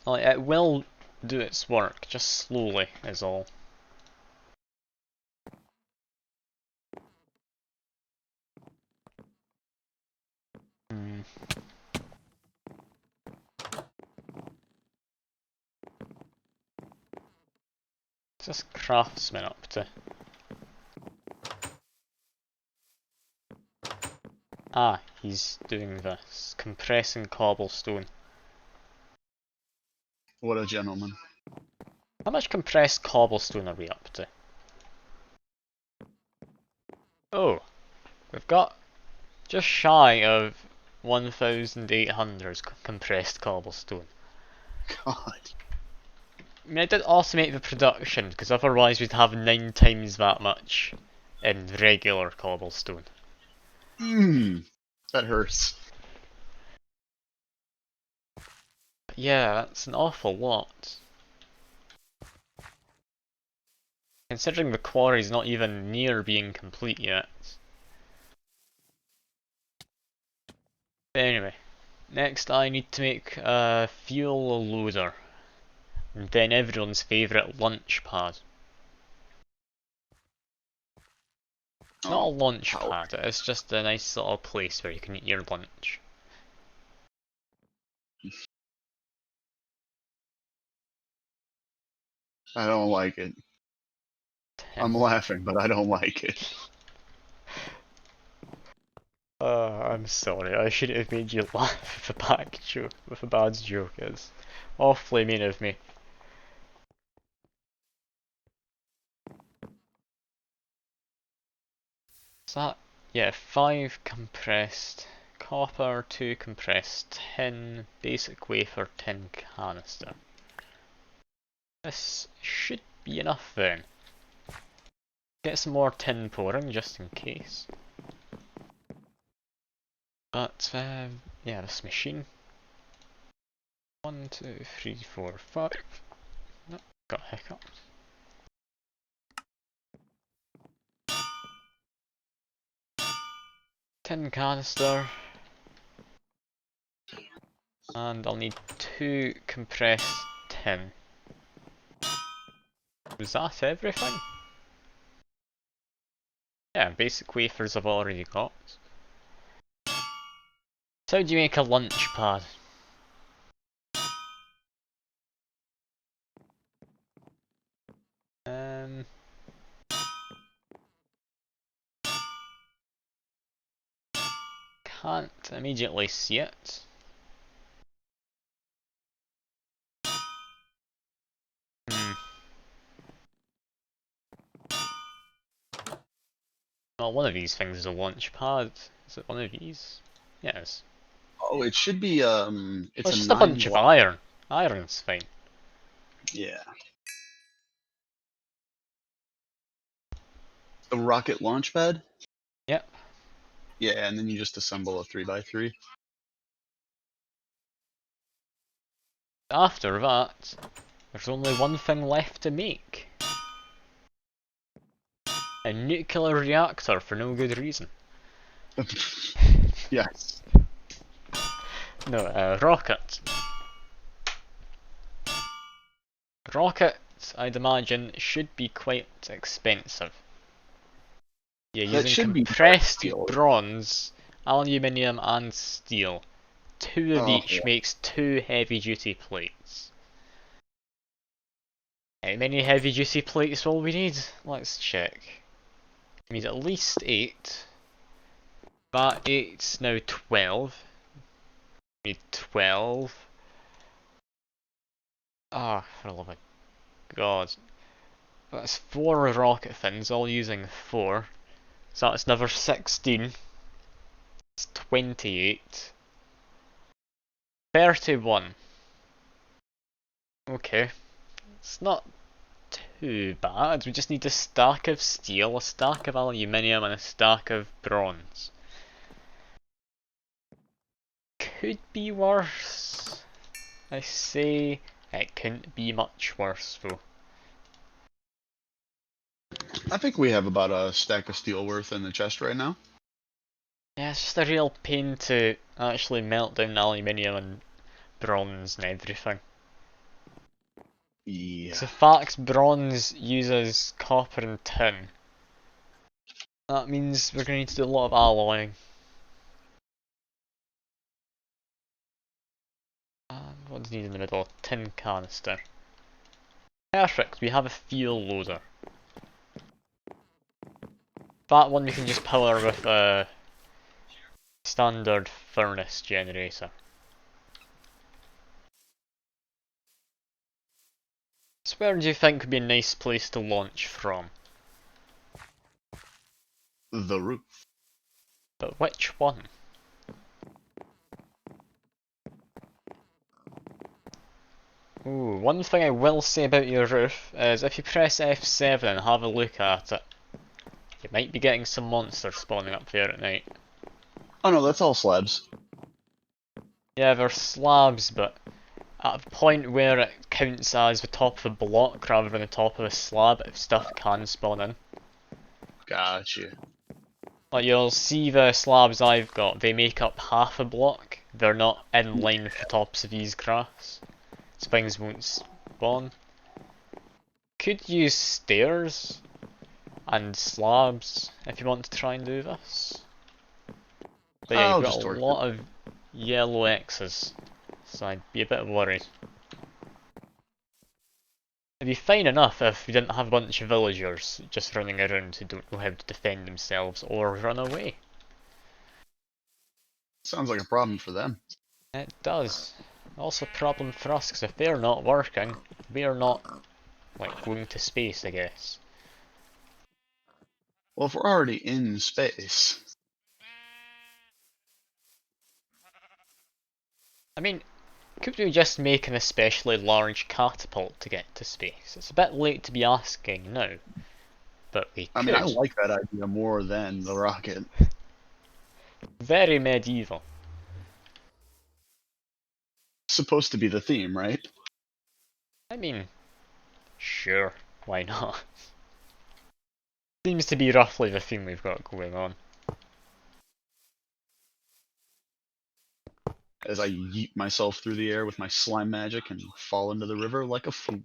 Like, it will do its work, just slowly is all. Hmm. What's this craftsman up to? Ah, he's doing this. Compressing cobblestone. what a gentleman. How much compressed cobblestone are we up to? Oh, we've got just shy of 1,800 compressed cobblestone. God. I mean, I did automate the production, because otherwise we'd have 9 times that much in regular cobblestone. Mmm. That hurts. But yeah, that's an awful lot. Considering the quarry's not even near being complete yet. But anyway, next I need to make a fuel loader. And then everyone's favourite lunch pad. Not a Oh, launch power. pad, it's just a nice little place where you can eat your lunch. I don't like it. I'm laughing, but I don't like it. I'm sorry, I shouldn't have made you laugh with a bad joke. With a bad joke, it's awfully mean of me. Is that, yeah, 5 compressed copper, 2 compressed tin, basic wafer, tin canister. This should be enough then. Get some more tin pouring just in case. But, yeah, this machine. 1, 2, 3, 4, 5. No, got hiccups. tin canister. And I'll need 2 compressed tin. Was that everything? Yeah, basic wafers I've already got. So how do you make a lunch pad? Um, can't immediately see it. Hmm. Well, one of these things is a launch pad. Is it one of these? Yes. Oh, it should be Well, it's it's a just a 9 bunch of block. iron. Iron's fine. Yeah. The rocket launch pad? Yep. Yeah, and then you just assemble a 3x3. After that, there's only one thing left to make. A nuclear reactor for no good reason. Yes. No, a rocket. Rockets, I'd imagine, should be quite expensive. You're That using should be compressed steel. bronze, aluminium and steel. 2 of Oh, each makes 2 heavy duty plates. How many heavy duty plates will we need? Let's check. We need at least 8. That 8's now 12. We need 12. Ah, for the love of God. That's 4 rocket fins, all using 4. So that's another 16. It's 28. 31. Okay. It's not too bad. We just need a stack of steel, a stack of aluminium, and a stack of bronze. Could be worse. I say it couldn't be much worse though. I think we have about a stack of steel worth in the chest right now. Yeah, it's just a real pain to actually melt down aluminium and bronze and everything. Yeah. So fact, bronze uses copper and tin. That means we're going to need to do a lot of alloying. And what's needed in the middle? Tin canister. Perfect, we have a fuel loader. That one we can just power with a standard furnace generator. So where do you think would be a nice place to launch from? The roof. But which one? Ooh, one thing I will say about your roof is if you press F7 and have a look at it, you might be getting some monsters spawning up there at night. Oh no, that's all slabs. Yeah, they're slabs, but at the point where it counts as the top of a block rather than the top of a slab, if stuff can spawn in. Gotcha. Like you'll see the slabs I've got, they make up half a block. They're not in line with the tops of these grass. So things won't spawn. Could use stairs and slabs if you want to try and do this. But yeah, you've I'll got just a torch it. lot of yellow X's, so I'd be a bit worried. It'd be fine enough if we didn't have a bunch of villagers just running around who don't know how to defend themselves or run away. Sounds like a problem for them. It does. Also a problem for us, because if they're not working, we're not, like, going to space, I guess. Well, if we're already in space. I mean, could we just make an especially large catapult to get to space? It's a bit late to be asking now, but we I mean, I could. like that idea more than the rocket. Very medieval. Supposed to be the theme, right? I mean, sure, why not? Seems to be roughly the theme we've got going on. as I yeet myself through the air with my slime magic and fall into the river like a fool.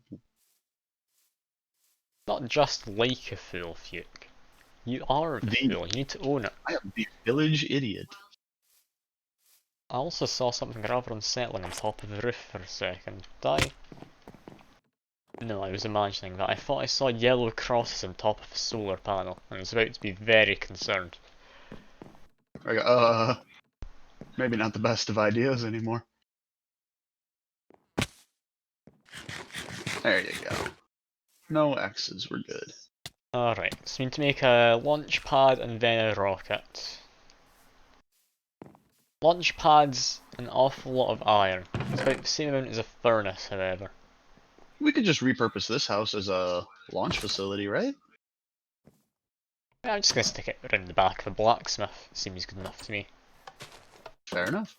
Not just like a fool, Fuke. You are the The fool. You need to own it. I am the village idiot. I also saw something rather unsettling on top of the roof for a second. Did I? No, I was imagining that. I thought I saw yellow crosses on top of a solar panel, and was about to be very concerned. I go, maybe not the best of ideas anymore. There you go. No X's, we're good. Alright, so we need to make a launch pad and then a rocket. Launch pad's an awful lot of iron. It's about the same amount as a furnace, however. We could just repurpose this house as a launch facility, right? I'm just gonna stick it around the back of a blacksmith. Seems good enough to me. Fair enough.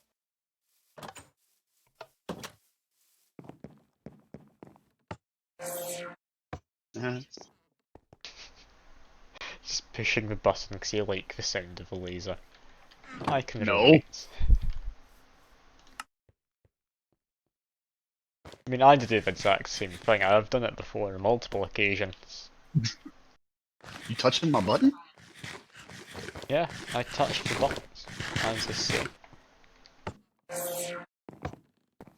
Uh, Just pushing the button because you like the sound of a laser. I can No. relate. I mean, I did the exact same thing. I've done it before on multiple occasions. You touching my button? Yeah, I touched the buttons. As they say.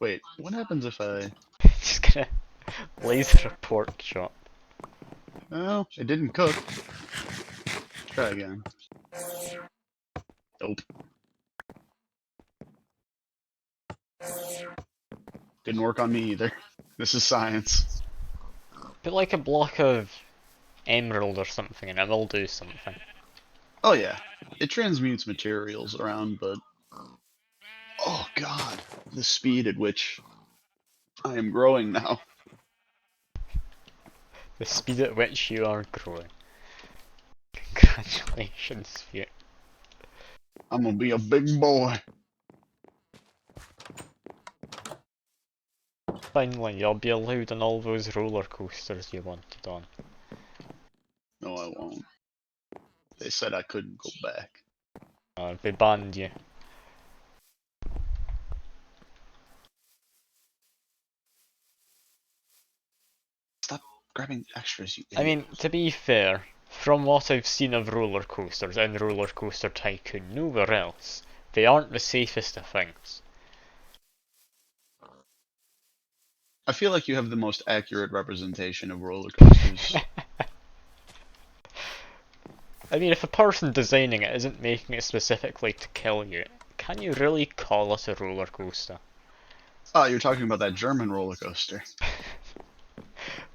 Wait, what happens if I... Just gonna laser a pork chop. Well, it didn't cook. Try again. Nope. Didn't work on me either. This is science. Put like a block of emerald or something and it will do something. Oh yeah, it transmutes materials around, but... Oh god, the speed at which I am growing now. The speed at which you are growing. Congratulations, Fiat. I'm gonna be a big boy. Finally, you'll be allowed on all those roller coasters you wanted on. No, I won't. They said I couldn't go back. They banned you. Stop grabbing extras, you I idiot. mean, to be fair, from what I've seen of roller coasters in Roller Coaster Tycoon, nowhere else, they aren't the safest of things. I feel like you have the most accurate representation of roller coasters. I mean, if a person designing it isn't making it specifically to kill you, can you really call it a roller coaster? Oh, you're talking about that German roller coaster.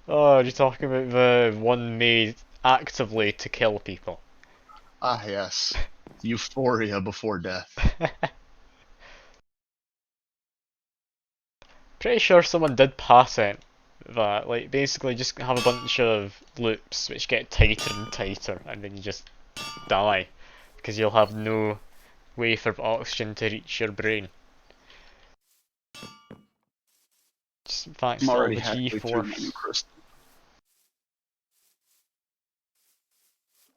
Oh, you're talking about the one made actively to kill people. Ah, yes. Euphoria before death. Pretty sure someone did patent that, like, basically just have a bunch of loops which get tighter and tighter, and then you just die. Because you'll have no way for oxygen to reach your brain. Just thanks I'm to all already the halfway through my new G-force. crystal.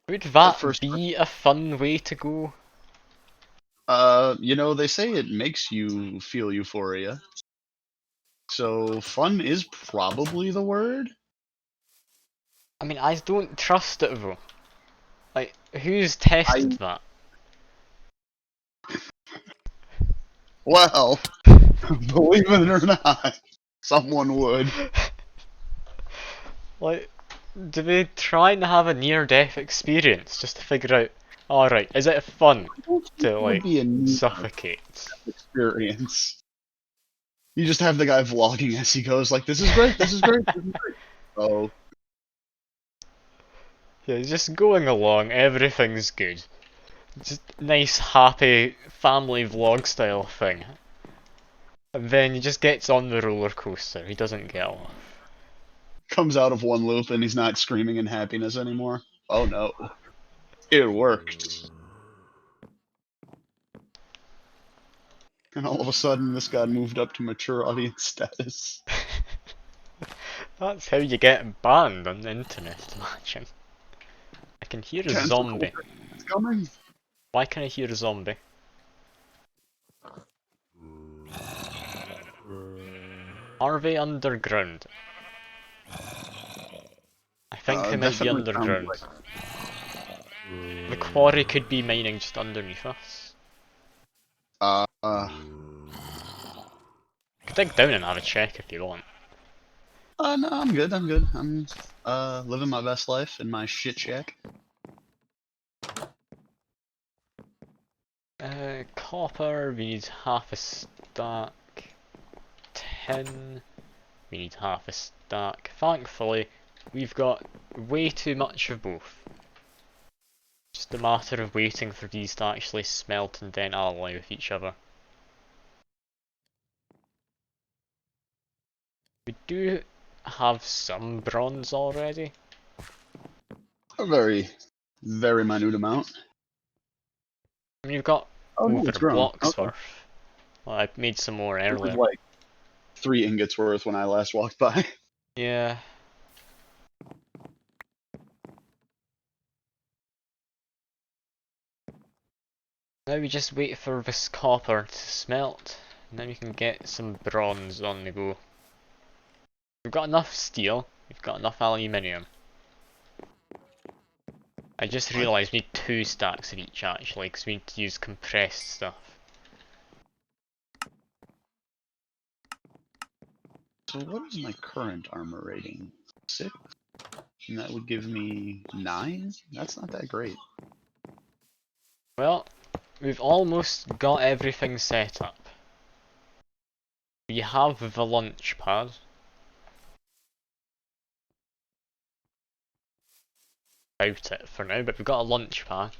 Would At that first, be a fun way to go? you know, they say it makes you feel euphoria. So, fun is probably the word? I mean, I don't trust it though. Like, who's tested I... that? Well, believe it or not, someone would. Like, do they try and have a near-death experience just to figure out, alright, is it fun I don't think to, it would like, be a neat suffocate? experience. You just have the guy vlogging as he goes, like, this is great, this is great, this is great. Oh, Yeah, just going along, everything's good. Just nice, happy, family vlog style thing. And then he just gets on the roller coaster, he doesn't get off. comes out of one loop and he's not screaming in happiness anymore. Oh no. It worked. And all of a sudden, this got moved up to mature audience status. That's how you get banned on the internet, imagine. I can hear a Cancel zombie. culture is coming. Why can I hear a zombie? Are they underground? I think they might be Definitely sounds underground. like. The quarry could be mining just underneath us. Uh, Could dig down and have a check if you want. no, I'm good. I'm good. I'm living my best life in my shit shack. Copper, we need half a stack. Tin, we need half a stack. Thankfully, we've got way too much of both. Just a matter of waiting for these to actually smelt and then alloy with each other. We do have some bronze already. A very, very minute amount. I mean, you've got Oh no, over it's a grown. block's Okay. worth. Well, I made some more It was earlier. like 3 ingots worth when I last walked by. Yeah. Now we just wait for this copper to smelt, and then we can get some bronze on the go. We've got enough steel, we've got enough aluminium. I just What? realised we need 2 stacks of each actually, because we need to use compressed stuff. So what is my current armor rating? 6? And that would give me 9? That's not that great. Well, we've almost got everything set up. We have the launch pad. Out it for now, but we've got a launch pad.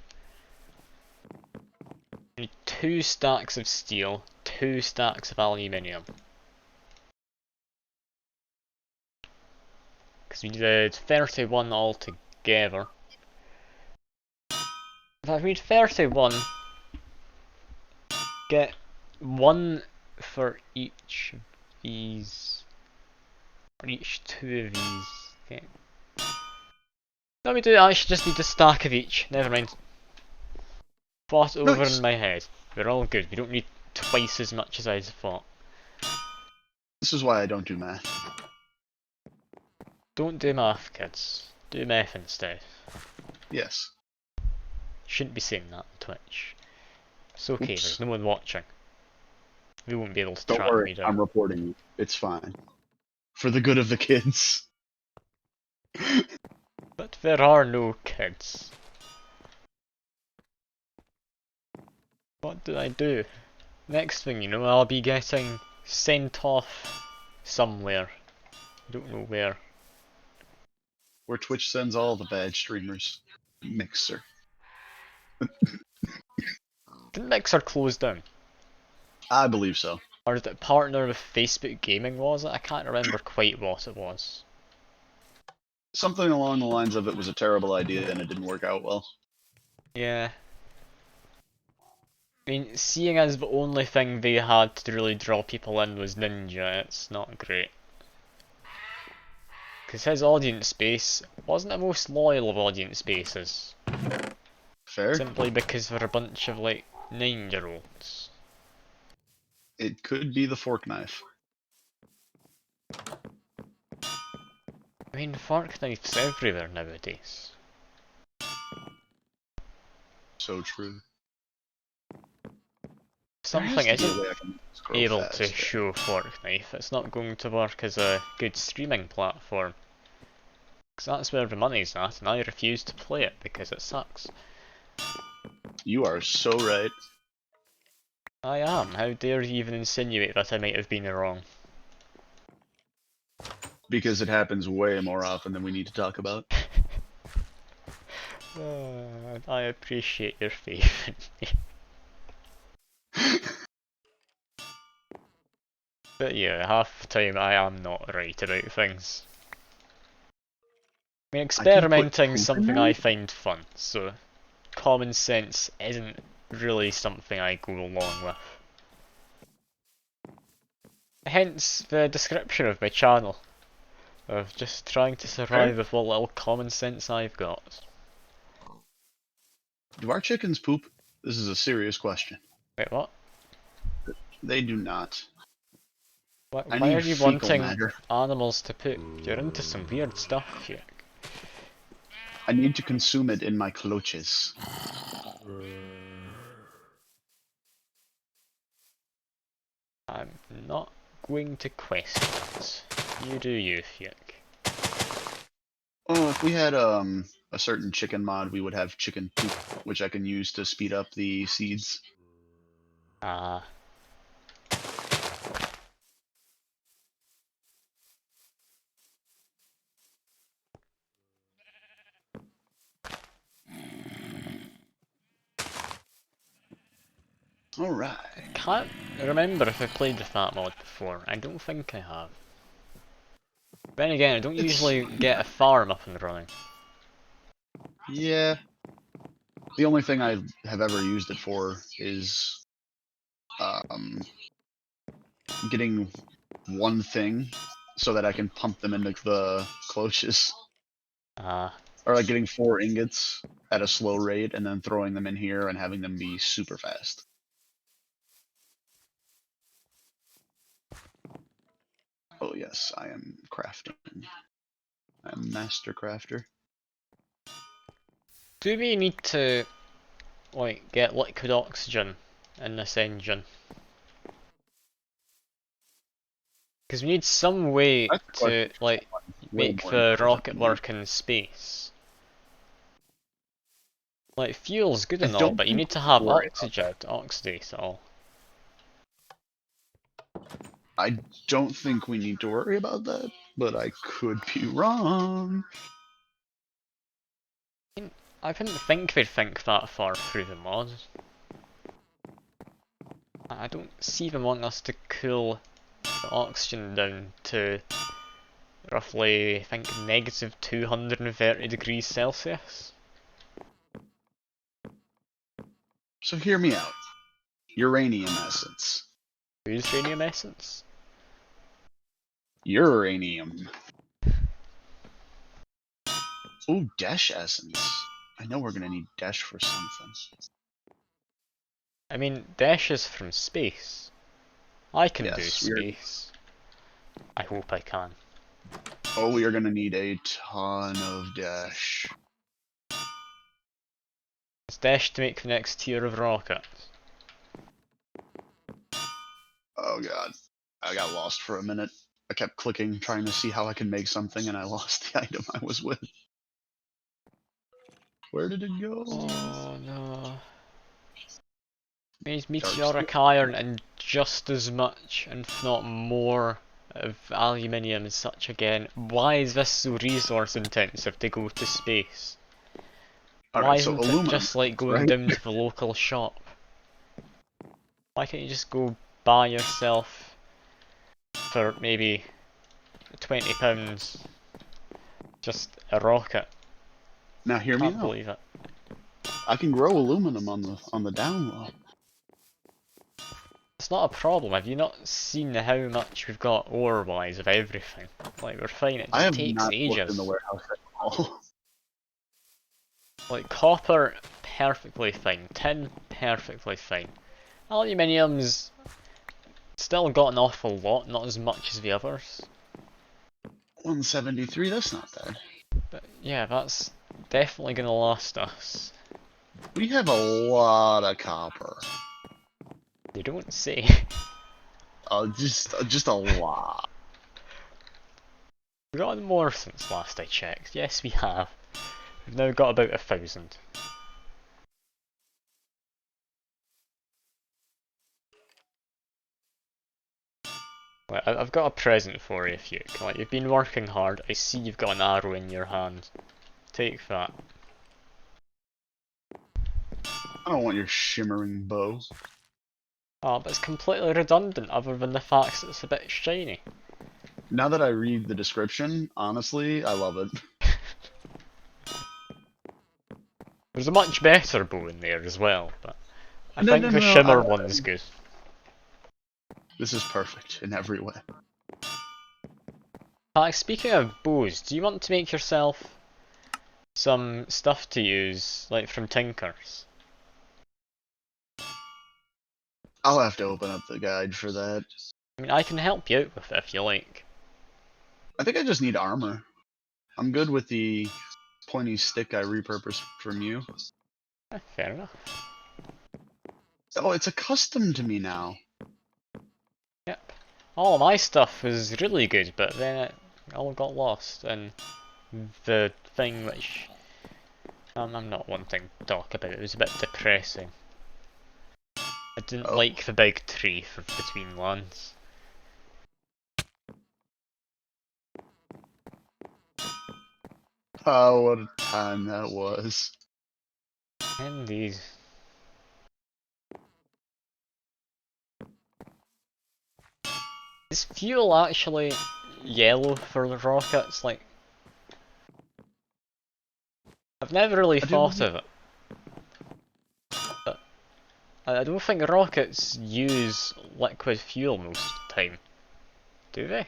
We need 2 stacks of steel, 2 stacks of aluminium. Because we did 31 altogether. In fact, we need 31. Get 1 for each of these. Or each 2 of these. Okay. No, we do actually just need a stack of each. Never mind. Thought over Nice. in my head. We're all good. We don't need twice as much as I thought. This is why I don't do math. Don't do math, kids. Do math instead. Yes. Shouldn't be saying that on Twitch. It's okay, Oops. there's no one watching. They won't be able to Don't track worry, me down. I'm reporting you. It's fine. For the good of the kids. But there are no kids. What do I do? Next thing you know, I'll be getting sent off somewhere. Don't know where. Where Twitch sends all the bad streamers. Mixer. Didn't Mixer close down? I believe so. Or did it partner with Facebook Gaming, was it? I can't remember quite what it was. Something along the lines of it was a terrible idea and it didn't work out well. Yeah. I mean, seeing as the only thing they had to really draw people in was Ninja, it's not great. Because his audience base wasn't the most loyal of audience bases. Fair? Simply because they're a bunch of, like, 9-year-olds. It could be the fork knife. I mean, fork knifes everywhere nowadays. So true. Something There has to be a isn't way I can scroll able to faster. show fork knife, it's not going to work as a good streaming platform. Because that's where the money's at, and I refuse to play it because it sucks. You are so right. I am. How dare you even insinuate that I might have been wrong? Because it happens way more often than we need to talk about. I appreciate your faith in me. But yeah, half the time I am not right about things. I mean, experimenting's something I find fun, so common sense isn't really something I go along with. Hence the description of my channel, of just trying to survive with what little common sense I've got. Do our chickens poop? This is a serious question. Wait, what? They do not. I Why are need you fecal wanting matter. animals to poop? You're into some weird stuff here. I need to consume it in my cloches. I'm not going to question it. You do you, Fuke. Oh, if we had a certain chicken mod, we would have chicken poop, which I can use to speed up the seeds. Ah. Alright. Can't remember if I played with that mod before. I don't think I have. Then again, I don't usually get a farm up and running. Yeah. The only thing I have ever used it for is um, getting one thing so that I can pump them into the cloches. Ah. Or like getting 4 ingots at a slow rate and then throwing them in here and having them be super fast. Oh yes, I am crafting. I'm master crafter. Do we need to, like, get liquid oxygen in this engine? Because we need some way That's a to, question for like, someone way make more the intelligent rocket than me. work in space. Like, fuel's good I and all, don't but you think need we to need to have worry about oxygen that. to oxidate it all. I don't think we need to worry about that, but I could be wrong. I didn't think they'd think that far through the mod. I don't see them wanting us to cool the oxygen down to roughly, I think, negative 230 degrees Celsius. So hear me out. Uranium essence. Who's radium essence? Uranium. Ooh, Desh essence. I know we're gonna need Desh for something. I mean, Dash is from space. I can do Yes, we're. space. I hope I can. Oh, we are gonna need a ton of Desh. It's Dash to make the next tier of rockets. Oh god, I got lost for a minute. I kept clicking, trying to see how I can make something, and I lost the item I was with. Where did it go? Oh no. Needs Dark meteoric iron and just as much, if not more, of aluminium and such again. Why is this so resource intensive to go to space? Why Alright, so isn't it aluminum, just like going right? down to the local shop? Why can't you just go buy yourself for maybe £20 just a rocket? Now hear me Can't out. believe it. I can grow aluminum on the down low. It's not a problem. Have you not seen how much we've got ore-wise of everything? Like, we're fine, it I just have takes not looked in the ages. warehouse at all. Like, copper, perfectly fine. Tin, perfectly fine. Aluminium's still got an awful lot, not as much as the others. 173, that's not bad. But yeah, that's definitely gonna last us. We have a lot of copper. They don't say. Just a lot. We've gotten more since last I checked. Yes, we have. We've now got about 1,000. Well, I've got a present for you, Fuke. Like, you've been working hard. I see you've got an arrow in your hand. Take that. I don't want your shimmering bow. Oh, but it's completely redundant other than the fact that it's a bit shiny. Now that I read the description, honestly, I love it. There's a much better bow in there as well, but I No, no, think the no, shimmer one's good. this is perfect in every way. Speaking of bows, do you want to make yourself some stuff to use, like from Tinkers? I'll have to open up the guide for that. I mean, I can help you out with it if you like. I think I just need armor. I'm good with the pointy stick I repurposed from you. Fair enough. Oh, it's accustomed to me now. Yep. All my stuff was really good, but then it all got lost, and the thing which I'm not wanting to talk about, it was a bit depressing. I didn't Oh. like the big tree for between lands. Oh, what a time that was. Indeed. Is fuel actually yellow for the rockets? Like, I've never really thought of it. But I don't think rockets use liquid fuel most of the time. Do they?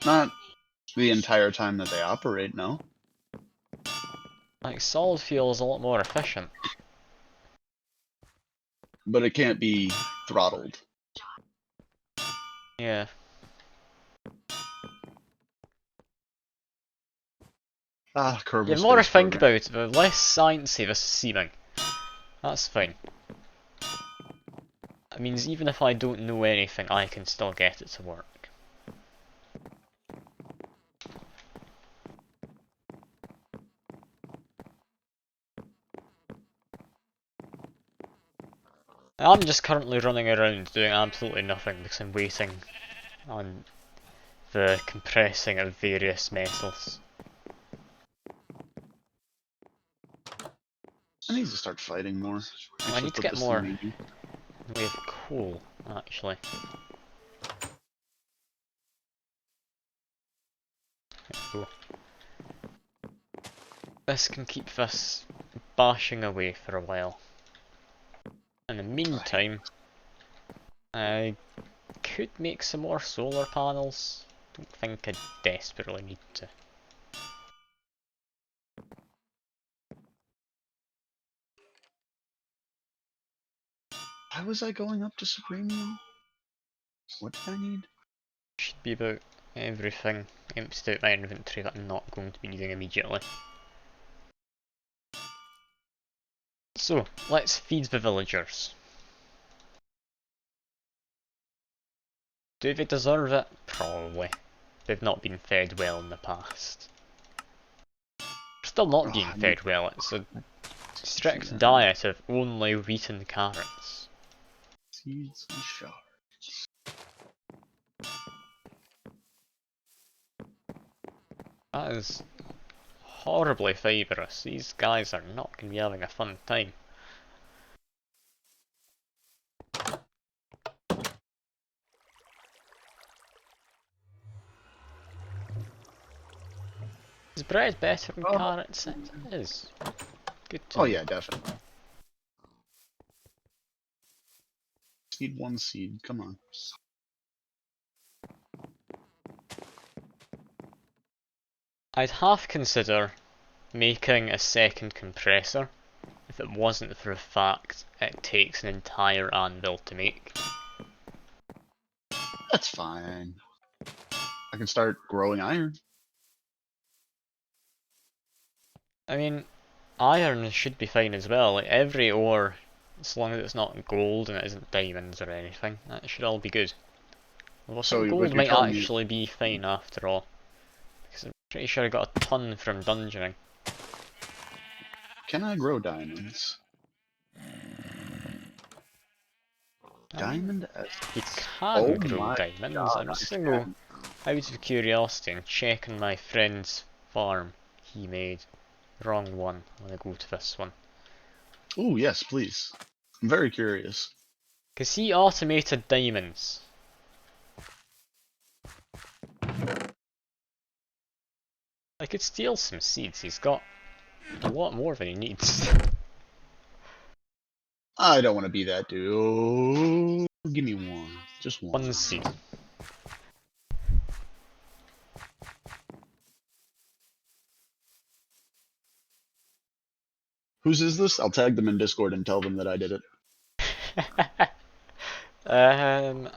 Not the entire time that they operate, no. Like, solid fuel is a lot more efficient. But it can't be throttled. Yeah. Ah, Kerbal Yeah, the more I Space think Program. about it, the less sciencey this is seeming. That's fine. It means even if I don't know anything, I can still get it to work. I'm just currently running around doing absolutely nothing because I'm waiting on the compressing of various metals. I need to start fighting more. I need to put get this more thing maybe. in the way of coal, actually. So, this can keep this bashing away for a while. In the meantime, I could make some more solar panels. Don't think I desperately need to. Why was I going up to Supremium? What did I need? Should be about everything emptied out my inventory that I'm not going to be needing immediately. So, let's feed the villagers. Do they deserve it? Probably. They've not been fed well in the past. Still not being fed well, it's a strict diet of only wheat and carrots. Seeds and shards. That is horribly fibrous. These guys are not going to be having a fun time. Is bread better than carrots? It is. Good to know. Oh yeah, definitely. Need one seed, come on. I'd half consider making a second compressor if it wasn't for the fact it takes an entire anvil to make. That's fine. I can start growing iron. I mean, iron should be fine as well. Like every ore, as long as it's not gold and it isn't diamonds or anything, that should all be good. Although I So think what gold you're might telling me, actually be fine after all, because I'm pretty sure I got a ton from dungeoning. can I grow diamonds? Diamond S. You Oh can grow my diamonds. god, I'm just I gonna go can. out of curiosity and check on my friend's farm he made. Wrong one. I'm gonna go to this one. Oh yes, please. I'm very curious. Because he automated diamonds. I could steal some seeds. He's got a lot more than he needs. I don't want to be that dude. Oh, give me one. Just one. One seed. Whose is this? I'll tag them in Discord and tell them that I did it. um,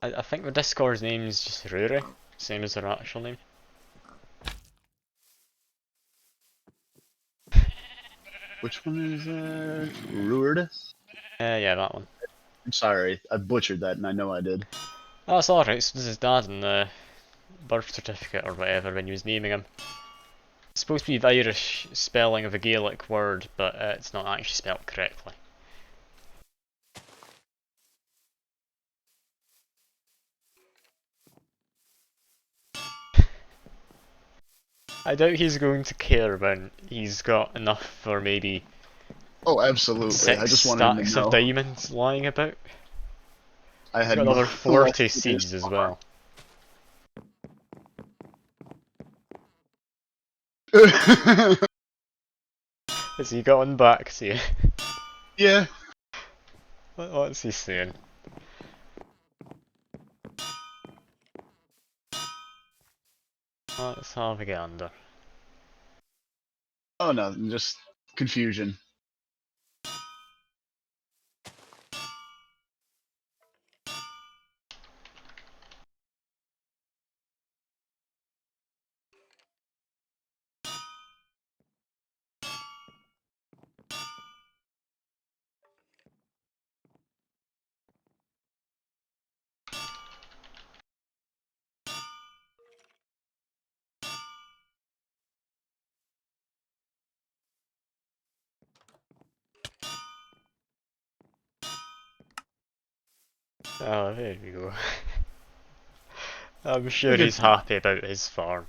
I think the Discord's name is just Ruri, same as her actual name. Which one is that? Ruard? Yeah, that one. I'm sorry, I butchered that, and I know I did. Oh, it's alright, so this is Dad in the birth certificate or whatever when he was naming him. It's supposed to be the Irish spelling of a Gaelic word, but it's not actually spelled correctly. I doubt he's going to care when he's got enough for maybe Oh, absolutely. I 6 just wanted him to stacks of know. diamonds lying about. I He's had got another left 40 with seeds his as farm. well. Has he gotten back to you? Yeah. What's he saying? Let's have a gander. Oh no, just confusion. Oh, there we go. I'm sure A good he's time. happy about his farm.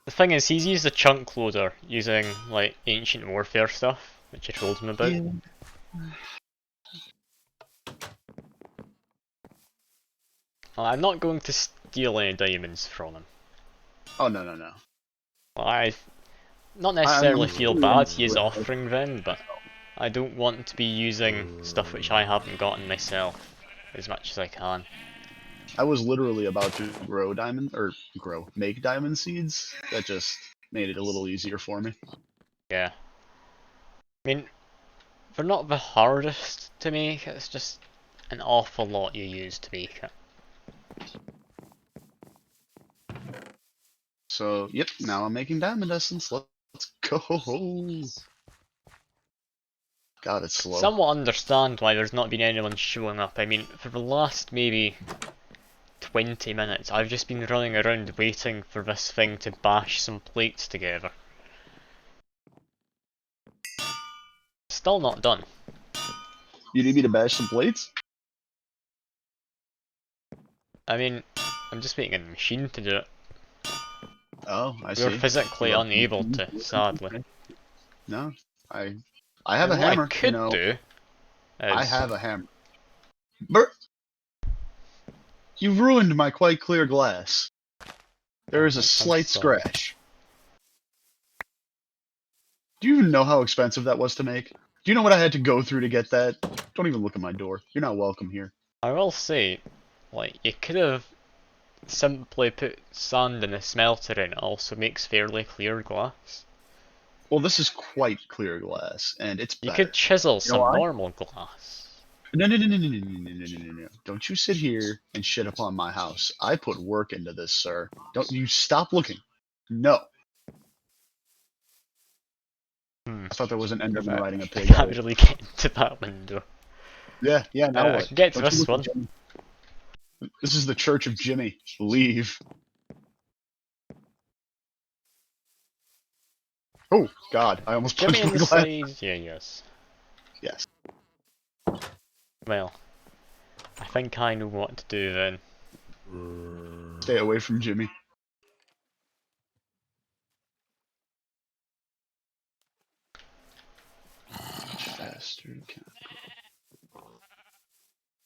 The thing is, he's used a chunk loader using like ancient warfare stuff, which I told him about. Yeah. I'm not going to steal any diamonds from him. Oh no no no. I not I'm necessarily feel fully bad he is into it. offering them, but I don't want to be using stuff which I haven't gotten myself as much as I can. I was literally about to make diamond seeds. That just made it a little easier for me. Yeah. I mean, they're not the hardest to make, it's just an awful lot you use to make it. So, yep, now I'm making diamond essence. Let's go. God, it's slow. Somewhat understand why there's not been anyone showing up. I mean, for the last maybe 20 minutes, I've just been running around waiting for this thing to bash some plates together. Still not done. You need me to bash some plates? I mean, I'm just waiting on the machine to do it. Oh, I We're see. physically You unable to, sadly. No, I have And a what I hammer. You could know, do I is... have a hammer. Bert, you've ruined my quite clear glass. There is a I'm slight sorry. scratch. Do you even know how expensive that was to make? Do you know what I had to go through to get that? Don't even look at my door. You're not welcome here. I will say, like, you could have simply put sand in a smelter and it also makes fairly clear glass. Well, this is quite clear glass, and it's You could better. chisel You know some why? normal glass. No, no, no, no, no, no, no, no, no, no, no. Don't you sit here and shit upon my house. I put work into this, sir. Don't you stop looking. No. Hmm. I thought there was an Enderman riding a I pig. can't really get into that window. Yeah, yeah, now I what? can get to Don't you this look at one. Jimmy. This is the Church of Jimmy. Leave. Oh, God. I Is almost Jimmy punched my glass. inside? Yeah, yes. Yes. Well, I think I know what to do then. Stay away from Jimmy. Much faster.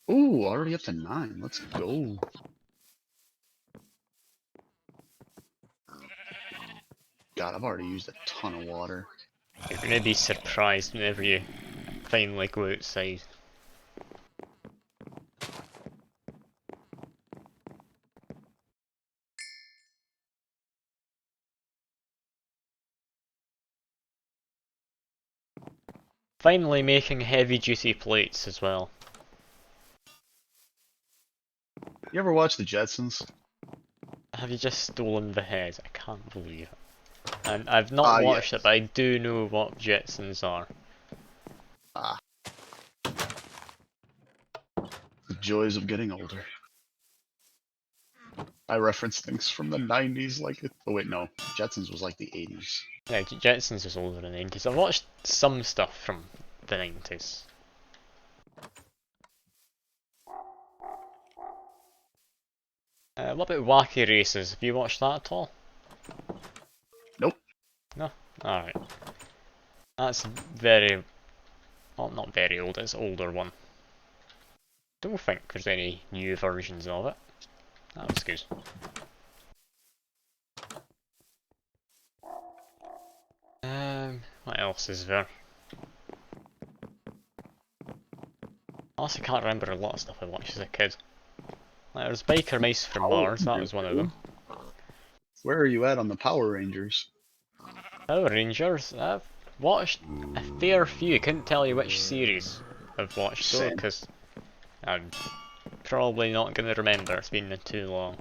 Ooh, already up to 9. Let's go. God, I've already used a ton of water. You're gonna be surprised whenever you finally go outside. finally making heavy duty plates as well. You ever watch the Jetsons? Have you just stolen the head? I can't believe it. And I've not Ah, watched yes. it, but I do know what Jetsons are. Ah, the joys of getting older. I reference things from the 90s like it. Oh wait, no. Jetsons was like the 80s. Yeah, Jetsons is older than the 90s. I've watched some stuff from the 90s. What about Wacky Races? Have you watched that at all? Nope. No? Alright. That's very... well, not very old, it's an older one. Don't think there's any new versions of it. That was good. What else is there? I also can't remember a lot of stuff I watched as a kid. Like, there was Biker Mice from Power Mars, that Rangers, was one of dude. them. Where are you at on the Power Rangers? Power Rangers, I've watched a fair few, couldn't tell you which series I've watched though, Same. because I'm probably not going to remember, it's been too long.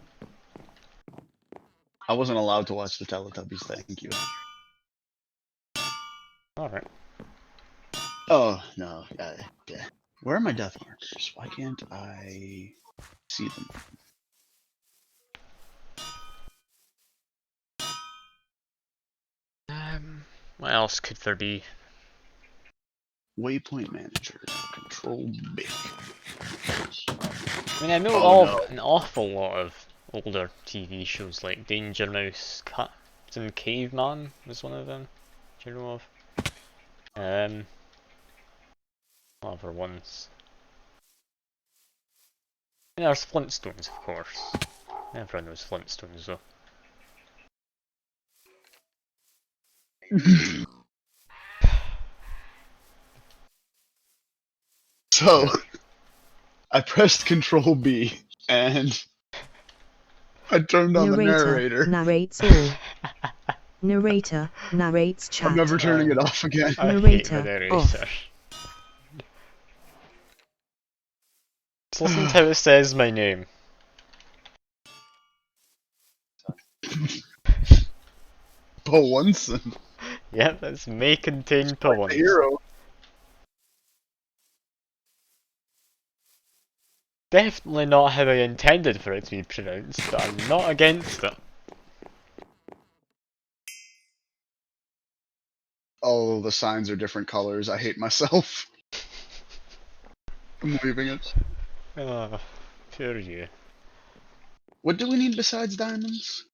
I wasn't allowed to watch the Teletubbies, thank you. Alright. Oh, no. Yeah. Where are my death markers? Why can't I see them? What else could there be? Waypoint Manager. Control B. I mean, I know Oh, no. an awful lot of older TV shows like Danger Mouse, Captain Caveman was one of them. Do you know of? What other ones? And there's Flintstones, of course. Everyone knows Flintstones, though. So, I pressed Control B, and I turned on the narrator. Narrates all. Narrator narrates chat. I'm never turning it off again. I hate the Narrator off. narrator. Just listen to how it says my name. Bowenson. Yep, that's may contain The poems. hero. Definitely not how I intended for it to be pronounced, but I'm not against it. Oh, the signs are different colors. I hate myself. I'm leaving it. Oh, poor you. What do we need besides diamonds?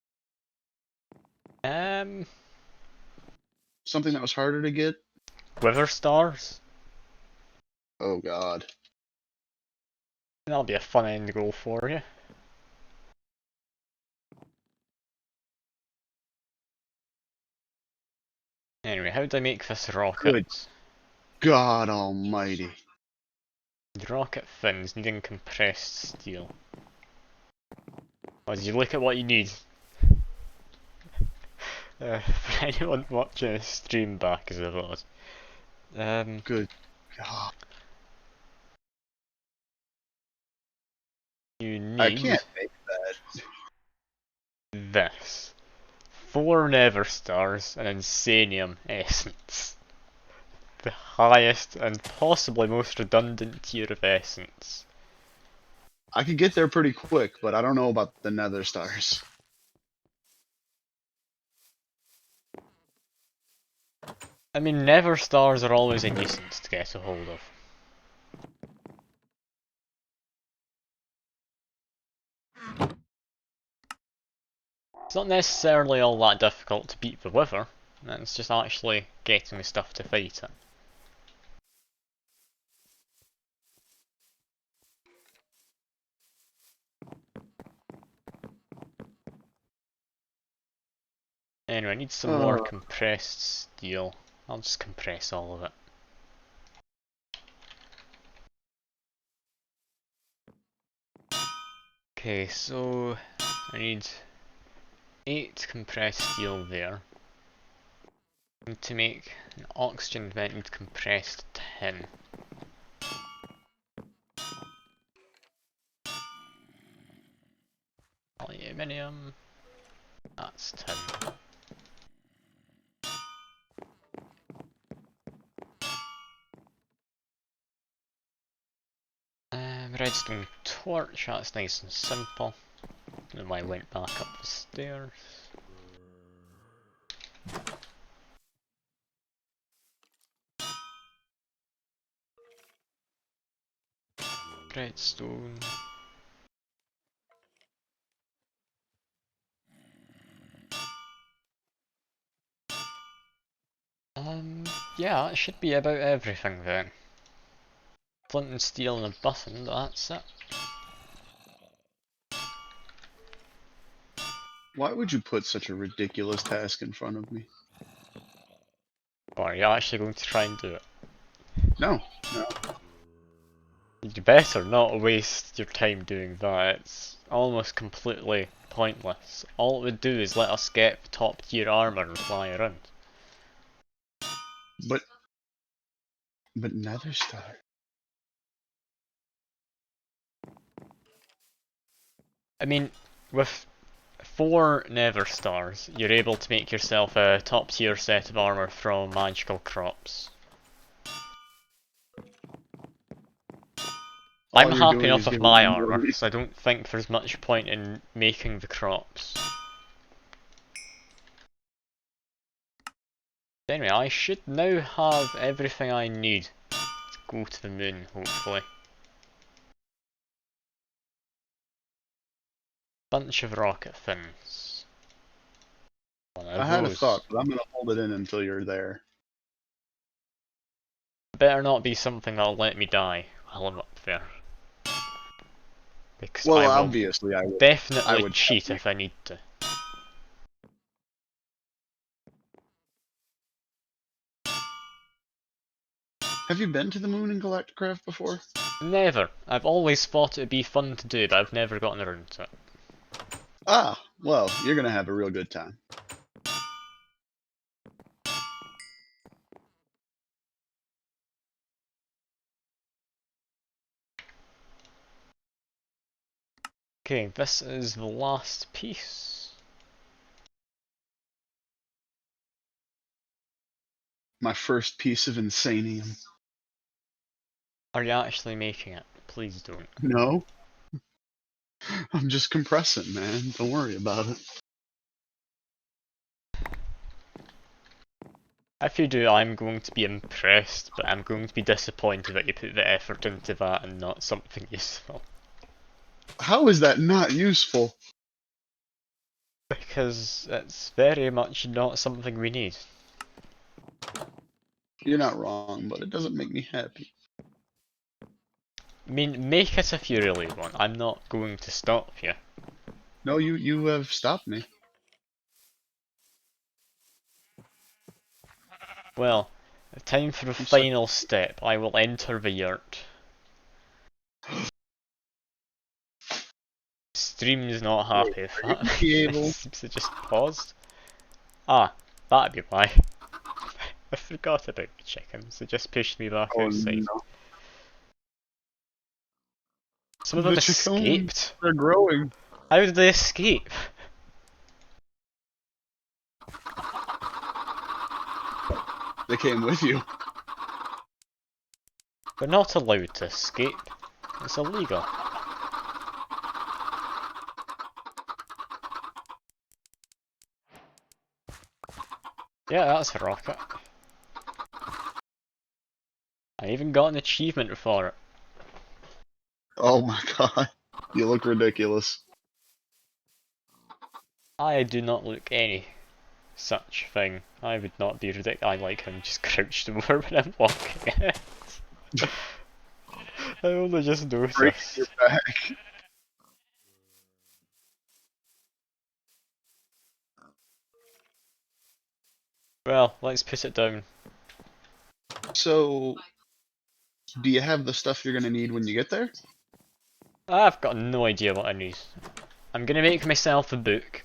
Something that was harder to get? Wither stars? Oh god. That'll be a fun end goal for you. Anyway, how do I make this rocket? Good God almighty. The rocket fins needing compressed steel. Oh, did you look at what you need? For anyone watching a stream back as it was. Good God. You I need can't make that. this. 4 Nether Stars and Insanium Essence. The highest and possibly most redundant tier of essence. I could get there pretty quick, but I don't know about the Nether Stars. I mean, Nether Stars are always a nuisance to get a hold of. It's not necessarily all that difficult to beat the Wither, it's just actually getting the stuff to fight it. Anyway, I need some more compressed steel. I'll just compress all of it. Okay, so I need 8 compressed steel there. To make an oxygen vented compressed tin. Aluminium. That's tin. Redstone torch, that's nice and simple. And I went back up the stairs. Redstone. Yeah, that should be about everything then. Flint and steel and a button, that's it. Why would you put such a ridiculous task in front of me? Or are you actually going to try and do it? No, no. You better not waste your time doing that, it's almost completely pointless. All it would do is let us get top tier armor and fly around. But Nether Star. I mean, with 4 Nether Stars, you're able to make yourself a top tier set of armor from magical crops. I'm All you're happy doing enough is with giving my me more armor, reason. so I don't think there's much point in making the crops. Anyway, I should now have everything I need to go to the moon, hopefully. Bunch of rocket fins. One I of had a those. thought, but I'm gonna hold it in until you're there. Better not be something that'll let me die while I'm up there. Because Well, I will obviously I definitely would cheat if I need to. Have you been to the moon in Galacticraft before? Never. I've always thought it'd be fun to do, but I've never gotten around to it. Ah, well, you're gonna have a real good time. Okay, this is the last piece. My first piece of insanium. Are you actually making it? Please don't. No, I'm just compressing, man. Don't worry about it. If you do, I'm going to be impressed, but I'm going to be disappointed that you put the effort into that and not something useful. How is that not useful? Because it's very much not something we need. You're not wrong, but it doesn't make me happy. I mean, make it if you really want. I'm not going to stop you. No, you have stopped me. Well, time for the I'm sorry. final step. I will enter the yurt. Stream's not happy with that. Be able. Seems to just paused. Ah, that'd be why. I forgot about the chickens. They just pushed me back Oh outside. no. Some of them The chickens escaped. are growing. How did they escape? They came with you. They're not allowed to escape. It's illegal. Yeah, that's a rocket. I even got an achievement for it. Oh my god. You look ridiculous. I do not look any such thing. I would not be ridiculous. I like him just crouched over when I'm walking. I only just Break noticed. your back. Well, let's put it down. So, do you have the stuff you're gonna need when you get there? I've got no idea what I need. I'm gonna make myself a book.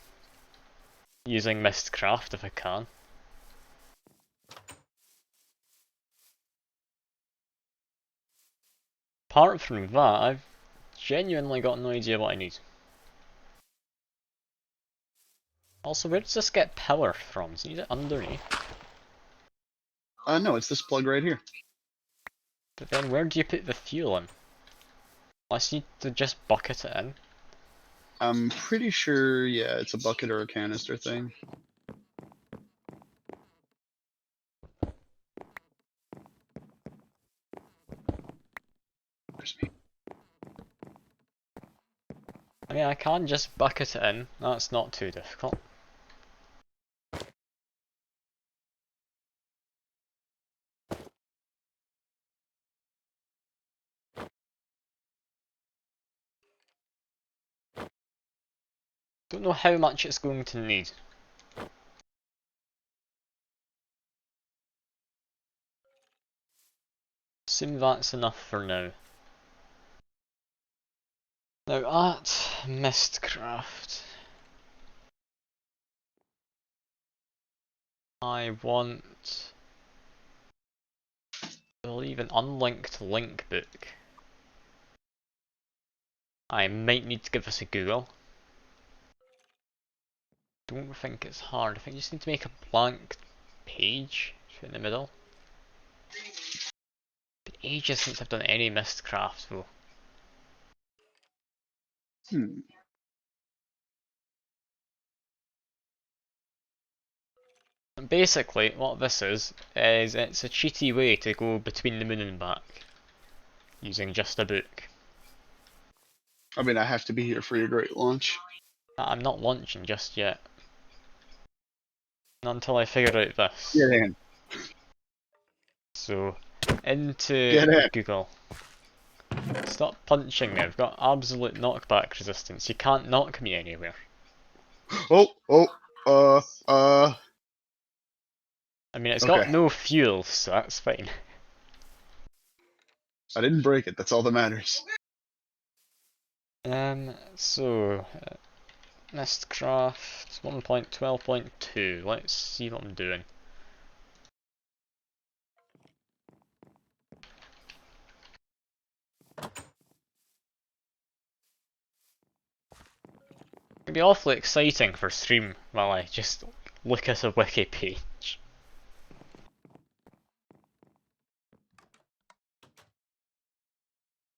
Using Mistcraft if I can. apart from that, I've genuinely got no idea what I need. Also, where does this get power from? Does it need it underneath? No, it's this plug right here. But then where do you put the fuel in? Unless you need to just bucket it in. I'm pretty sure, yeah, it's a bucket or a canister thing. There's me. I mean, I can just bucket it in. That's not too difficult. Don't know how much it's going to need. Assume that's enough for now. Now at Mistcraft, I want, I believe, an unlinked link book. I might need to give this a Google. Don't think it's hard. I think you just need to make a blank page in the middle. Been ages since I've done any Mistcraft though. And basically, what this is it's a cheaty way to go between the moon and back using just a book. I mean, I have to be here for your great launch. I'm not launching just yet. Not until I figure out this. Get in. So, Get into in. Google. Stop punching me, I've got absolute knockback resistance. You can't knock me anywhere. I mean, it's got Okay. no fuel, so that's fine. I didn't break it, that's all that matters. Mistcraft 1.12.2. Let's see what I'm doing. It'd be awfully exciting for stream while I just look at a wiki page.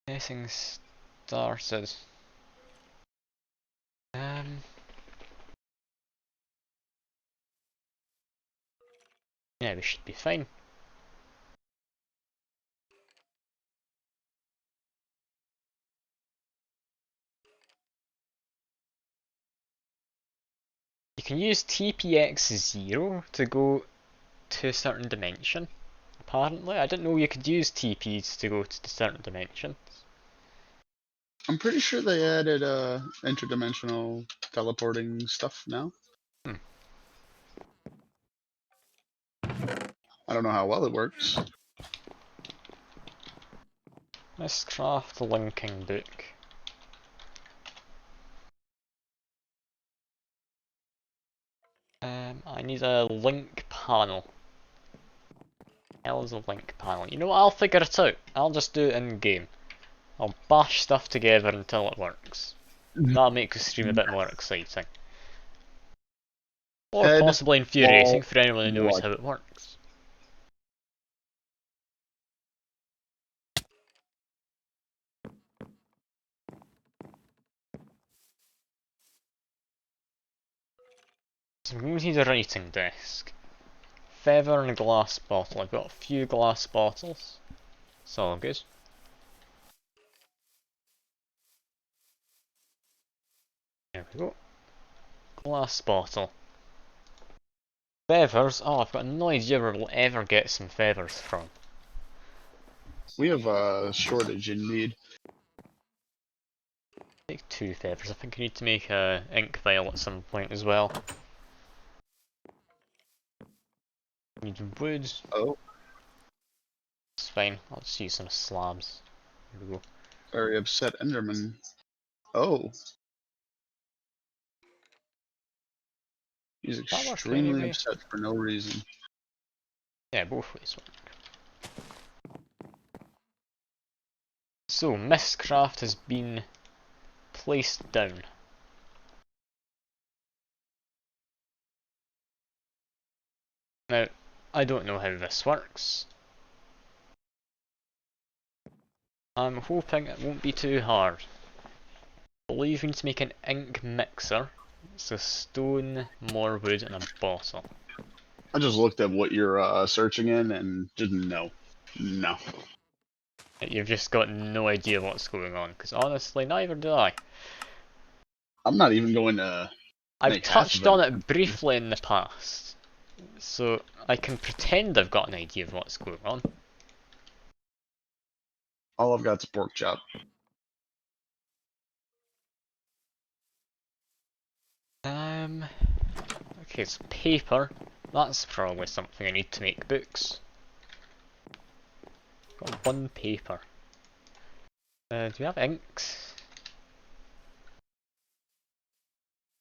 Getting started. Yeah, we should be fine. You can use TPX0 to go to a certain dimension. Apparently, I didn't know you could use TPs to go to certain dimensions. I'm pretty sure they added interdimensional teleporting stuff now. I don't know how well it works. Mistcraft linking book. I need a link panel. Hell is a link panel. You know what? I'll figure it out. I'll just do it in game. I'll bash stuff together until it works. That'll make the stream a bit more exciting. Or Head, possibly infuriating ball, for anyone who knows blood. how it works. So I'm going to need a writing desk. Feather and a glass bottle. I've got a few glass bottles. It's all good. There we go. Glass bottle. Feathers? Oh, I've got no idea where we'll ever get some feathers from. We have a shortage indeed. Make 2 feathers. I think I need to make a ink vial at some point as well. Need wood. Oh, It's fine. I'll just use some slabs. Here we go. very upset Enderman. Oh. He's That work extremely anyway? upset for no reason. Yeah, both ways work. So, Mistcraft has been placed down. Now, I don't know how this works. I'm hoping it won't be too hard. I believe we need to make an ink mixer. It's a stone, more wood, and a bottle. I just looked at what you're searching in and didn't know. No. You've just got no idea what's going on, because honestly, neither do I. I'm not even going to I've make half of touched on it. it briefly in the past, so I can pretend I've got an idea of what's going on. All I've got's a pork chop. Okay, so paper. That's probably something I need to make books. Got one paper. Do we have inks?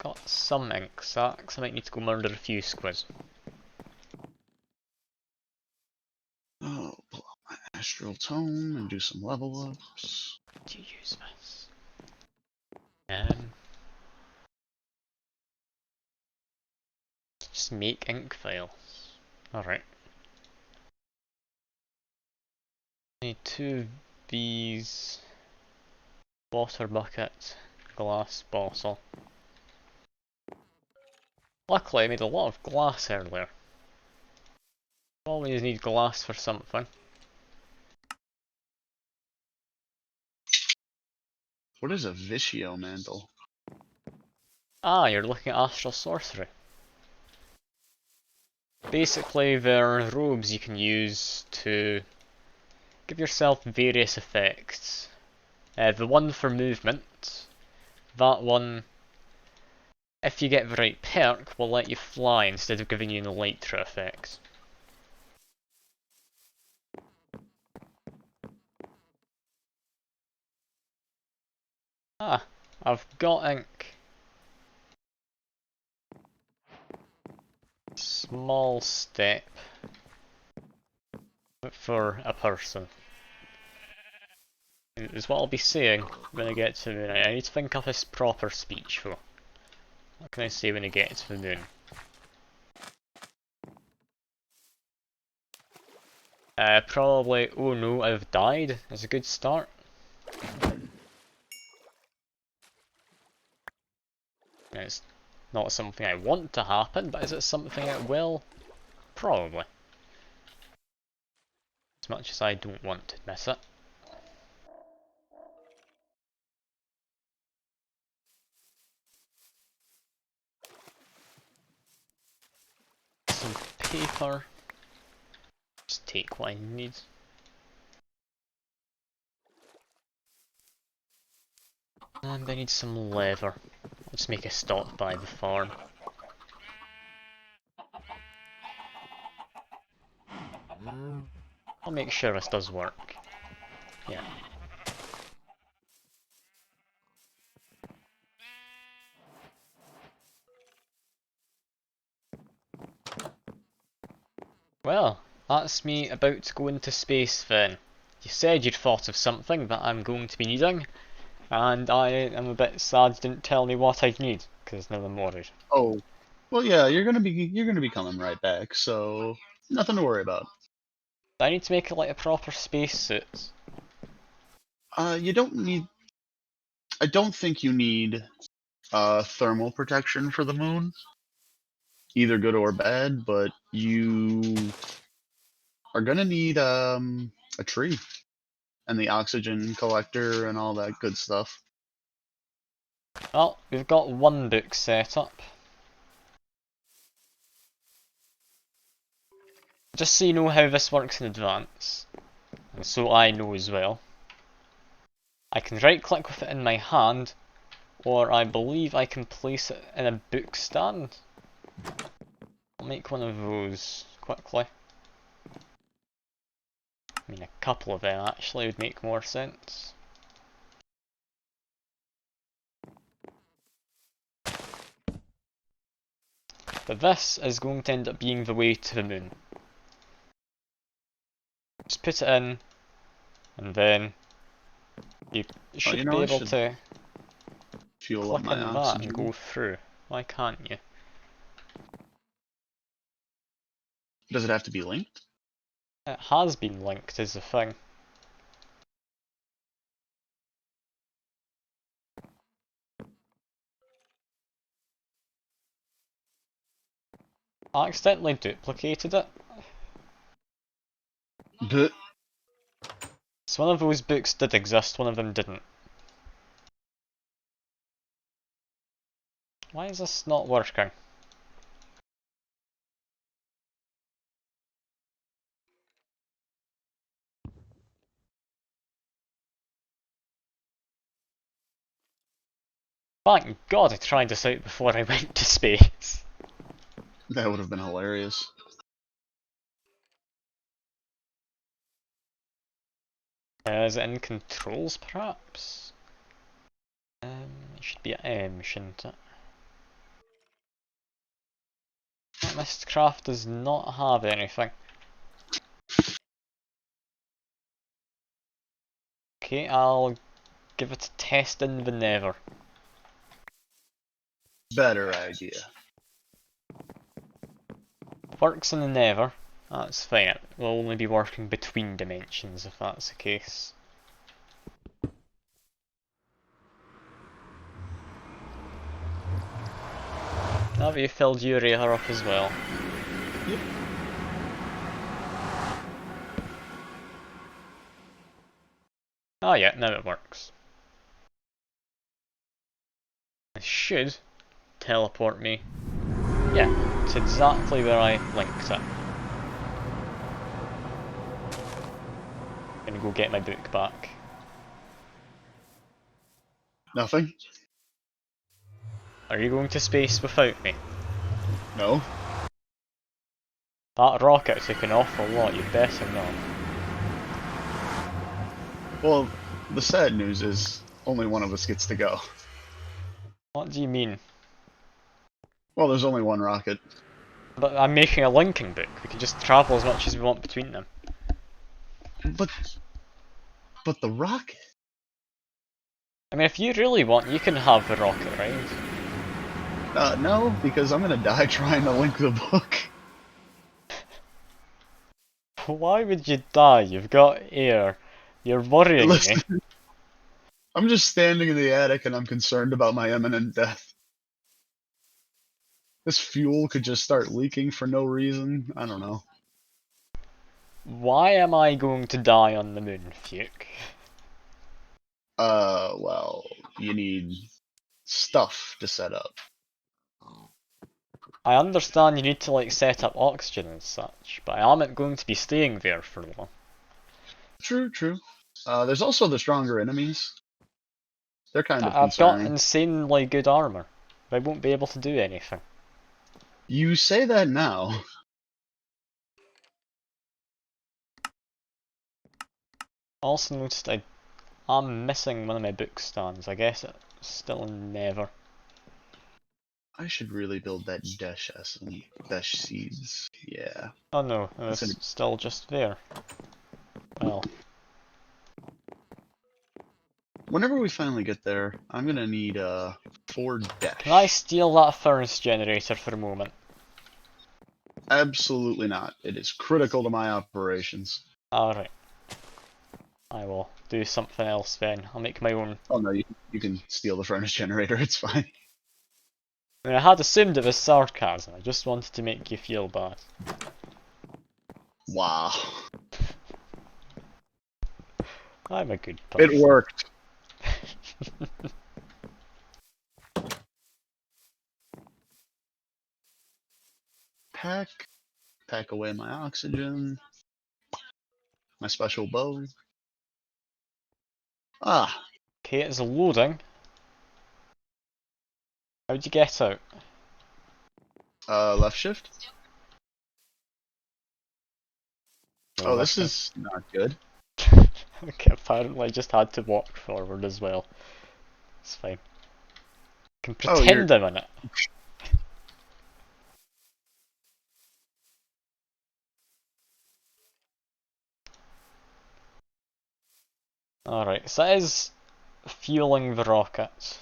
Got some ink sacks. I might need to go murder a few squids. Oh, pull out my astral tome and do some level ups. Do you use this? Just make ink files. Alright. Need 2 of these. Water bucket. Glass bottle. Luckily I made a lot of glass earlier. Always need glass for something. What is a Vicio Mantle? Ah, you're looking at Astral Sorcery. Basically, there are robes you can use to give yourself various effects. The one for movement, that one, if you get the right perk, will let you fly instead of giving you an elytra effect. Ah, I've got ink. Small step for a person. Is what I'll be saying when I get to the moon. I need to think of his proper speech though. What can I say when I get to the moon? Probably, oh no, I've died is a good start. It's not something I want to happen, but is it something it will? Probably. As much as I don't want to admit it. Some paper. Just take what I need. And I need some leather. Let's make a stop by the farm. I'll make sure this does work. Yeah. Well, that's me about to go into space then. You said you'd thought of something that I'm going to be needing, and I am a bit sad you didn't tell me what I'd need, because now I'm worried. Oh, well, yeah, you're gonna be coming right back, so nothing to worry about. I need to make it like a proper spacesuit. You don't need. I don't think you need thermal protection for the moon, either good or bad, but you are gonna need a tree and the oxygen collector and all that good stuff. Well, we've got one book set up. Just so you know how this works in advance, and so I know as well. I can right click with it in my hand, or I believe I can place it in a book stand. I'll make one of those quickly. I mean, a couple of them actually would make more sense. But this is going to end up being the way to the moon. Just put it in, and then You Oh, should you be know, I able should to fuel up click my on that and oxygen. go through. Why can't you? Does it have to be linked? It has been linked is the thing. I accidentally duplicated it. But So one of those books did exist, one of them didn't. Why is this not working? Thank God I tried this out before I went to space. that would have been hilarious. Is it in controls perhaps? It should be at M, shouldn't it? Mistcraft does not have anything. Okay, I'll give it a test in the Nether. Better idea. Works in the Nether, that's fine. It will only be working between dimensions if that's the case. Have you filled your area up as well? Yep. Oh yeah, now it works. It should teleport me. Yeah, it's exactly where I linked it. Gonna go get my book back. Nothing? Are you going to space without me? No? That rocket took an awful lot, you better not. Well, the sad news is only one of us gets to go. What do you mean? Well, there's only one rocket. But I'm making a linking book, we can just travel as much as we want between them. But the rocket? I mean, if you really want, you can have the rocket, right? No, because I'm gonna die trying to link the book. Why would you die? You've got air. You're worrying me. Listen, I'm just standing in the attic and I'm concerned about my imminent death. This fuel could just start leaking for no reason. I don't know. Why am I going to die on the moon, Fuke? Well, you need stuff to set up. I understand you need to like set up oxygen and such, but I am going to be staying there for long. True, true. There's also the stronger enemies. They're kind of I've got concerning. insanely good armor. I won't be able to do anything. You say that now. Also noticed I'm missing one of my book stands. I guess it's still never. I should really build that Desh and Desh seeds. Yeah. Oh no, That's it's still just there. Well, Whenever we finally get there, I'm gonna need 4 Desh. can I steal that furnace generator for a moment? Absolutely not. It is critical to my operations. Alright. I will do something else then. I'll make my own. Oh no, you can steal the furnace generator. It's fine. I mean, I had assumed it was sarcasm. I just wanted to make you feel bad. Wow. I'm a good person. It worked. Pack away my oxygen. My special bow. Ah, Okay, it's loading. How'd you get out? left shift. No, Oh, left this is not good. Okay, apparently I just had to walk forward as well. It's fine. I can Oh, pretend I'm in it. Alright, so that is fueling the rockets.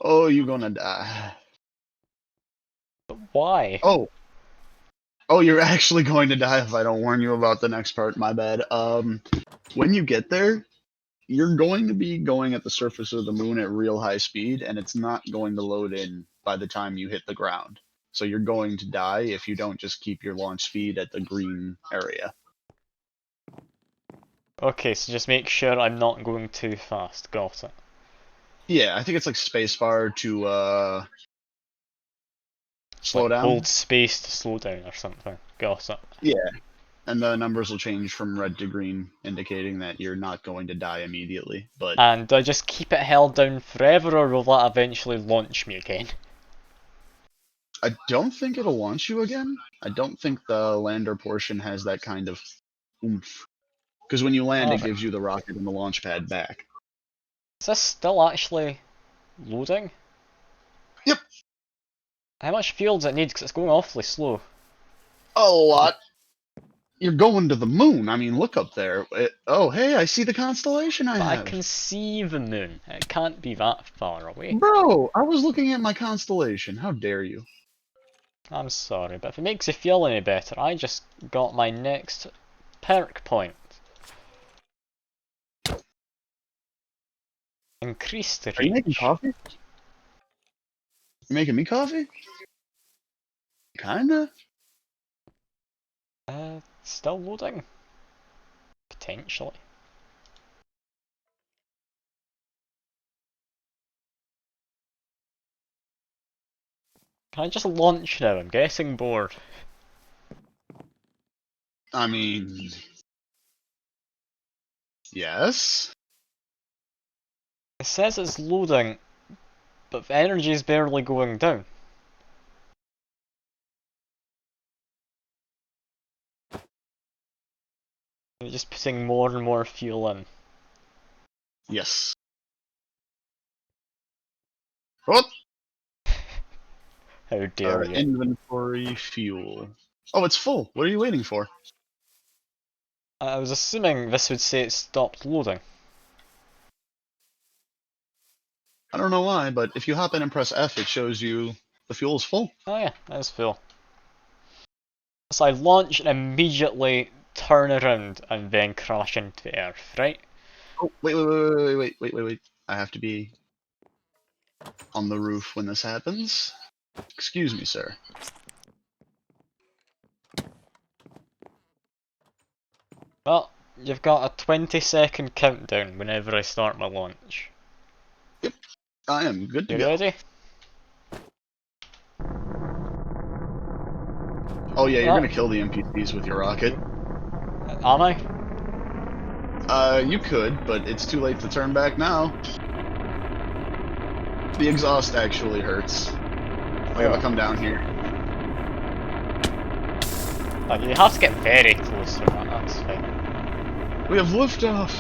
Oh, you're gonna die. But why? Oh. Oh, you're actually going to die if I don't warn you about the next part. My bad. When you get there, you're going to be going at the surface of the moon at real high speed, and it's not going to load in by the time you hit the ground. So you're going to die if you don't just keep your launch speed at the green area. Okay, so just make sure I'm not going too fast. Got it. Yeah, I think it's like spacebar to slow Like down. hold space to slow down or something. Got it. Yeah, and the numbers will change from red to green, indicating that you're not going to die immediately. But And do I just keep it held down forever, or will that eventually launch me again? I don't think it'll launch you again. I don't think the lander portion has that kind of oomph. Because when you land, it Alright. gives you the rocket and the launch pad back. Is this still actually loading? Yep. How much fuel does it need? Because it's going awfully slow. A lot. You're going to the moon. I mean, look up there. Oh, hey, I see the constellation I But I have. can see the moon. It can't be that far away. Bro, I was looking at my constellation. How dare you? I'm sorry, but if it makes you feel any better, I just got my next perk point. Increased reach. Are you making coffee? You making me coffee? Kinda. Still loading? Potentially. Can I just launch now? I'm getting bored. I mean, yes. It says it's loading, but the energy is barely going down. You're just putting more and more fuel in. Yes. Oh, How dare you. inventory fuel. Oh, it's full. What are you waiting for? I was assuming this would say it stopped loading. I don't know why, but if you hop in and press F, it shows you the fuel is full. Oh yeah, that's full. So I launch and immediately turn around and then crash into the earth, right? Oh, wait. I have to be on the roof when this happens. Excuse me, sir. Well, you've got a 20-second countdown whenever I start my launch. I am good to You go. ready? Oh yeah, you're Oh. gonna kill the NPCs with your rocket. Am I? You could, but it's too late to turn back now. The exhaust actually hurts. I gotta come down here. Like, you have to get very close for that, that's fine. We have liftoff.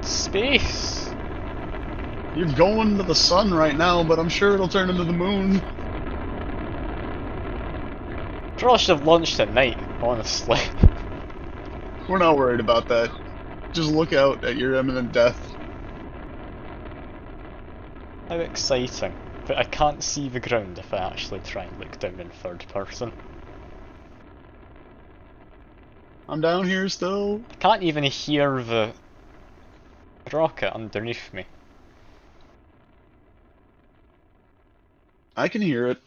Space! You're going to the sun right now, but I'm sure it'll turn into the moon. Probably should have launched at night, honestly. We're not worried about that. Just look out at your imminent death. How exciting. But I can't see the ground if I actually try and look down in third person. I'm down here still. I can't even hear the rocket underneath me. I can hear it.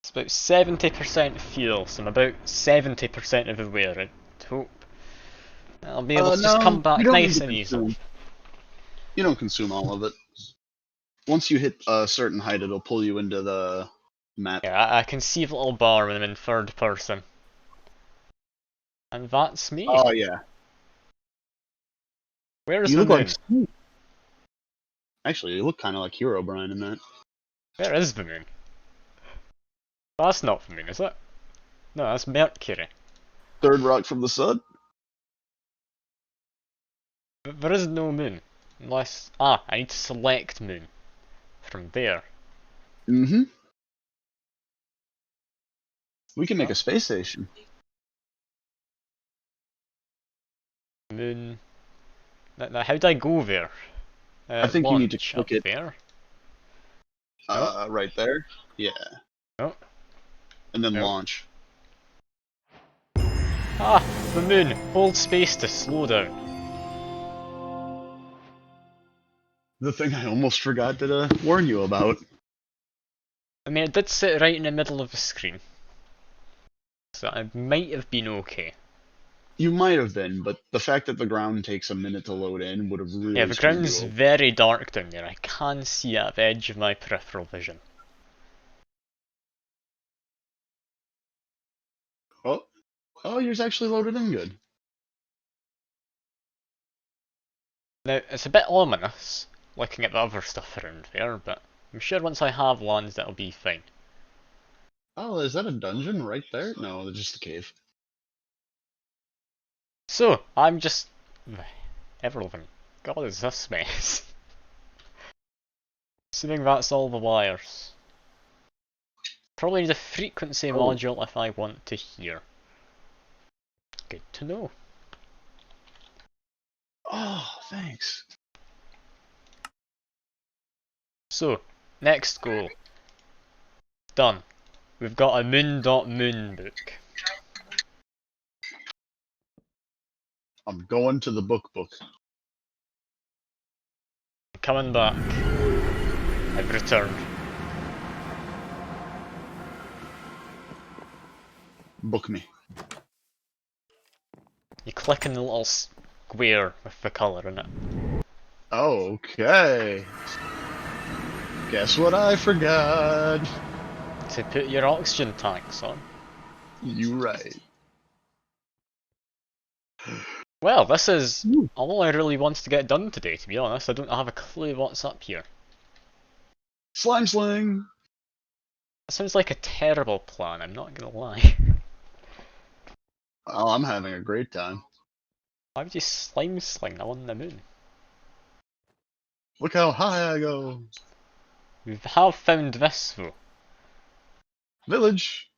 It's about 70% fuel, so I'm about 70% of the way. I hope I'll be able to just No, come back you don't nice need to and easy. consume. You don't consume all of it. Once you hit a certain height, it'll pull you into the map. Yeah, I can see the little bar when I'm in third person. And that's me. Oh yeah. Where's You the look moon? like Snoop. Actually, you look kind of like Hero Brian in that. Where is the moon? That's not the moon, is it? No, that's Mercury. Third rock from the sun. But there is no moon. Unless... Ah, I need to select moon. From there. Mm-hmm. We can make a space station. Moon. Now, how do I go there? I think you need to Launch click up it. there. Right there. Yeah. Oh. And then Nope. launch. Ah, the moon. Hold space to slow down. The thing I almost forgot to warn you about. I mean, it did sit right in the middle of the screen, so I might have been okay. You might have been, but the fact that the ground takes a minute to load in would have really Yeah, the screwed ground's you over. very dark down there. I can see at the edge of my peripheral vision. Oh, yours actually loaded in good. Now, it's a bit ominous, looking at the other stuff around there, but I'm sure once I have lands that'll be fine. Oh, is that a dungeon right there? No, it's just a cave. So, I'm just... Everliving. God, is this mess? Assuming that's all the wires. Probably need a frequency Oh. module if I want to hear. Good to know. Oh, thanks. So, next goal. Done. We've got a moon.moon book. I'm going to the book. Coming back. I've returned. Book me. You click on the little square with the colour in it. Okay. Guess what I forgot? To put your oxygen tanks on. You right. Well, this is Ooh. all I really wanted to get done today, to be honest. I don't have a clue what's up here. Slime sling. That sounds like a terrible plan, I'm not gonna lie. Oh, I'm having a great time. Why would you slime sling on the moon? Look how high I go. We have found this though. Village.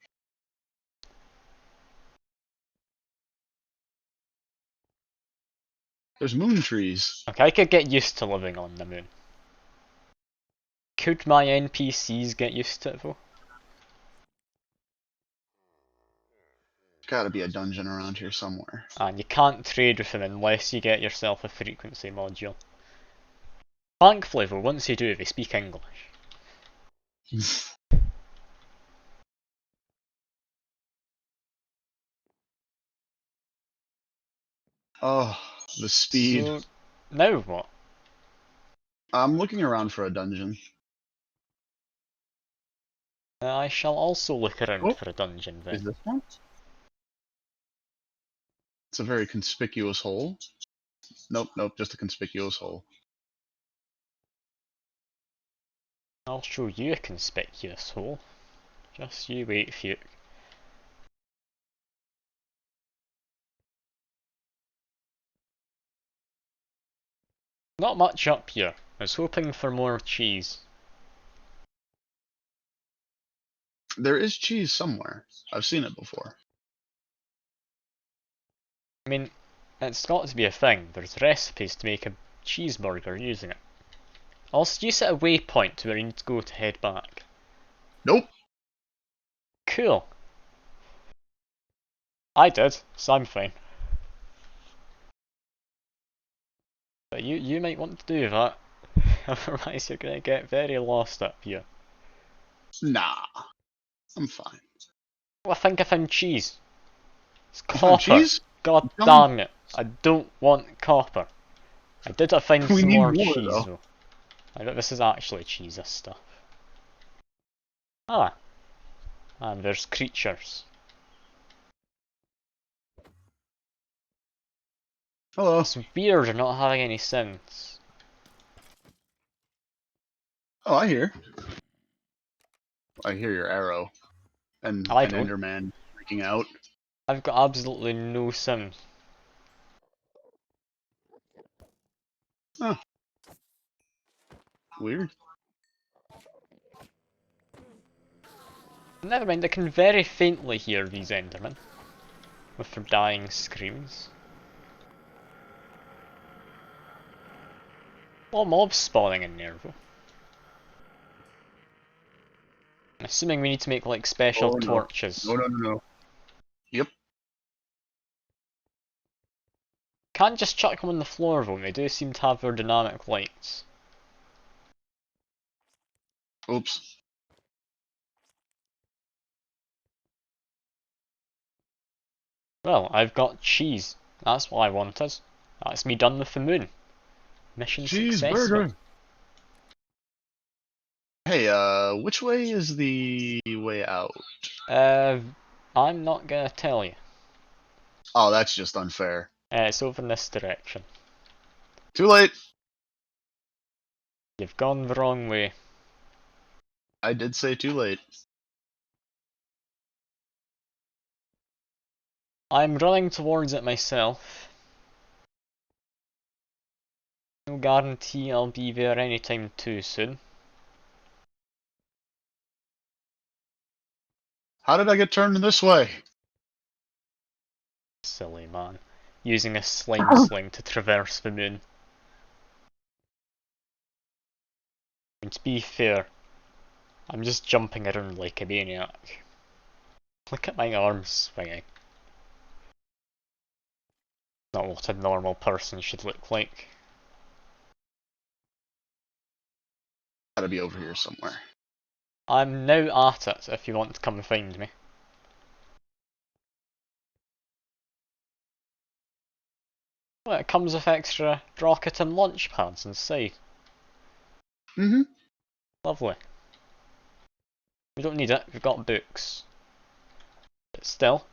There's moon trees. Okay, I could get used to living on the moon. Could my NPCs get used to it though? Gotta be a dungeon around here somewhere. And you can't trade with them unless you get yourself a frequency module. Thankfully though, once you do, they speak English. Oh, the speed. So, now what? I'm looking around for a dungeon. I shall also look around Oh, for a dungeon Is then. this one? It's a very conspicuous hole. Nope, just a conspicuous hole. I'll show you a conspicuous hole. Just you wait, Fuke. Not much up here. I was hoping for more cheese. There is cheese somewhere. I've seen it before. I mean, it's got to be a thing. There's recipes to make a cheeseburger using it. Also, you set a waypoint to where you need to go to head back. Nope. Cool. I did, so I'm fine. But you might want to do that. Otherwise you're gonna get very lost up here. Nah. I'm fine. Oh, I think I found cheese. It's You found copper. cheese? God Come damn it. I don't want copper. I did find We some need more more, cheese though. though. I bet this is actually cheese, this stuff. Ah. And there's creatures. Hello. It's weird not having any sense. Oh, I hear. I hear your arrow. And I an don't. Enderman freaking out. I've got absolutely no sense. Huh. Weird. Never mind, I can very faintly hear these Endermen. With their dying screams. What mobs spawning in there though? I'm assuming we need to make like special Oh, no. torches. No. Yep. Can't just chuck them on the floor though, they do seem to have their dynamic lights. Oops. Well, I've got cheese. That's what I wanted. That's me done with the moon. Mission successful. Cheeseburger. Hey, which way is the way out? I'm not gonna tell you. Oh, that's just unfair. It's over in this direction. Too late. You've gone the wrong way. I did say too late. I'm running towards it myself. No guarantee I'll be there anytime too soon. How did I get turned this way? Silly man. Using a slime sling to traverse the moon. And to be fair, I'm just jumping around like a maniac. Look at my arms swinging. Not what a normal person should look like. Gotta be over here somewhere. I'm now at it if you want to come find me. Well, it comes with extra rocket and launch pads inside. Mm-hmm. Lovely. We don't need it, we've got books. But still,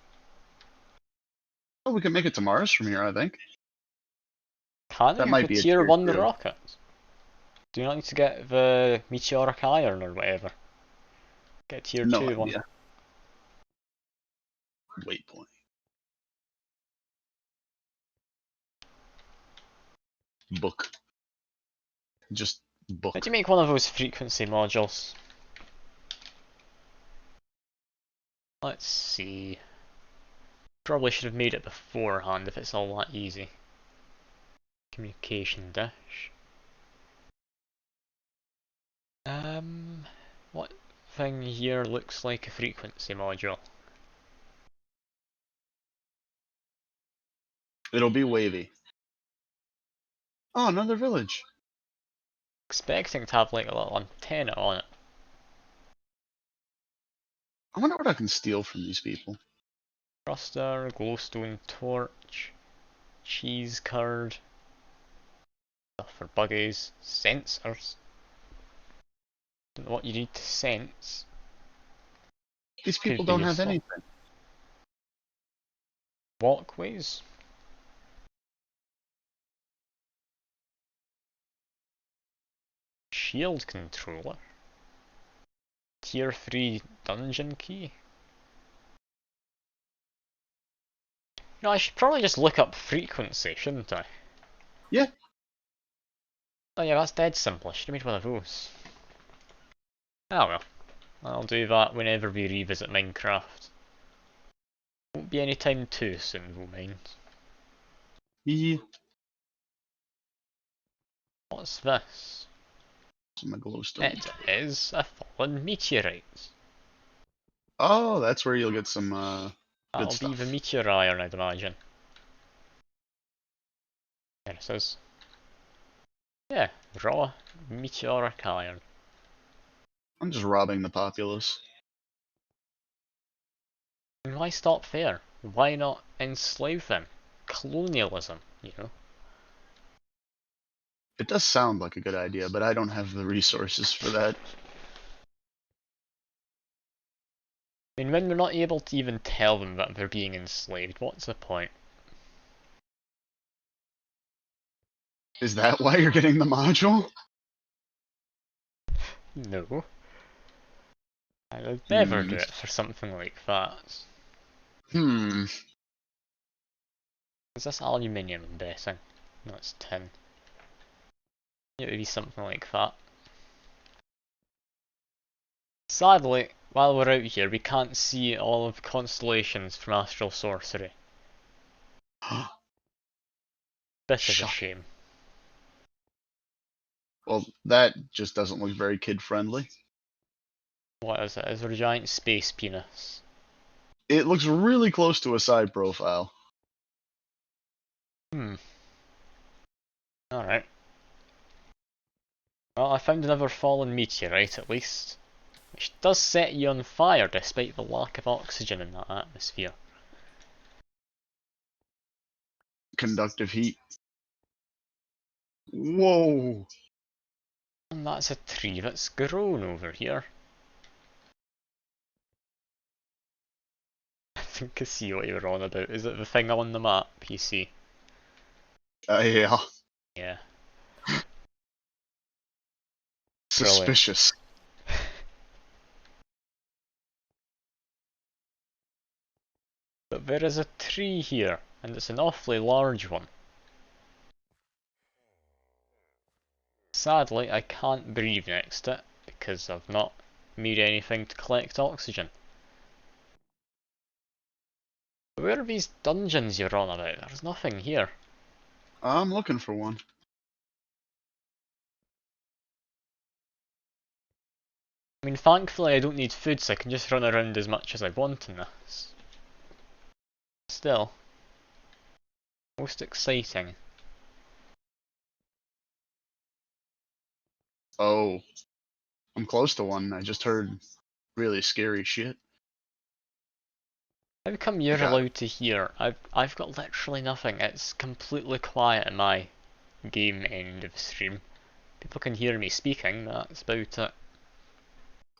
Oh, we can make it to Mars from here, I think. can That you might have be a a tier tier 1 two. rocket? Do you not need to get the meteoric iron or whatever? Get a tier No 2 one. idea. Waypoint. Book. Just book. Did you make one of those frequency modules? Let's see. Probably should have made it beforehand if it's all that easy. Communication dish. What thing here looks like a frequency module? It'll be wavy. Oh, another village. Expecting to have like a little antenna on it. I wonder what I can steal from these people. Thruster, glowstone torch, cheese curd, stuff for buggies, sensors. Don't know what you need to sense. These Could people be don't have useful. anything. Walkways? Shield controller? Tier 3 dungeon key? No, I should probably just look up frequency, shouldn't I? Yeah. Oh yeah, that's dead simple. I should have made one of those. Oh well. I'll do that whenever we revisit Minecraft. Won't be any time too soon, though, mind. Yeah. What's this? My glowstone. It is a fallen meteorite. Oh, that's where you'll get some good That'll be stuff. the meteor iron, I'd imagine. There it is. Yeah, raw meteoric iron. I'm just robbing the populace. And why stop there? Why not enslave them? Colonialism, you know? It does sound like a good idea, but I don't have the resources for that. I mean, when we're not able to even tell them that they're being enslaved, what's the point? Is that why you're getting the module? No. I would never do it for something like that. Hmm. Is this aluminium, I'm guessing? No, it's tin. It would be something like that. Sadly, while we're out here, we can't see all of the constellations from Astral Sorcery. Bit of a Shut shame. Well, that just doesn't look very kid-friendly. What is it? Is there a giant space penis? It looks really close to a side profile. Hmm. Alright. Well, I found another fallen meteorite at least, which does set you on fire despite the lack of oxygen in that atmosphere. Conductive heat. Whoa! And that's a tree that's grown over here. I think I see what you're on about. Is it the thing on the map you see? Yeah. Yeah. Brilliant. Suspicious. But there is a tree here, and it's an awfully large one. Sadly, I can't breathe next to it, because I've not made anything to collect oxygen. But where are these dungeons you're on about? There's nothing here. I'm looking for one. I mean, thankfully I don't need food, so I can just run around as much as I want in this. Still, most exciting. Oh. I'm close to one. I just heard really scary shit. How come you're God. allowed to hear? I've got literally nothing. It's completely quiet in my game end of stream. People can hear me speaking, that's about it.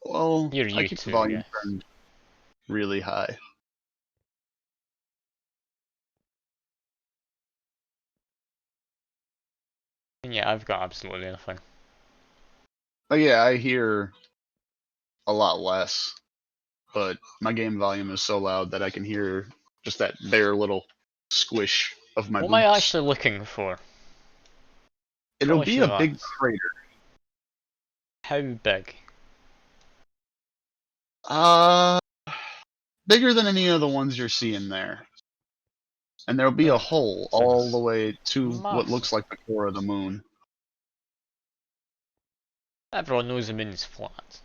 Well, Hear I you keep the too, volume yes. turned really high. And yeah, I've got absolutely nothing. Oh yeah, I hear a lot less, but my game volume is so loud that I can hear just that bare little squish of my What am I boots. actually looking for? It'll Probably be should a have big asked. crater. How big? Uh, Bigger than any of the ones you're seeing there. And there'll be a Oh, hole so all it's the way to what massive. looks like the core of the moon. Everyone knows the moon's flat.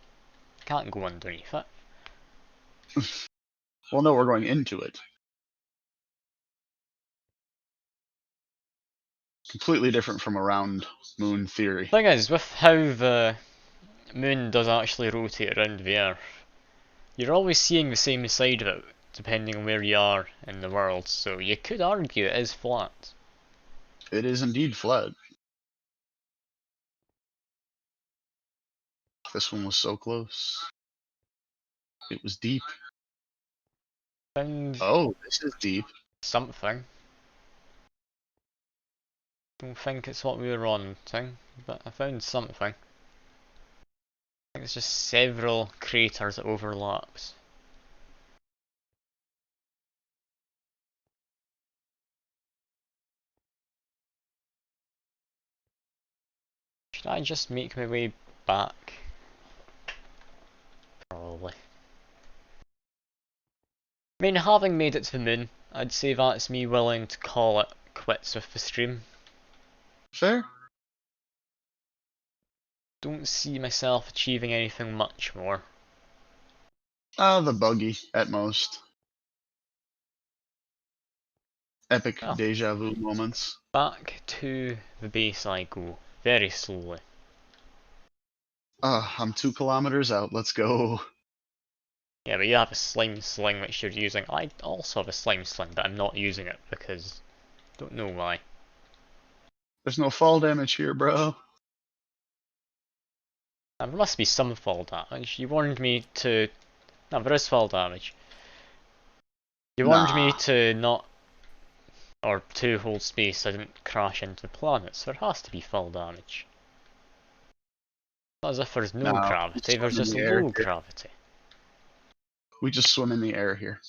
Can't go underneath it. Well, no, we're going into it. Completely different from a round moon theory. Thing is, with how the moon does actually rotate around the Earth, you're always seeing the same side of it, depending on where you are in the world, so you could argue it is flat. It is indeed flat. This one was so close. It was deep. Found Oh, this is deep. something. Don't think it's what we were wanting, but I found something. I think it's just several craters that overlaps. Should I just make my way back? Probably. I mean, having made it to the moon, I'd say that's me willing to call it quits with the stream. Fair. Don't see myself achieving anything much more. The buggy, at most. Epic Well, deja vu moments. back to the base I go, very slowly. I'm 2 kilometers out. Let's go. Yeah, but you have a slime sling which you're using. I also have a slime sling, but I'm not using it because don't know why. There's no fall damage here, bro. There must be some fall damage. You warned me to. No, there is fall damage. You warned me Nah. to not. Or to hold space so I didn't crash into the planets. There has to be fall damage. Not as if there's no No. gravity, there's Swim in just the air low here. gravity. We just swim in the air here.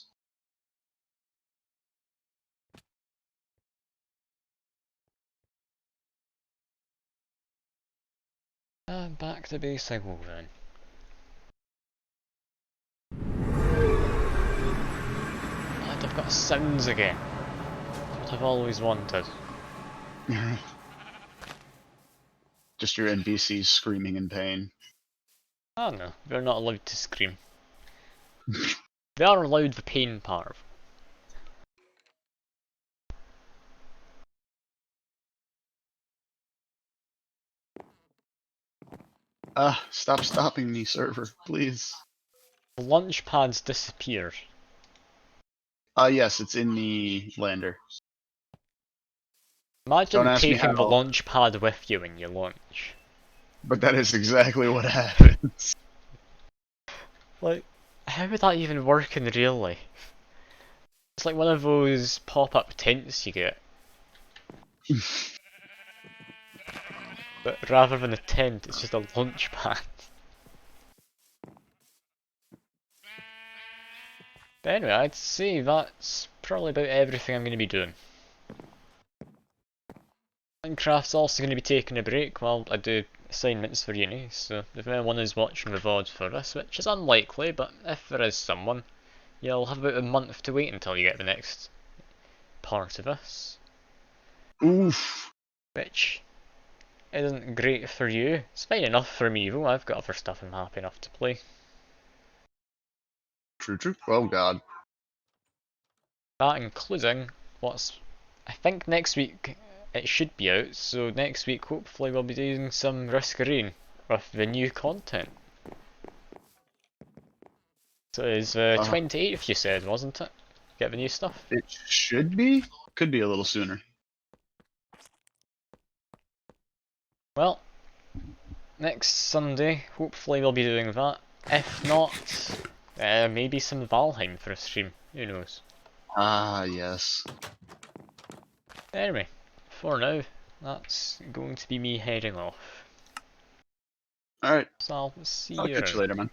Back to base I go then. And I've got sounds again. That's what I've always wanted. Just your NPCs screaming in pain. I don't know, they're not allowed to scream. They are allowed the pain part. Stop stopping me, server, please. The launch pad's disappeared. Yes, it's in the lander. Imagine Don't ask me taking the how. launch pad with you when you launch. But that is exactly what happens. Like, how would that even work in real life? It's like one of those pop-up tents you get. But rather than a tent, it's just a launch pad. But anyway, I'd say that's probably about everything I'm going to be doing. Minecraft's also going to be taking a break while I do assignments for uni, so if anyone is watching the VOD for this, which is unlikely, but if there is someone, you'll have about a month to wait until you get the next part of this. Oof. Which isn't great for you. It's fine enough for me though, I've got other stuff I'm happy enough to play. True. Oh god. That including what's, I think next week it should be out, so next week hopefully we'll be doing some Risk of Rain with the new content. So it was 28th you said, wasn't it? Get the new stuff? It should be? Could be a little sooner. Well, next Sunday hopefully we'll be doing that. If not, maybe some Valheim for a stream, who knows. Ah, yes. Anyway, for now, that's going to be me heading off. Alright, So I'll see I'll you catch you around. later, man.